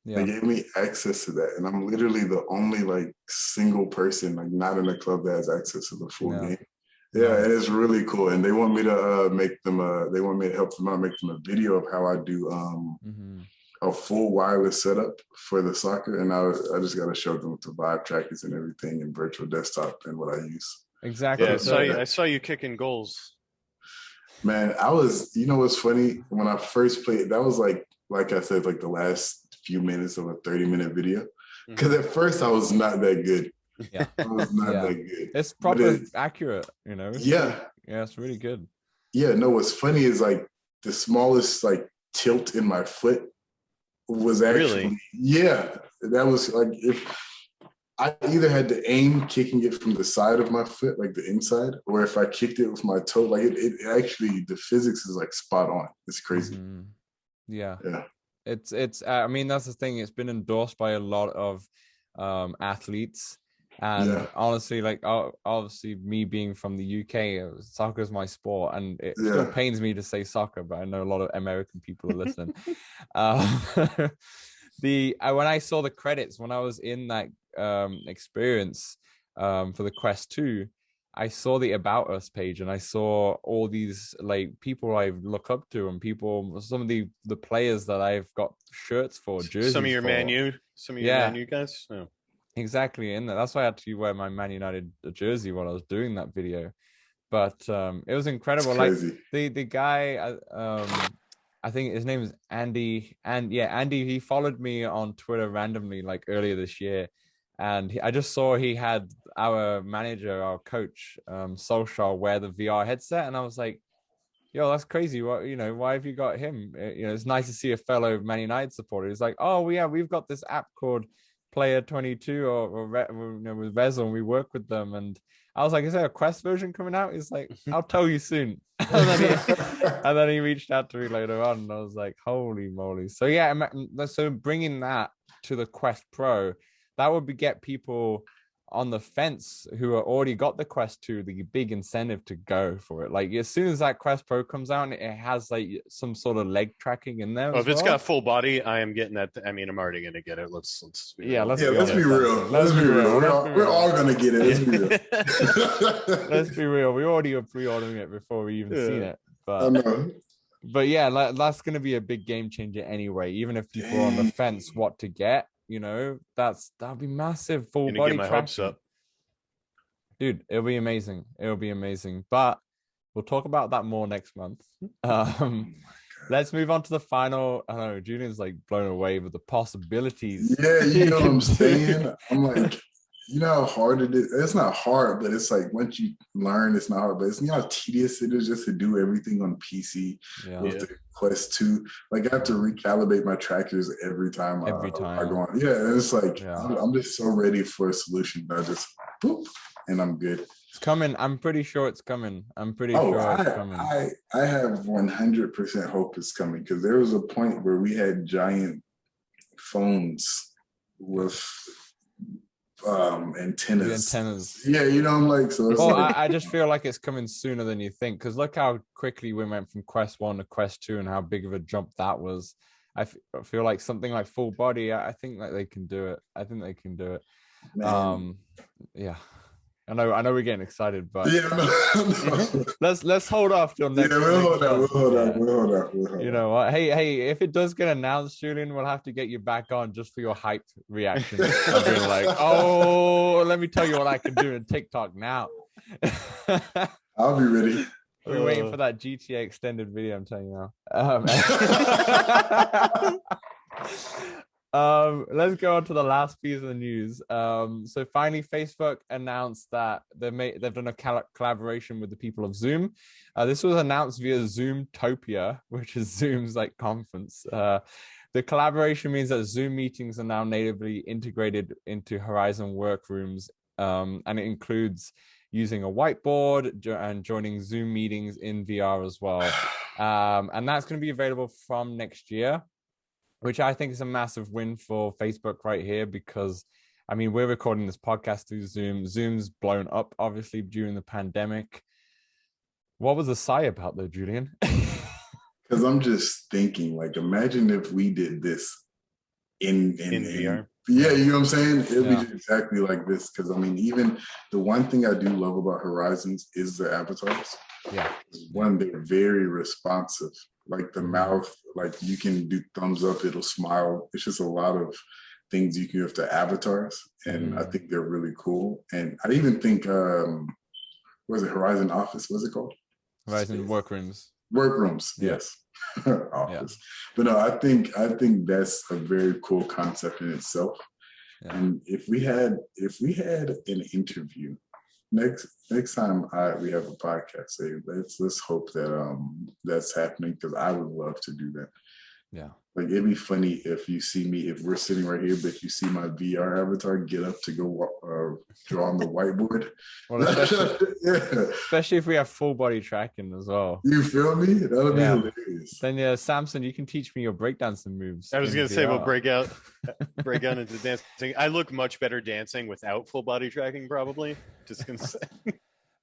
They gave me access to that, and I'm literally the only like single person like not in the club that has access to the full game. Yeah, and it's really cool. And they want me to make them. They want me to help them out, make them a video of how I do a full wireless setup for the soccer, and I just got to show them the Vive trackers and everything and virtual desktop and what I use. Exactly. Yeah, I saw you kicking goals. Man, I was, what's funny? When I first played, that was like I said, like the last few minutes of a 30-minute video. Because at first I was not that good. Yeah. I was not that good. It's probably accurate, It's really good. Yeah, no, what's funny is like the smallest like tilt in my foot was actually, that was like, if I either had to aim kicking it from the side of my foot, like the inside, or if I kicked it with my toe, like it actually, the physics is like spot on. It's crazy. Yeah. It's I mean, that's the thing. It's been endorsed by a lot of athletes. And honestly, like obviously me being from the UK, soccer is my sport, and it still pains me to say soccer, but I know a lot of American people are listening. When I saw the credits, when I was in that experience for the Quest 2, I saw the About Us page, and I saw all these like people I look up to, and some of the players that I've got shirts for, jerseys. Some of your Man U guys. Oh. Exactly, and that's why I had to wear my Man United jersey while I was doing that video. But it was incredible. Like the guy, I think his name is Andy. And yeah, Andy, he followed me on Twitter randomly like earlier this year. And I just saw he had our manager, our coach, Solskjaer, wear the VR headset. And I was like, yo, that's crazy. What, why have you got him? It's nice to see a fellow Man United supporter. He's like, oh, yeah, we've got this app called Player 22 or with Vezel, and we work with them. And I was like, is there a Quest version coming out? He's like, I'll tell you soon. And then he reached out to me later on, and I was like, holy moly. So yeah, so bringing that to the Quest Pro, that would get people on the fence who are already got the Quest 2 the big incentive to go for it. Like as soon as that Quest Pro comes out, it has like some sort of leg tracking in there. If it's got full body, I am getting that. I mean, I'm already gonna get it. Let's be real. Let's be real. We're all gonna get it. Let's be real. Let's be real. We already are pre-ordering it before we even seen it. But yeah, that's gonna be a big game changer anyway. Even if people are on the fence what to get, that'll be massive. Full body tracking. Dude, it'll be amazing. But we'll talk about that more next month. Let's move on to the final. I don't know, Julian's like blown away with the possibilities. Yeah, you know what I'm saying? I'm like, you know how hard it is? It's not hard, but it's like once you learn, it's not hard. But it's how tedious it is just to do everything on PC with the Quest 2. Like I have to recalibrate my trackers every time I go on. Yeah, and it's like I'm just so ready for a solution. I just boop, and I'm good. It's coming. I'm pretty sure it's coming. It's coming. I have 100% hope it's coming, because there was a point where we had giant phones with antennas. Yeah, I'm like, so it's I just feel like it's coming sooner than you think, because look how quickly we went from Quest 1 to Quest 2 and how big of a jump that was. I feel like something like full body, I think like they can do it. Yeah, I know we're getting excited, but let's hold off till next. Yeah, we'll hold on. You know what? Hey, if it does get announced, Jullian, we'll have to get you back on just for your hyped reaction. Of being like, oh, let me tell you what I can do in TikTok now. I'll be ready. We're waiting for that GTA extended video, I'm telling you now. Let's go on to the last piece of the news. So finally, Facebook announced that they've done a collaboration with the people of Zoom. This was announced via Zoomtopia, which is Zoom's like conference. The collaboration means that Zoom meetings are now natively integrated into Horizon Workrooms, and it includes using a whiteboard and joining Zoom meetings in VR as well. And that's going to be available from next year, which I think is a massive win for Facebook right here, because, I mean, we're recording this podcast through Zoom. Zoom's blown up, obviously, during the pandemic. What was the sigh about, though, Jullian? Because I'm just thinking, like, imagine if we did this in VR. Yeah, you know what I'm saying? It'll be exactly like this. Because, I mean, even the one thing I do love about Horizons is the avatars. Yeah. One, they're very responsive. Like the mouth, like you can do thumbs up, it'll smile. It's just a lot of things you can do with the avatars. And I think they're really cool. And I even think, what is it, Horizon Office? What's it called? Horizon Workrooms. Workrooms, yes. Office. But no, I think that's a very cool concept in itself. Yeah. And if we had an interview next time we have a podcast, say let's hope that that's happening, because I would love to do that. Yeah, like it'd be funny if you see me, if we're sitting right here, but you see my VR avatar get up to go draw on the whiteboard. Well, especially if we have full body tracking as well. You feel me? That'll be hilarious. Then Samson, you can teach me your breakdancing moves. I was gonna say we'll break out into dancing. I look much better dancing without full body tracking, probably. Just gonna say.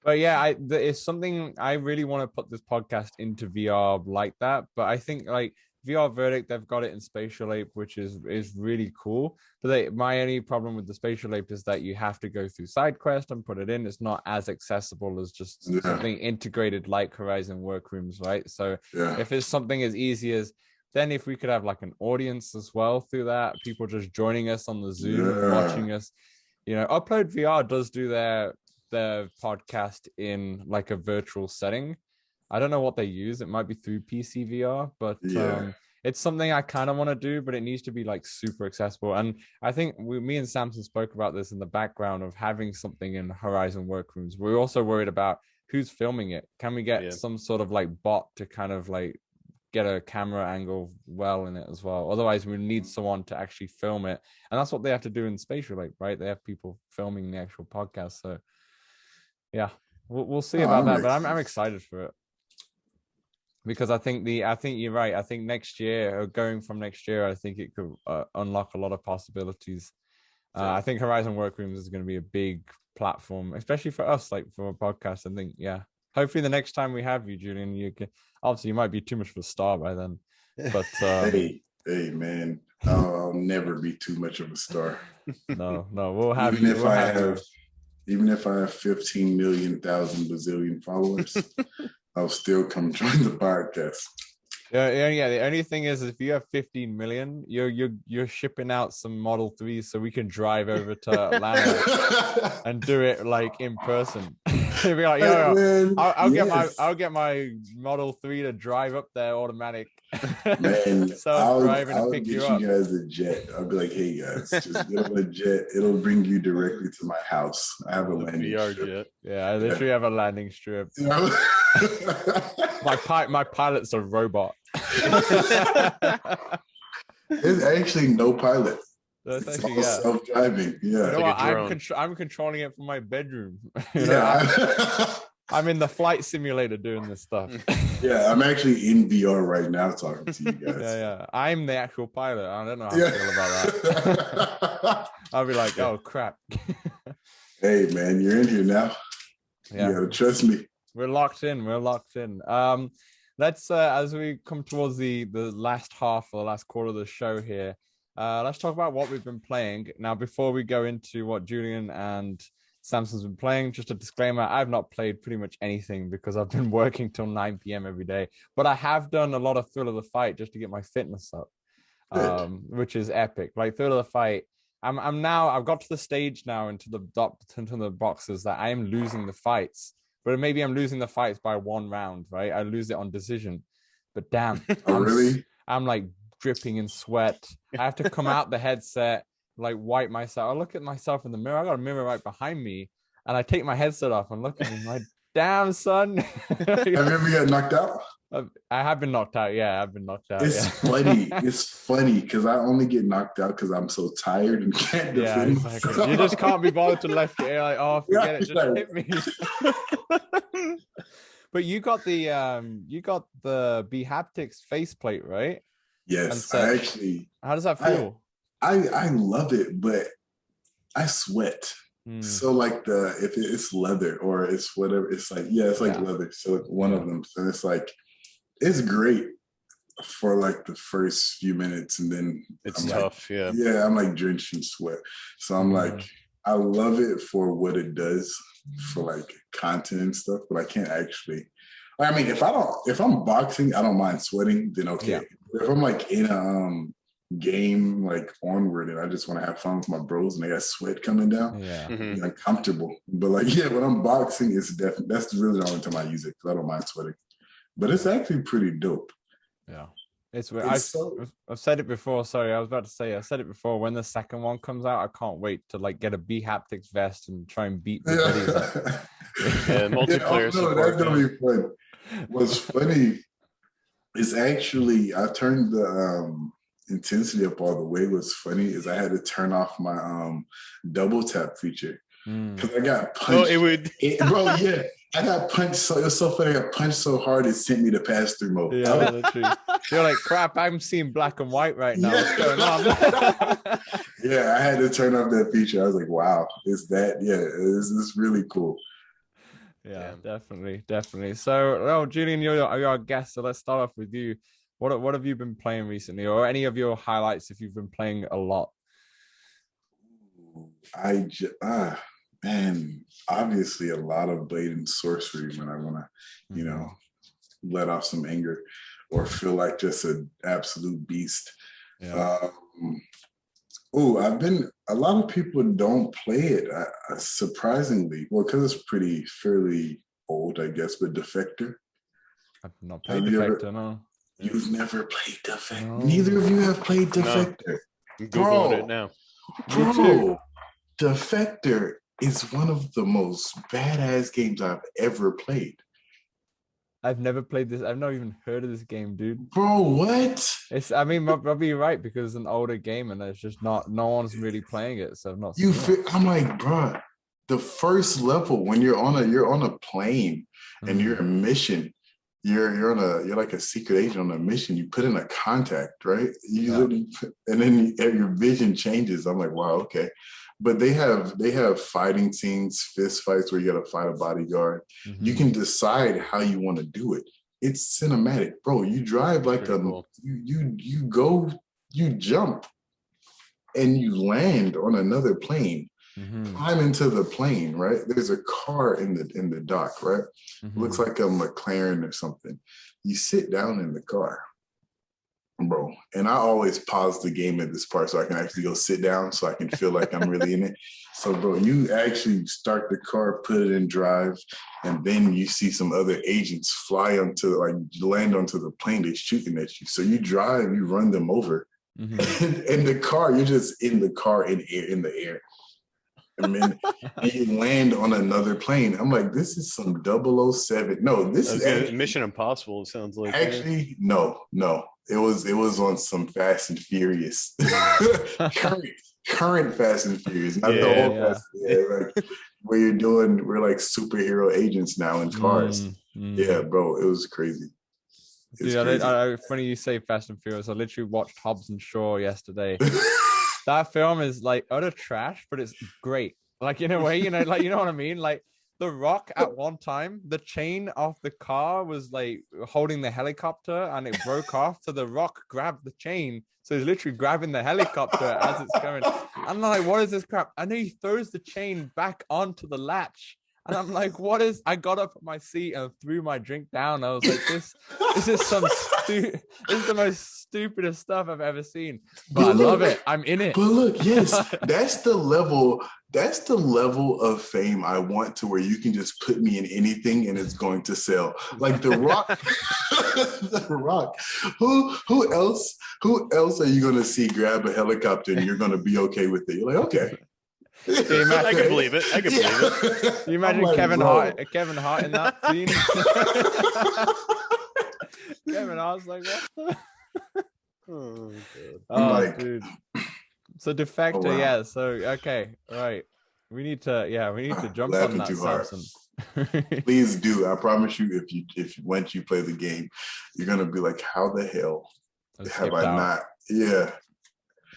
But yeah, it's something I really want to put this podcast into VR like that. But I think like VR Verdict, they've got it in Spatial Ape, which is really cool. But my only problem with the Spatial Ape is that you have to go through SideQuest and put it in. It's not as accessible as just something integrated like Horizon Workrooms, right? So if it's something as easy as, then if we could have like an audience as well through that, people just joining us on the Zoom, watching us, Upload VR does do their podcast in like a virtual setting. I don't know what they use. It might be through PC VR, but Yeah. it's something I kind of want to do, but it needs to be like super accessible. And I think me and Samson spoke about this in the background of having something in Horizon Workrooms. We're also worried about who's filming it. Can we get some sort of like bot to kind of like get a camera angle well in it as well? Otherwise, we need someone to actually film it, and that's what they have to do in Space Relate, right? They have people filming the actual podcast. So yeah, we'll see about that. But I'm excited for it. Because I think you're right. I think next year, or going from next year, I think it could unlock a lot of possibilities. I think Horizon Workrooms is going to be a big platform, especially for us, like for a podcast. I think, yeah. Hopefully, the next time we have you, Jullian, you can. Obviously, you might be too much of a star by then, but hey, man, I'll never be too much of a star. No, we'll have even you. Even if I have 15 million thousand bazillion followers. I'll still come join the podcast. Yeah. The only thing is, if you have 15 million, you're shipping out some Model 3s so we can drive over to Atlanta and do it like in person. Be like, I'll get my Model 3 to drive up there automatic. Man, so I'll get you guys a jet. I'll be like, hey guys, just get on a jet. It'll bring you directly to my house. I have a landing strip. Jet. Yeah, I literally have a landing strip. My pilot's a robot. There's actually no pilot. That's it's actually all self-driving. Yeah, you know, I'm controlling it from my bedroom. I'm in the flight simulator doing this stuff. Yeah, I'm actually in VR right now talking to you guys. Yeah. I'm the actual pilot. I don't know how I feel about that. I'll be like, oh crap. Hey man, you're in here now. Yeah, you gotta trust me. We're locked in. Let's as we come towards the last half or the last quarter of the show here, let's talk about what we've been playing. Now, before we go into what Jullian and Samson's been playing, just a disclaimer, I've not played pretty much anything because I've been working till 9 p.m. every day, but I have done a lot of Thrill of the Fight just to get my fitness up, which is epic. Like Thrill of the Fight, I've got to the stage now into the boxes that I am losing the fights, but maybe I'm losing the fights by one round, right? I lose it on decision, but damn, I'm like dripping in sweat. I have to come out the headset, like wipe myself. I look at myself in the mirror. I got a mirror right behind me, and I take my headset off and look at me like, damn, son. Have you ever got knocked out? I have been knocked out. Yeah, I've been knocked out. It's funny. It's funny because I only get knocked out because I'm so tired and can't defend myself. You just can't be bothered to left it. You're like, oh, forget it. Just hit me. But you got the Beatsaber faceplate, right? Yes, I actually. How does that feel? I love it, but I sweat. So like if it's leather or it's whatever, it's like it's like leather. So one of them. So it's like it's great for like the first few minutes, and then it's tough. Like, I'm like drenched in sweat. So I'm like, I love it for what it does for like content and stuff, but I can't actually. I mean, if I'm boxing, I don't mind sweating. Then okay. Yeah. If I'm like in a game like Onward and I just want to have fun with my bros and they got sweat coming down, I'm uncomfortable. But like when I'm boxing, it's definitely that's really the only time I use it because I don't mind sweating. But it's actually pretty dope. Yeah. It's I've said it before. Sorry, I was about to say I said it before. When the second one comes out, I can't wait to like get a Beatsaber vest and try and beat the buddies up. Multiplayer support. That's gonna be fun. What's funny is actually I turned the intensity up all the way. What's funny is I had to turn off my double tap feature because I got punched. I got punched. So it was so funny. I got punched so hard it sent me to pass through mode. Yeah, literally. You're like, crap, I'm seeing black and white right now. What's going on? I had to turn off that feature. I was like, wow, is that? Yeah, it's really cool. Yeah, definitely. So, Jullian, you're our guest. So let's start off with you. What have you been playing recently, or any of your highlights if you've been playing a lot? Man, obviously a lot of Blade and Sorcery when I want to, let off some anger or feel like just an absolute beast. Yeah. A lot of people don't play it, surprisingly. Well, because it's fairly old, I guess, but Defector. I've not played Have you ever? Defector, no. You've never played Defector. No. Neither of you have played No. Defector. I'm Googling it now. Me too. Defector is one of the most badass games I've ever played. I've never played this. I've not even heard of this game, dude. Bro, what? It's. I mean, probably you're right because it's an older game and there's just no one's really playing it, so I've not. You seen feel, I'm like, bro, the first level when you're on a plane and you're a mission, you're like a secret agent on a mission. You put in a contact, right? And then your vision changes. I'm like, wow, okay. But they have fighting scenes, fist fights where you got to fight a bodyguard. You can decide how you want to do it. It's cinematic, bro. You drive like cool. you jump and you land on another plane. Climb into the plane, right? There's a car in the dock, right? Looks like a McLaren or something. You sit down in the car, bro. And I always pause the game at this part so I can actually go sit down so I can feel like I'm really in it. So, bro, you actually start the car, put it in drive, and then you see some other agents fly land onto the plane. They're shooting at you. So you drive, you run them over. And the car, you're just in the car in the air. And then you land on another plane. I'm like, this is some 007. No, this is actually, Mission Impossible. It sounds like actually no. It was on some Fast and Furious, current Fast and Furious, not the old Fast. Like, we're like superhero agents now in cars. Yeah, bro, it was crazy. Dude, funny you say Fast and Furious. I literally watched Hobbs and Shaw yesterday. That film is like utter trash, but it's great. Like in a way, you know what I mean? Like The Rock at one time, the chain of the car was like holding the helicopter and it broke off. So The Rock grabbed the chain. So he's literally grabbing the helicopter as it's going. I'm like, what is this crap? And then he throws the chain back onto the latch. And I'm like, I got up at my seat and threw my drink down. I was like, this is this is the most stupidest stuff I've ever seen. But I love it. I'm in it. But look, yes, that's the level of fame I want, to where you can just put me in anything and it's going to sell. Like The Rock. The Rock. Who else are you gonna see grab a helicopter and you're gonna be okay with it? You're like, okay. I can believe it. I can believe it. Can you imagine like, Kevin Hart in that scene? Kevin Hart's like, what the? Dude. So Defector, yeah. So okay, all right. We need to jump on that, Samson. Please do. I promise you, if once you play the game, you're gonna be like, how the hell have I not? Yeah.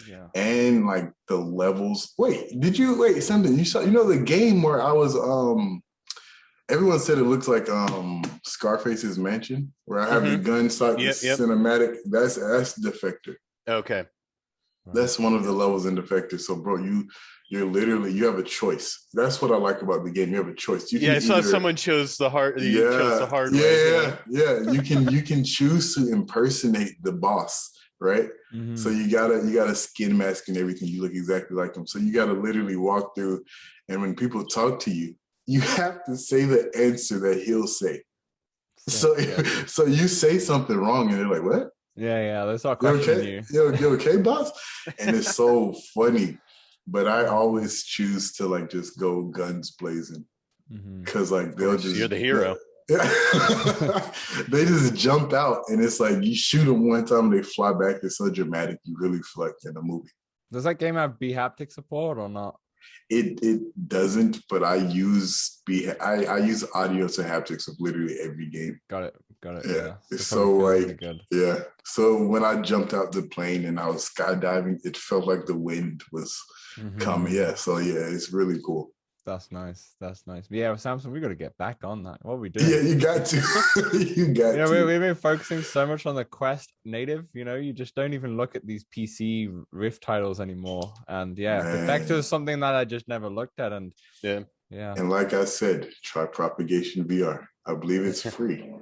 Yeah. And like the levels. Something you saw? You know the game where I was everyone said it looks like Scarface's mansion, where I have the gun cinematic. That's Defector. Okay. That's one of the levels in Defector. So bro, you have a choice. That's what I like about the game. You have a choice. I saw someone chose the hard. Chose the hard way. Yeah. You can choose to impersonate the boss. Right. So you got a skin mask and everything. You look exactly like him. So you got to literally walk through. And when people talk to you, you have to say the answer that he'll say. So you say something wrong and they're like, what? Yeah. They start questioning you. You okay, boss? And it's so funny. But I always choose to like just go guns blazing. Because like they'll just. You're the hero. They just jump out and it's like you shoot them one time, they fly back. It's so dramatic. You really feel like in a movie. Does that game have B-haptic support or not? It doesn't, but I use audio to haptics of literally every game. Got it. Yeah. It's so like good. Yeah. So when I jumped out the plane and I was skydiving, it felt like the wind was coming. Yeah. So yeah, it's really cool. That's nice. Yeah, Samson, we got to get back on that. What are we doing? Yeah, you got to. You got to. We've been focusing so much on the Quest native. You just don't even look at these PC Rift titles anymore. And Defector is something that I just never looked at. And yeah. And like I said, try Propagation VR. I believe it's free.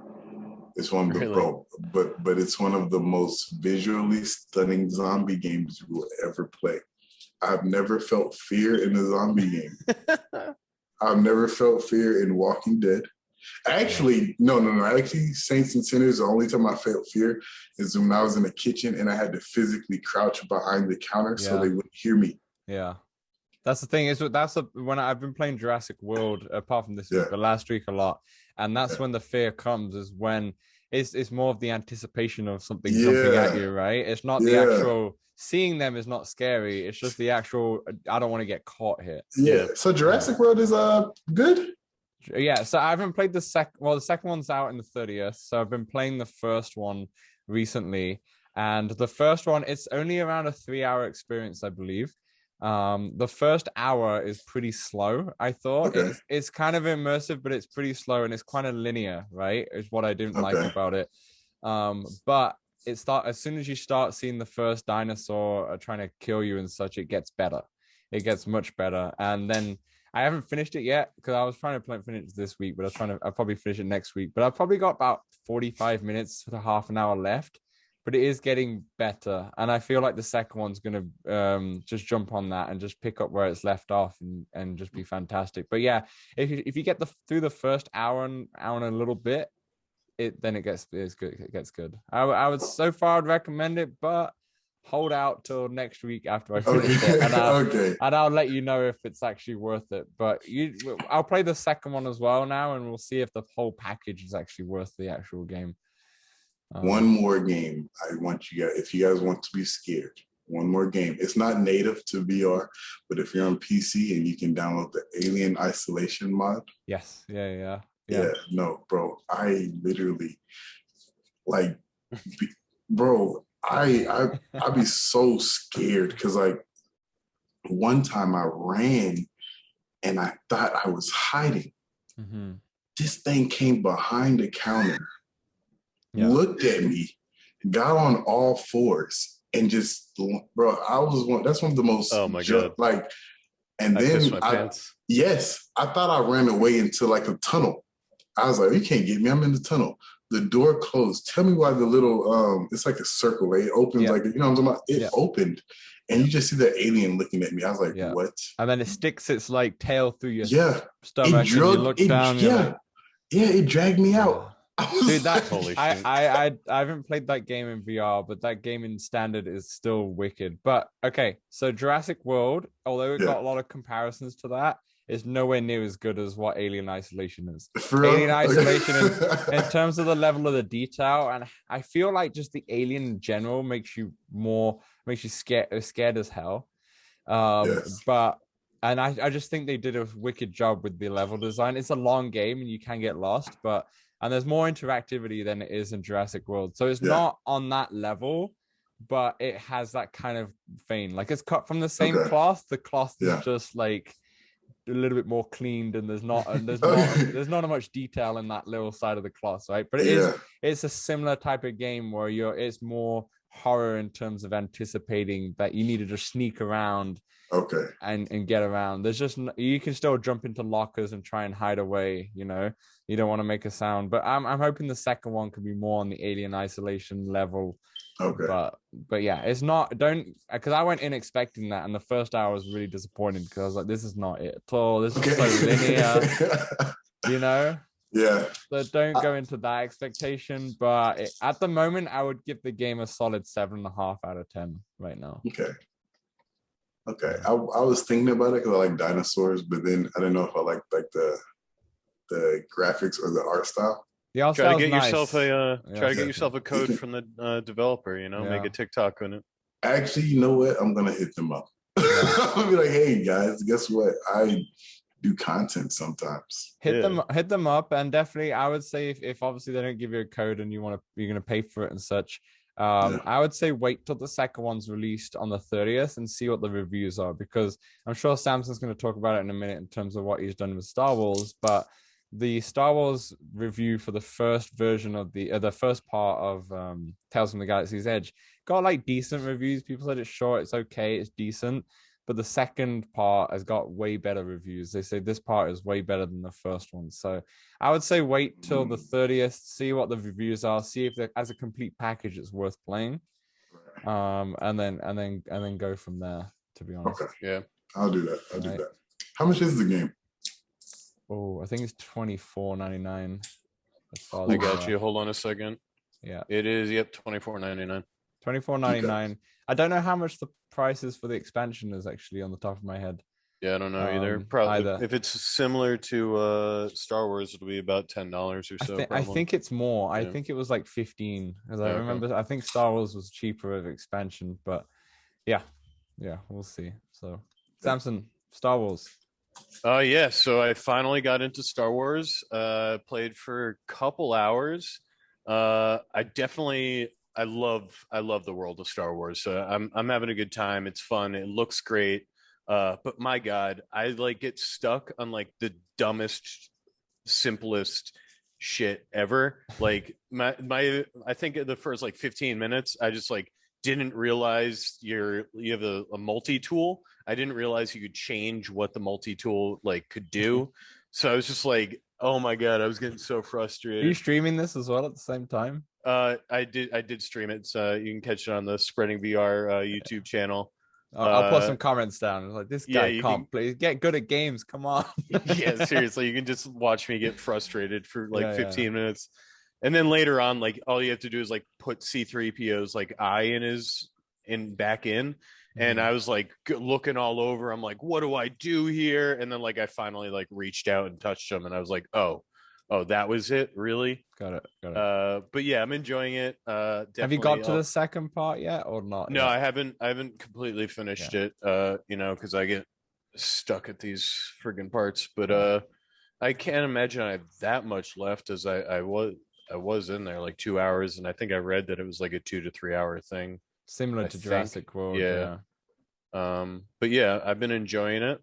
It's one of the but it's one of the most visually stunning zombie games you will ever play. I've never felt fear in a zombie game. I've never felt fear in Walking Dead. Actually, no. Actually, Saints and Sinners, the only time I felt fear is when I was in the kitchen and I had to physically crouch behind the counter so they wouldn't hear me. Yeah. That's the thing, is when I've been playing Jurassic World, apart from this week, but last week a lot. And that's when the fear comes, is when it's more of the anticipation of something jumping at you, right? It's not the actual seeing them is not scary. It's just the actual, I don't want to get caught here. Yeah. So Jurassic World is good? Yeah. So I haven't played the second one's out in the 30th. So I've been playing the first one recently. And the first one, it's only around a 3-hour experience, I believe. The first hour is pretty slow. I thought it's kind of immersive, but it's pretty slow and it's kind of linear, right? Is what I didn't like about it. But as soon as you start seeing the first dinosaur trying to kill you and such, it gets better. It gets much better. And then I haven't finished it yet because I was trying to finish it this week, but I'll probably finish it next week. But I've probably got about 45 minutes to half an hour left. But it is getting better, and I feel like the second one's going to just jump on that and just pick up where it's left off and just be fantastic. But yeah, if you get through the first hour and a little bit, it gets good. It gets good. I would so far I'd recommend it, but hold out till next week after I finish it, and I'll let you know if it's actually worth it. But I'll play the second one as well now, and we'll see if the whole package is actually worth the actual game. One more game I want you guys, if you guys want to be scared, one more game. It's not native to VR, but if you're on PC and you can download the Alien Isolation mod. Yes. Yeah. No, bro. I literally bro, I'd be so scared because like one time I ran and I thought I was hiding. Mm-hmm. This thing came behind the counter. Looked at me, got on all fours, and just, bro, that's one of the most, oh my God. Like, and then I thought I ran away into like a tunnel. I was like, you can't get me, I'm in the tunnel. The door closed. Tell me why the little, it's like a circle, right? It opens like, you know what I'm talking about? It opened, and you just see the alien looking at me. I was like, what? And then it sticks its like tail through your stomach, and you look down. It dragged me out. Dude, I haven't played that game in VR, but that game in standard is still wicked. But okay, so Jurassic World, although it got a lot of comparisons to that, is nowhere near as good as what Alien Isolation is. Alien Isolation in terms of the level of the detail, and I feel like just the Alien in general makes you scared as hell. But I just think they did a wicked job with the level design. It's a long game and you can get lost, and there's more interactivity than it is in Jurassic World. So it's not on that level, but it has that kind of vein. Like it's cut from the same cloth. The cloth is just like a little bit more cleaned, and there's not much detail in that little side of the cloth, right? But it's a similar type of game where it's more horror in terms of anticipating that you need to just sneak around and get around. There's just, you can still jump into lockers and try and hide away, you know, you don't want to make a sound. But I'm hoping the second one could be more on the Alien Isolation level. But yeah, it's not, because I went in expecting that, and the first hour was really disappointed because I was like, this is not it at all. This is so linear, you know. So don't go into that expectation, but at the moment I would give the game a solid 7.5 out of 10 right now. I was thinking about it because I like dinosaurs, but then I didn't know if I like the graphics or the art style. Try to get yourself a code from the developer, you know, make a TikTok on it. Actually, you know what? I'm gonna hit them up. I'm gonna be like, hey guys, guess what? I do content sometimes. Hit them up, and definitely I would say if obviously they don't give you a code and you're gonna pay for it and such, I would say wait till the second one's released on the 30th and see what the reviews are, because I'm sure Samson's going to talk about it in a minute in terms of what he's done with Star Wars. But the Star Wars review for the first version of the first part of Tales from the Galaxy's Edge got like decent reviews. People said it's short, it's okay, it's decent. But the second part has got way better reviews. They say this part is way better than the first one. So I would say wait till the 30th, see what the reviews are, see if as a complete package it's worth playing, and then go from there. To be honest, I'll do that. I'll do that. How much is the game? Oh, I think it's $24.99. I got you. Hold on a second. Yeah, it is. Yep, $24.99. $24.99. I don't know how much the price is for the expansion is actually on the top of my head. Yeah, I don't know either. Probably either. if it's similar to Star Wars, it'll be about $10 or so. I think it's more. Yeah. I think it was like 15 because I Okay. remember. I think Star Wars was cheaper of expansion, but yeah, we'll see. So, Samson, Star Wars. Yeah. So I finally got into Star Wars. Played for a couple hours. I love the world of Star Wars. So I'm having a good time. It's fun. It looks great. But my God, I like get stuck on like the dumbest, simplest shit ever. Like I think the first like 15 minutes, I just like didn't realize you have a multi-tool. I didn't realize you could change what the multi-tool like could do. So I was just like, oh my God, I was getting so frustrated. Are you streaming this as well at the same time? I did stream it. So you can catch it on the Spreading VR YouTube channel. I'll put some comments down. It's like, this guy can't play. Get good at games. Come on. Yeah, seriously. You can just watch me get frustrated for like 15 minutes. And then later on, like all you have to do is like put C-3PO's like eye back in. And I was like looking all over. I'm like, what do I do here? And then like I finally like reached out and touched him. And I was like, oh, that was it? Really? Got it. But yeah, I'm enjoying it. Have you got to the second part yet or not? No, I haven't completely finished it. Because I get stuck at these friggin' parts. But I can't imagine I have that much left as I was in there like 2 hours, and I think I read that it was like a 2 to 3 hour thing. Similar to Jurassic World. Yeah. But yeah, I've been enjoying it.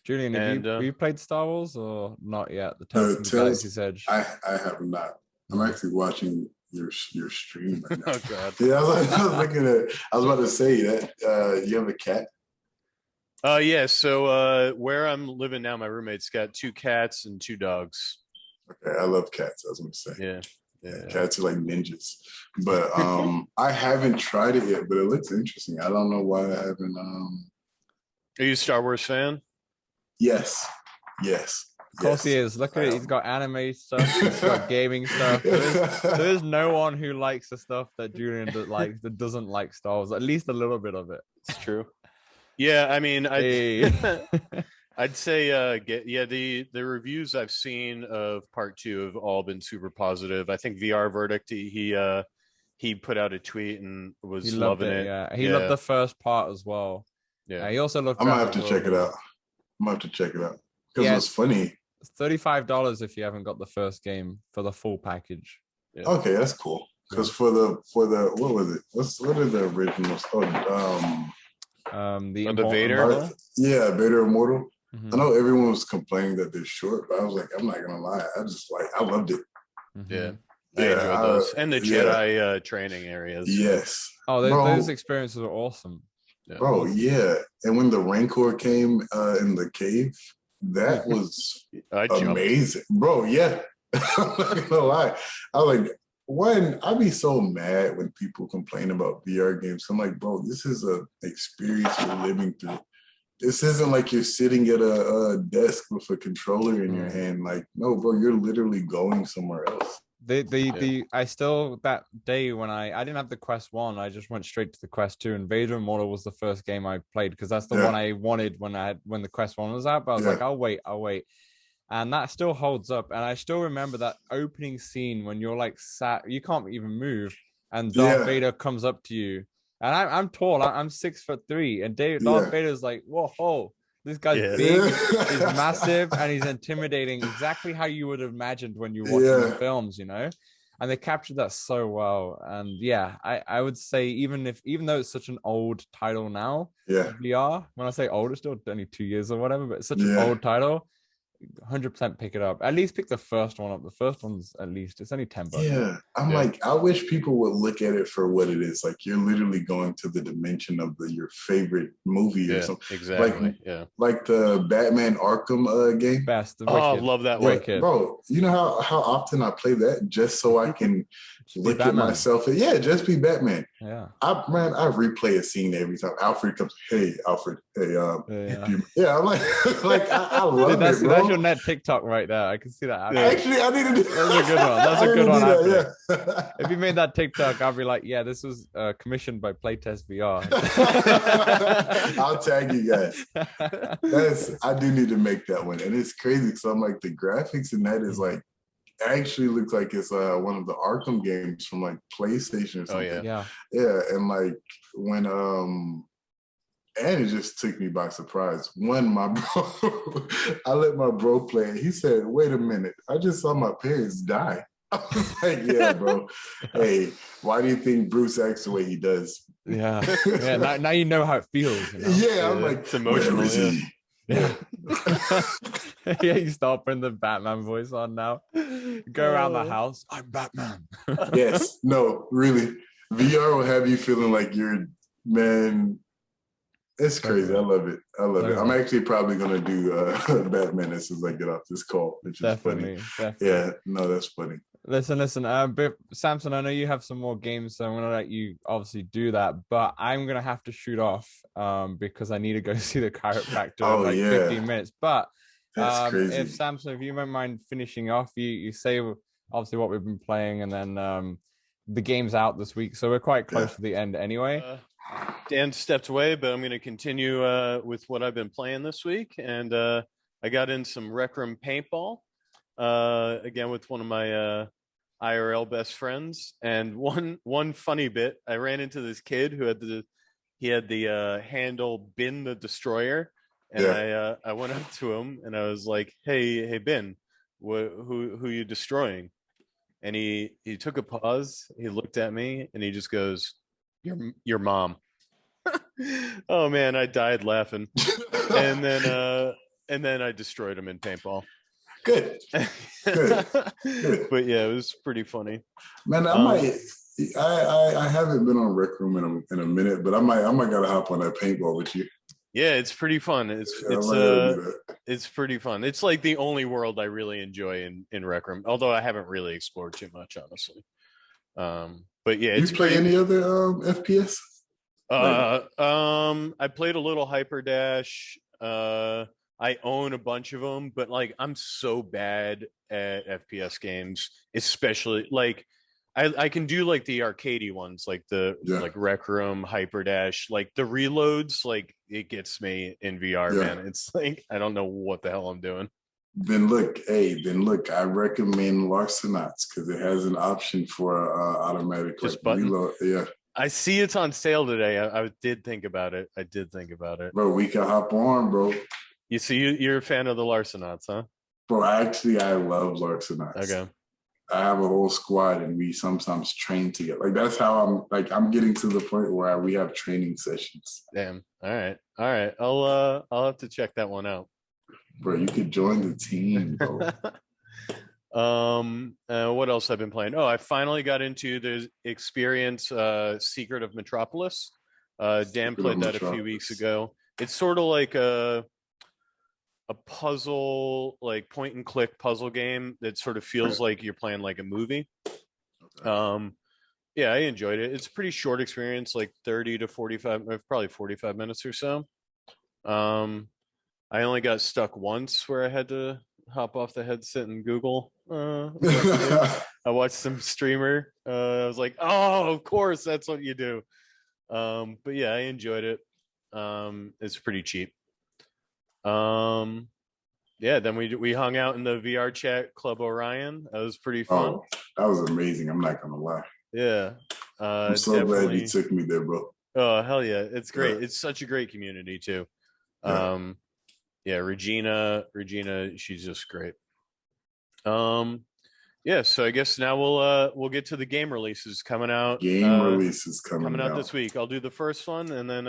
Julian, have you played Star Wars or not yet? The Tales from the Galaxy's Edge. I have not. I'm actually watching your stream right now. Oh God. Yeah, I was looking at. I was about to say that you have a cat. Yeah. So where I'm living now, my roommate's got 2 cats and 2 dogs. Okay, I love cats. I was gonna say. Yeah. Cats are like ninjas. But I haven't tried it yet, but it looks interesting. I don't know why I haven't. Are you a Star Wars fan? Yes. Of course he is. Look at it. He's got anime stuff. He's got gaming stuff. There's no one who likes the stuff that Julian that doesn't like Star Wars. At least a little bit of it. It's true. Yeah, I mean, I'd say the reviews I've seen of part 2 have all been super positive. I think VR Verdict he put out a tweet and was loving it. Yeah, he loved the first part as well. Yeah, he also loved. I'm gonna have to check it out. Because it was funny. It's $35 if you haven't got the first game for the full package. Yeah. Okay, that's cool. Because for the what was it? What are the originals? The Vader. Yeah, Vader Immortal. I know everyone was complaining that they're short, but I was like, I'm not gonna lie, I loved it. Yeah, I enjoyed those and the Jedi training areas. Yes. Oh, those experiences are awesome. Yeah. Bro, yeah, and when the Rancor came in the cave, that was amazing, bro. Yeah, I'm not gonna lie. I was like, I'd be so mad when people complain about VR games. I'm like, bro, this is an experience you're living through. This isn't like you're sitting at a desk with a controller in your hand. Like, no, bro, you're literally going somewhere else. I still, that day when I didn't have the Quest 1, I just went straight to the Quest 2, and Vader Immortal was the first game I played because that's the one I wanted when the Quest 1 was out. But I was like, I'll wait. And that still holds up. And I still remember that opening scene when you're like sat, you can't even move, and Darth Vader comes up to you. And I'm tall, I'm 6'3", and Darth Vader's like, whoa, this guy's big, he's massive, and he's intimidating, exactly how you would have imagined when you're watching the films, you know? And they captured that so well. And I would say even though it's such an old title now, VR, when I say old, it's still only 2 years or whatever, but it's such an old title, 100% pick it up. At least pick the first one up. The first one's at least, it's only $10. Yeah, I'm like, I wish people would look at it for what it is. Like, you're literally going to the dimension of your favorite movie or something. Exactly. Like the Batman Arkham game. Best. I love that one. Bro, you know how often I play that just so I can look at myself and just be Batman. Yeah. I replay a scene every time. Alfred comes, hey Alfred, hey I'm like I love it, bro. That's social net TikTok right there. I can see that. Actually, I need to do That's a good one. That's a good one. Yeah. If you made that TikTok, I'll be like, yeah, this was commissioned by Playtest VR. I'll tag you guys. I do need to make that one. And it's crazy because I'm like, the graphics in that is like, actually looks like it's one of the Arkham games from like PlayStation or something. Yeah. And like when and it just took me by surprise. My bro, I let my bro play it. He said, wait a minute, I just saw my parents die. I was like, yeah, bro. Hey, why do you think Bruce acts the way he does? Yeah. Now you know how it feels. You know? Yeah, I'm like, it's emotional. Yeah. Yeah, you start putting the Batman voice on now. Go around the house. I'm Batman. Yes. No, really. VR will have you feeling like you're, man. It's crazy. I love it. I'm actually probably gonna do Batman as soon as I get off this call, which is funny. Yeah, no, that's funny. Listen. But Samson, I know you have some more games, so I'm gonna let you obviously do that. But I'm gonna have to shoot off because I need to go see the chiropractor in like 15 minutes. But that's crazy. If Samson, if you don't mind finishing off, you say obviously what we've been playing, and then the game's out this week, so we're quite close to the end anyway. Dan stepped away, but I'm going to continue with what I've been playing this week. And I got in some Rec Room paintball, again, with one of my IRL best friends. And one funny bit, I ran into this kid who had the handle Bin the Destroyer. And I went up to him and I was like, hey, Bin, who you destroying? And he took a pause. He looked at me and he just goes, your mom. Oh man, I died laughing. And then I destroyed him in paintball. Good. But yeah, it was pretty funny. Man, I haven't been on Rec Room in a minute, but I might gotta hop on that paintball with you. Yeah, it's pretty fun. It's pretty fun. It's like the only world I really enjoy in Rec Room, although I haven't really explored too much, honestly. But yeah, you play any other FPS? I played a little Hyper Dash. I own a bunch of them, but like I'm so bad at FPS games, especially like I can do like the arcadey ones, like like Rec Room, Hyper Dash, like the reloads, like it gets me in VR, man. It's like I don't know what the hell I'm doing. Then look, I recommend Larcenauts because it has an option for automatic reload. Yeah. I see it's on sale today. I did think about it. Bro, we can hop on, bro. You see, you're a fan of the Larcenauts, huh? Bro, actually, I love Larcenauts. Okay. I have a whole squad and we sometimes train together. Like that's how I'm getting to the point where we have training sessions. Damn. All right. I'll have to check that one out. Bro, you could join the team, bro. What else I've been playing? I finally got into the experience Secret of Metropolis. Dan played that a few weeks ago. It's sort of like a puzzle, like point and click puzzle game that sort of feels like you're playing like a movie. Yeah, I enjoyed it. It's a pretty short experience, like 30 to 45, probably 45 minutes or so. I only got stuck once where I had to hop off the headset and Google. I watched some streamer. I was like, oh, of course, that's what you do. But yeah, I enjoyed it. It's pretty cheap. Yeah, then we hung out in the VR chat Club Orion. That was pretty fun. Oh, that was amazing. I'm not gonna lie. Yeah. I'm so glad you took me there, bro. Oh, hell yeah. It's great. Yeah. It's such a great community too. Yeah, Regina, she's just great. Yeah, so I guess now we'll get to the game releases coming out. Releases coming out this week. I'll do the first one, and then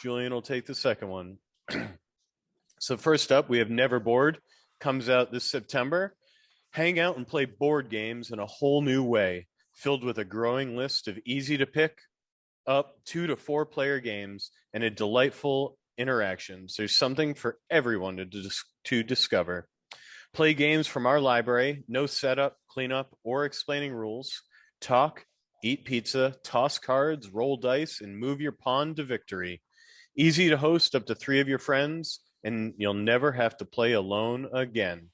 Jullian will take the second one. So first up, we have Neverboard. Comes out this September. Hang out and play board games in a whole new way, filled with a growing list of easy to pick up 2 to 4 player games and a delightful interactions. There's something for everyone to discover. Play games from our library. No setup, cleanup, or explaining rules. Talk, eat pizza, toss cards, roll dice, and move your pawn to victory. Easy to host up to 3 of your friends. and you'll never have to play alone again.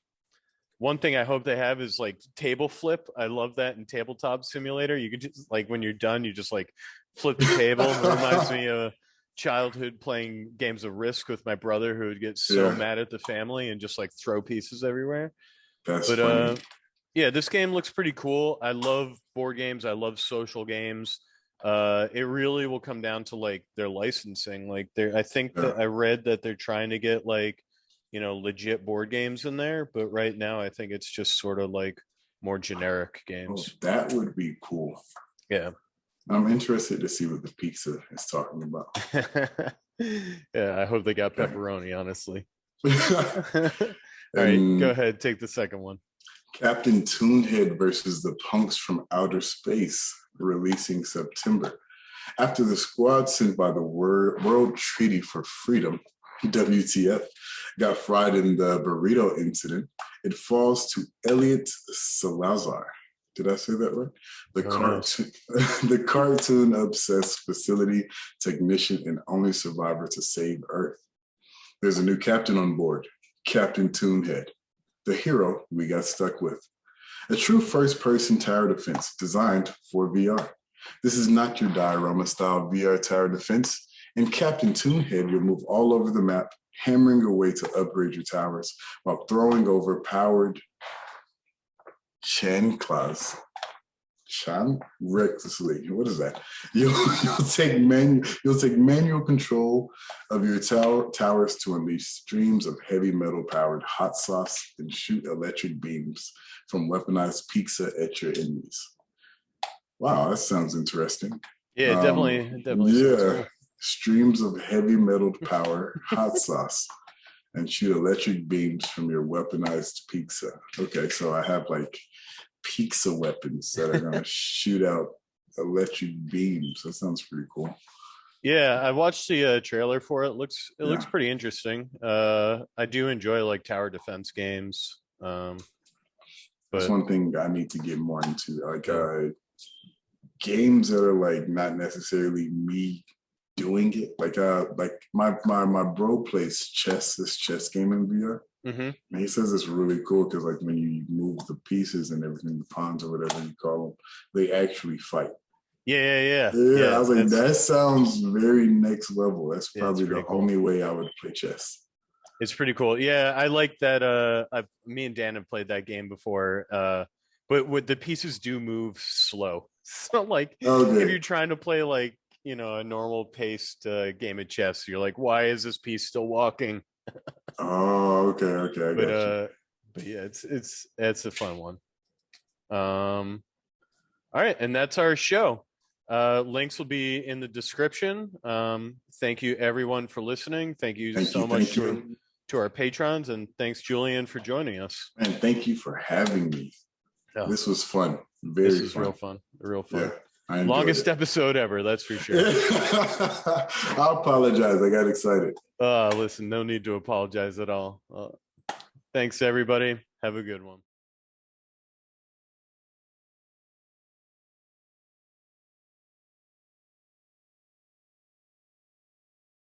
One thing I hope they have is like table flip. I love that in Tabletop Simulator. You could just like when you're done, you just like flip the table. It reminds me of childhood playing games of Risk with my brother, who would get so mad at the family and just like throw pieces everywhere. That's funny. Yeah, this game looks pretty cool. I love board games. I love social games. It really will come down to like their licensing. Like I think that I read that they're trying to get like, legit board games in there, but right now I think it's just sort of like more generic games. Oh, that would be cool. Yeah. I'm interested to see what the pizza is talking about. Yeah, I hope they got pepperoni, honestly. All right, go ahead, take the second one. Captain Toonhead versus the Punks from Outer Space, releasing September. After the squad sent by the World Treaty for Freedom, WTF, got fried in the burrito incident, it falls to Elliot Salazar. Did I say that right? The cartoon-obsessed facility technician and only survivor to save Earth. There's a new captain on board, Captain Toonhead, the hero we got stuck with. A true first-person tower defense designed for VR. This is not your diorama-style VR tower defense. In Captain Toonhead, you'll move all over the map, hammering away to upgrade your towers while throwing over powered chanclas. Recklessly. What is that? You'll take manual control of your towers to unleash streams of heavy metal powered hot sauce and shoot electric beams from weaponized pizza at your enemies. Wow, that sounds interesting. Yeah, definitely. Yeah, cool. Streams of heavy metal power, hot sauce, and shoot electric beams from your weaponized pizza. Okay, so I have like pizza weapons that are going to shoot out electric beams. That sounds pretty cool. Yeah, I watched the trailer for it. It looks pretty interesting. I do enjoy like tower defense games. But that's one thing I need to get more into, like games that are like not necessarily me doing it. Like my bro plays chess, this chess game in VR. Mm-hmm. And he says it's really cool because like when you move the pieces and everything, the pawns or whatever you call them, they actually fight. Yeah. I was like, that sounds very next level. That's probably the only way I would play chess. It's pretty cool. Yeah, I like that. Me and Dan have played that game before. But the pieces do move slow. So like if you're trying to play like, a normal paced game of chess, you're like, why is this piece still walking? Oh, okay. But yeah, it's a fun one. All right, and that's our show. Links will be in the description. Thank you everyone for listening. Thank you so much to our patrons, and thanks Jullian for joining us. And thank you for having me. Oh, this was fun. This was real fun. Yeah. Longest episode ever, that's for sure. I apologize. I got excited. Listen, no need to apologize at all. Thanks, everybody. Have a good one.